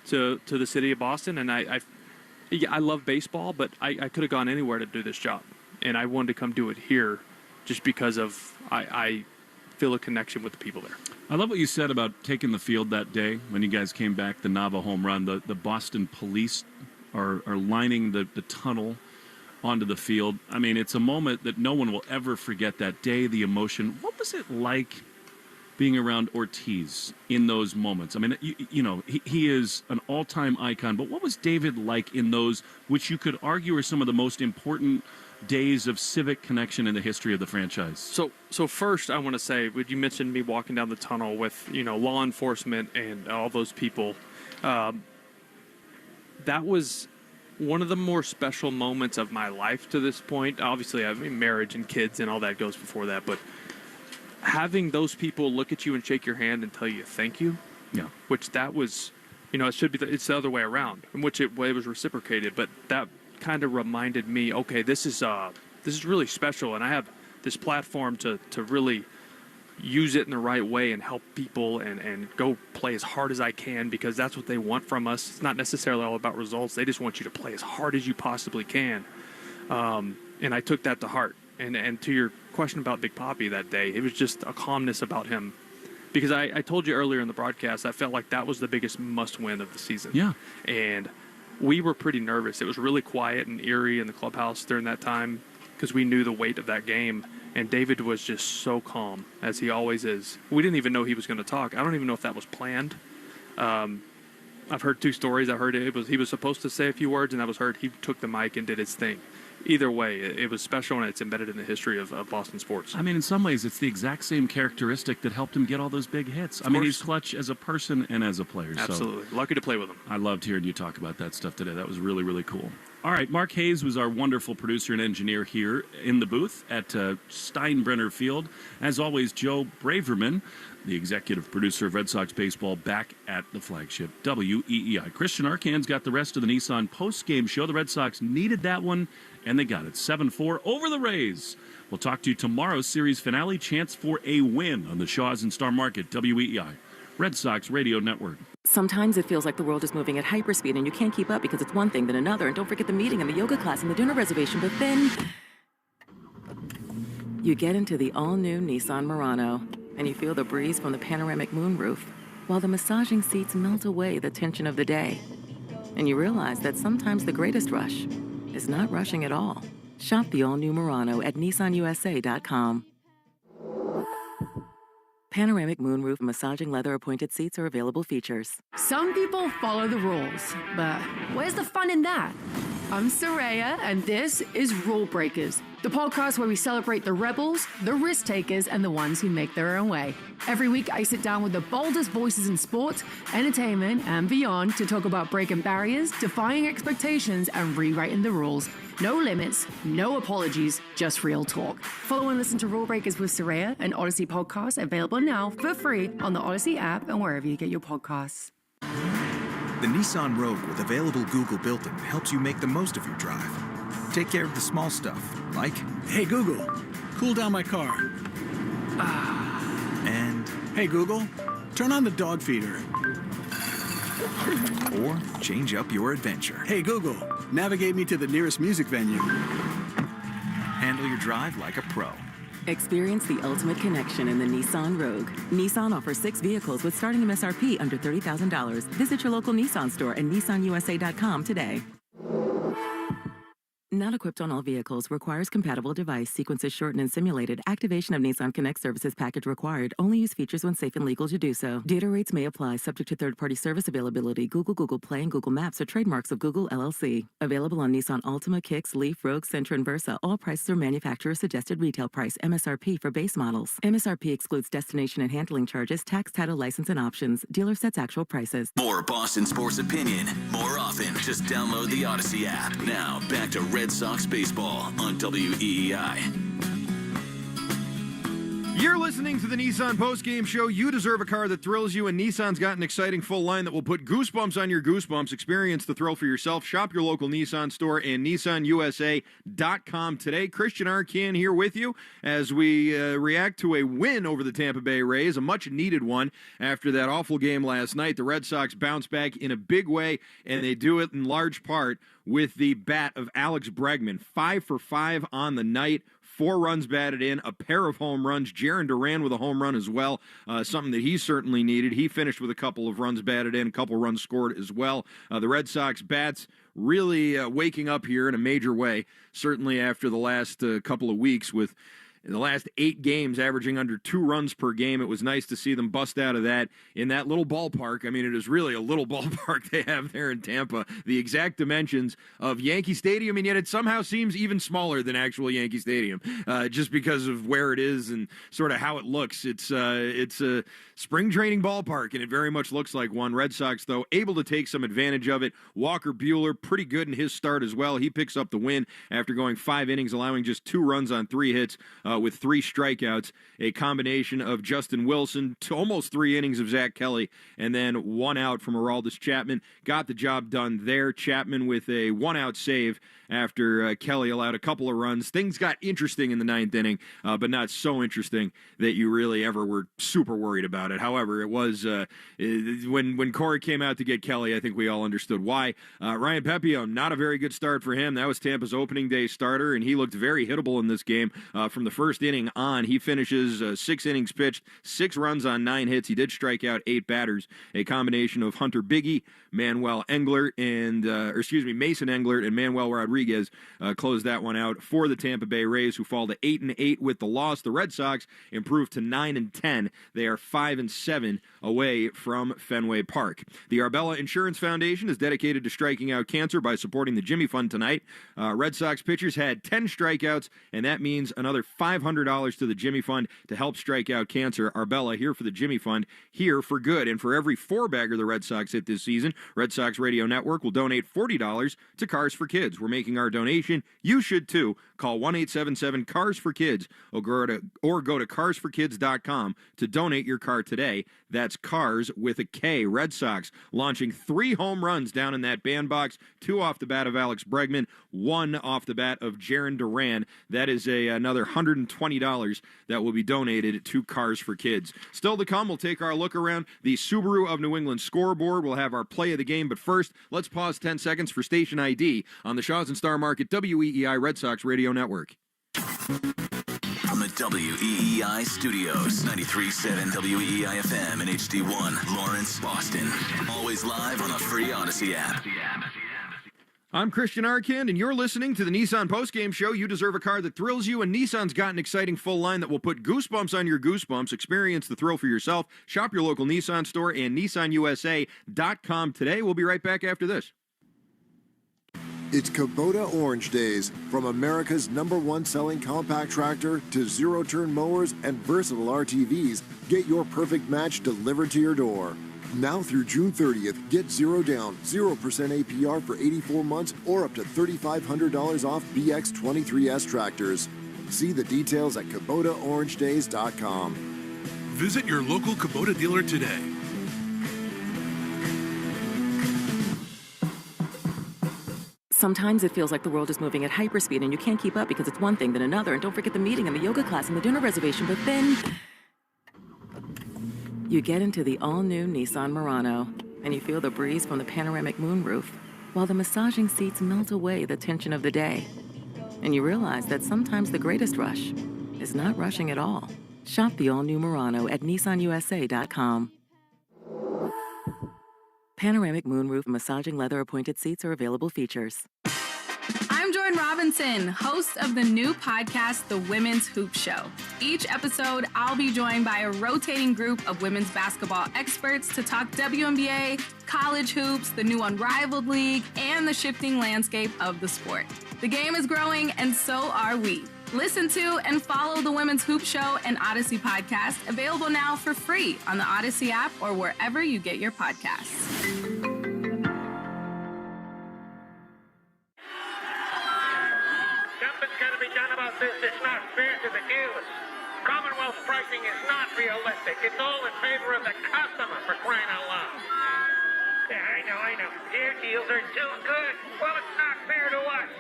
to the city of Boston. And I love baseball, but I could have gone anywhere to do this job. And I wanted to come do it here just because of I feel a connection with the people there. I love what you said about taking the field that day when you guys came back, the Nava home run. The Boston police are lining the tunnel onto the field. I mean, it's a moment that no one will ever forget that day, the emotion. What was it like being around Ortiz in those moments? I mean, he is an all-time icon, but what was David like in those, which you could argue are some of the most important days of civic connection in the history of the franchise? So first, I want to say, when you mentioned me walking down the tunnel with, law enforcement and all those people, that was one of the more special moments of my life to this point. Obviously, marriage and kids and all that goes before that, but having those people look at you and shake your hand and tell you thank you, which that was, it should be, it's the other way around, in which it was reciprocated, but that kind of reminded me, okay, this is really special, and I have this platform to really use it in the right way and help people and go play as hard as I can, because that's what they want from us. It's not necessarily all about results. They just want you to play as hard as you possibly can. And I took that to heart. And to your question about Big Papi that day, it was just a calmness about him. Because I told you earlier in the broadcast, I felt like that was the biggest must-win of the season. Yeah. And we were pretty nervous. It was really quiet and eerie in the clubhouse during that time because we knew the weight of that game. And David was just so calm, as he always is. We didn't even know he was going to talk. I don't even know if that was planned. I've heard two stories. I heard he was supposed to say a few words, and I was heard he took the mic and did his thing. Either way, it was special, and it's embedded in the history of Boston sports. I mean, in some ways, it's the exact same characteristic that helped him get all those big hits. I mean, he's clutch as a person and as a player. Absolutely. So lucky to play with him. I loved hearing you talk about that stuff today. That was really, really cool. All right, Mark Hayes was our wonderful producer and engineer here in the booth at Steinbrenner Field. As always, Joe Braverman, the executive producer of Red Sox baseball, back at the flagship WEEI. Christian Arcan's got the rest of the Nissan postgame show. The Red Sox needed that one, and they got it. 7-4 over the Rays. We'll talk to you tomorrow's series finale. Chance for a win on the Shaws and Star Market, WEEI, Red Sox Radio Network. Sometimes it feels like the world is moving at hyperspeed and you can't keep up because it's one thing then another. And don't forget the meeting and the yoga class and the dinner reservation. But then you get into the all-new Nissan Murano and you feel the breeze from the panoramic moonroof while the massaging seats melt away the tension of the day. And you realize that sometimes the greatest rush is not rushing at all. Shop the all-new Murano at nissanusa.com. Panoramic moonroof massaging leather appointed seats are available features. Some people follow the rules, but where's the fun in that? I'm Saraya, and this is Rule Breakers, the podcast where we celebrate the rebels, the risk takers, and the ones who make their own way. Every week, I sit down with the boldest voices in sports, entertainment, and beyond to talk about breaking barriers, defying expectations, and rewriting the rules. No limits, no apologies, just real talk. Follow and listen to Rule Breakers with Saraya, an Odyssey podcast available now for free on the Odyssey app and wherever you get your podcasts. The Nissan Rogue with available Google built-in helps you make the most of your drive. Take care of the small stuff, like, hey Google, cool down my car. And, hey Google, turn on the dog feeder. Or change up your adventure. Hey Google, navigate me to the nearest music venue. Handle your drive like a pro. Experience the ultimate connection in the Nissan Rogue. Nissan offers 6 vehicles with starting MSRP under $30,000. Visit your local Nissan store and nissanusa.com today. Not equipped on all vehicles. Requires compatible device. Sequences shortened and simulated. Activation of Nissan Connect services package required. Only use features when safe and legal to do so. Data rates may apply. Subject to third-party service availability. Google Play, and Google Maps are trademarks of Google LLC. Available on Nissan Altima, Kicks, Leaf, Rogue, Sentra, and Versa. All prices are manufacturer suggested retail price. MSRP for base models. MSRP excludes destination and handling charges, tax, title, license, and options. Dealer sets actual prices. More Boston sports opinion, more often. Just download the Odyssey app. Now, back to Red Sox baseball on WEEI. You're listening to the Nissan Postgame Show. You deserve a car that thrills you, and Nissan's got an exciting full line that will put goosebumps on your goosebumps. Experience the thrill for yourself. Shop your local Nissan store and nissanusa.com today. Christian Arcan here with you as we react to a win over the Tampa Bay Rays, a much-needed one after that awful game last night. The Red Sox bounce back in a big way, and they do it in large part with the bat of Alex Bregman. 5 for 5 on the night. 4 runs batted in, a pair of home runs. Duran with a home run as well, something that he certainly needed. He finished with a couple of runs batted in, a couple of runs scored as well. The Red Sox bats really waking up here in a major way, certainly after the last couple of weeks with in the last 8 games, averaging under 2 runs per game. It was nice to see them bust out of that in that little ballpark. I mean, it is really a little ballpark they have there in Tampa. The exact dimensions of Yankee Stadium, and yet it somehow seems even smaller than actual Yankee Stadium, just because of where it is and sort of how it looks. It's a spring training ballpark, and it very much looks like one. Red Sox, though, able to take some advantage of it. Walker Buehler, pretty good in his start as well. He picks up the win after going 5 innings, allowing just 2 runs on 3 hits. With 3 strikeouts, a combination of Justin Wilson to almost 3 innings of Zach Kelly, and then 1 out from Aroldis Chapman. Got the job done there. Chapman with a 1-out save after Kelly allowed a couple of runs. Things got interesting in the 9th inning, but not so interesting that you really ever were super worried about it. However, it was when Kora came out to get Kelly, I think we all understood why. Ryan Pepiot, not a very good start for him. That was Tampa's opening day starter, and he looked very hittable in this game from the first inning on. He finishes 6 innings pitched, 6 runs on 9 hits. He did strike out 8 batters. A combination of Hunter Biggie, Mason Englert, and Manuel Rodriguez closed that one out for the Tampa Bay Rays, who fall to 8-8 with the loss. The Red Sox improved to 9-10. They are 5-7 away from Fenway Park. The Arbella Insurance Foundation is dedicated to striking out cancer by supporting the Jimmy Fund tonight. Red Sox pitchers had 10 strikeouts, and that means another 5 $500 to the Jimmy Fund to help strike out cancer. Arbella here for the Jimmy Fund, here for good. And for every 4-bagger the Red Sox hit this season, Red Sox Radio Network will donate $40 to Cars for Kids. We're making our donation. You should too. Call 1-877-CARS-FOR-KIDS or go to carsforkids.com to donate your car today. That's Cars with a K. Red Sox launching 3 home runs down in that bandbox, 2 off the bat of Alex Bregman, 1 off the bat of Jaron Duran. That is another $120 that will be donated to Cars for Kids. Still to come, we'll take our look around the Subaru of New England scoreboard. We'll have our play of the game, but first, let's pause 10 seconds for station ID on the Shaws and Star Market WEEI Red Sox Radio Network. From the WEEI studios, 93.7 WEEI FM and HD1, Lawrence, Boston. Always live on the free Odyssey app. I'm Christian Arcand, and you're listening to the Nissan Postgame Show. You deserve a car that thrills you, and Nissan's got an exciting full line that will put goosebumps on your goosebumps. Experience the thrill for yourself. Shop your local Nissan store and NissanUSA.com today. We'll be right back after this. It's Kubota Orange Days. From America's #1 selling compact tractor to zero-turn mowers and versatile RTVs, get your perfect match delivered to your door. Now through June 30th, get 0 down, 0% APR for 84 months or up to $3,500 off BX23S tractors. See the details at KubotaOrangeDays.com. Visit your local Kubota dealer today. Sometimes it feels like the world is moving at hyperspeed and you can't keep up because it's one thing then another. And don't forget the meeting and the yoga class and the dinner reservation. But then you get into the all-new Nissan Murano and you feel the breeze from the panoramic moonroof while the massaging seats melt away the tension of the day. And you realize that sometimes the greatest rush is not rushing at all. Shop the all-new Murano at NissanUSA.com. Panoramic moonroof massaging leather appointed seats are available features. I'm Jordan Robinson, host of the new podcast, The Women's Hoop Show. Each episode, I'll be joined by a rotating group of women's basketball experts to talk WNBA, college hoops, the new Unrivaled League, and the shifting landscape of the sport. The game is growing, and so are we. Listen to and follow the Women's Hoop Show and Odyssey podcast, available now for free on the Odyssey app or wherever you get your podcasts. Something's got to be done about this. It's not fair to the dealers. Commonwealth pricing is not realistic. It's all in favor of the customer, for crying out loud. Yeah, I know. Their deals are too good. Well, it's not fair to us.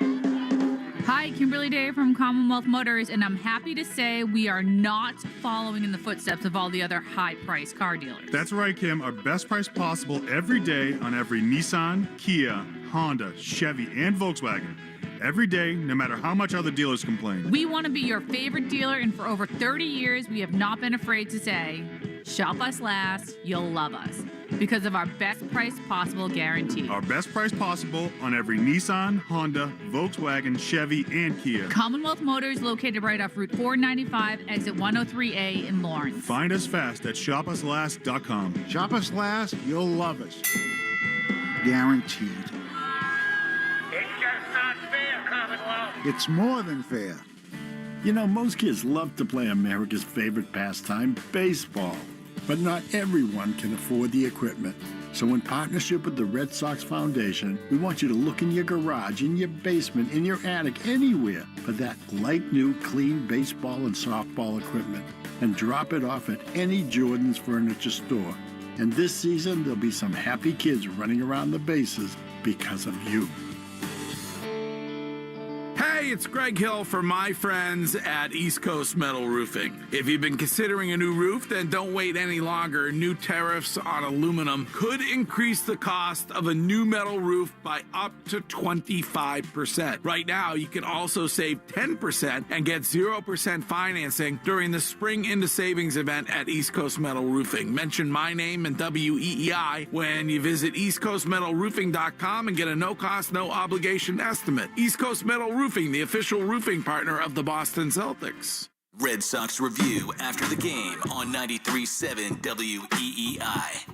Hi, Kimberly Day from Commonwealth Motors, and I'm happy to say we are not following in the footsteps of all the other high-priced car dealers. That's right, Kim. Our best price possible every day on every Nissan, Kia, Honda, Chevy, and Volkswagen. Every day, no matter how much other dealers complain. We want to be your favorite dealer, and for over 30 years, we have not been afraid to say, shop us last, you'll love us, because of our best price possible guarantee. Our best price possible on every Nissan, Honda, Volkswagen, Chevy, and Kia. Commonwealth Motors, located right off Route 495, exit 103A in Lawrence. Find us fast at shopuslast.com. Shop us last, you'll love us. Guaranteed. It's just not fair, Commonwealth. It's more than fair. You know, most kids love to play America's favorite pastime, baseball. But not everyone can afford the equipment. So in partnership with the Red Sox Foundation, we want you to look in your garage, in your basement, in your attic, anywhere for that light new, clean baseball and softball equipment and drop it off at any Jordan's Furniture store. And this season, there'll be some happy kids running around the bases because of you. Hey, it's Greg Hill for my friends at East Coast Metal Roofing. If you've been considering a new roof, then don't wait any longer. New tariffs on aluminum could increase the cost of a new metal roof by up to 25%. Right now, you can also save 10% and get 0% financing during the Spring Into Savings event at East Coast Metal Roofing. Mention my name and WEEI when you visit eastcoastmetalroofing.com and get a no-cost, no-obligation estimate. East Coast Metal Roofing, the official roofing partner of the Boston Celtics. Red Sox Review after the game on 93.7 WEEI.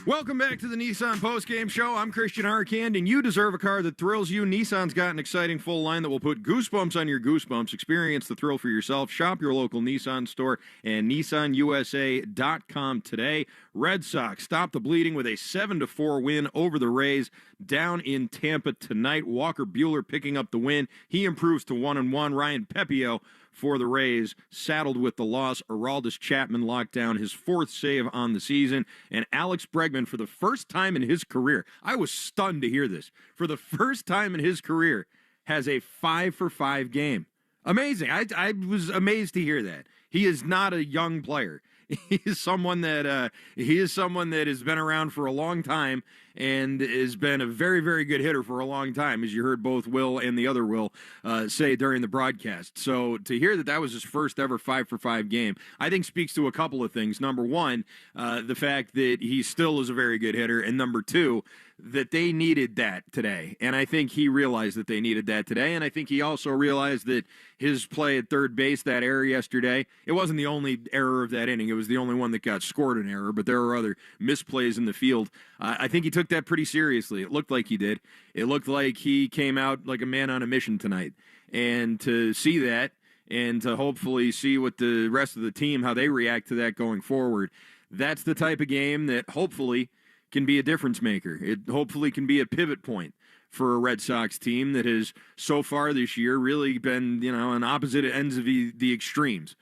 Welcome back to the Nissan Postgame Show. I'm Christian Arcand, and you deserve a car that thrills you. Nissan's got an exciting full line that will put goosebumps on your goosebumps. Experience the thrill for yourself. Shop your local Nissan store and NissanUSA.com today. Red Sox stop the bleeding with a 7-4 win over the Rays down in Tampa tonight. Walker Buehler picking up the win. He improves to 1-1. Ryan Pepiot for the Rays, saddled with the loss. Aroldis Chapman locked down his 4th save on the season. And Alex Bregman, for the first time in his career, I was stunned to hear this, for the first time in his career, has a 5-for-5 game. Amazing. I was amazed to hear that. He is not a young player. He is someone that has been around for a long time and has been a very, very good hitter for a long time, as you heard both Will and the other Will say during the broadcast. So to hear that was his first ever 5-for-5 game, I think speaks to a couple of things. Number one, the fact that he still is a very good hitter, and number two, that they needed that today. And I think he realized that they needed that today, and I think he also realized that his play at third base, that error yesterday, it wasn't the only error of that inning. It was the only one that got scored an error, but there were other misplays in the field. I think he took that pretty seriously. It looked like he did. It looked like he came out like a man on a mission tonight. And to see that, and to hopefully see what the rest of the team, how they react to that going forward, that's the type of game that hopefully can be a difference maker. It hopefully can be a pivot point for a Red Sox team that has so far this year really been, on opposite ends of the extremes.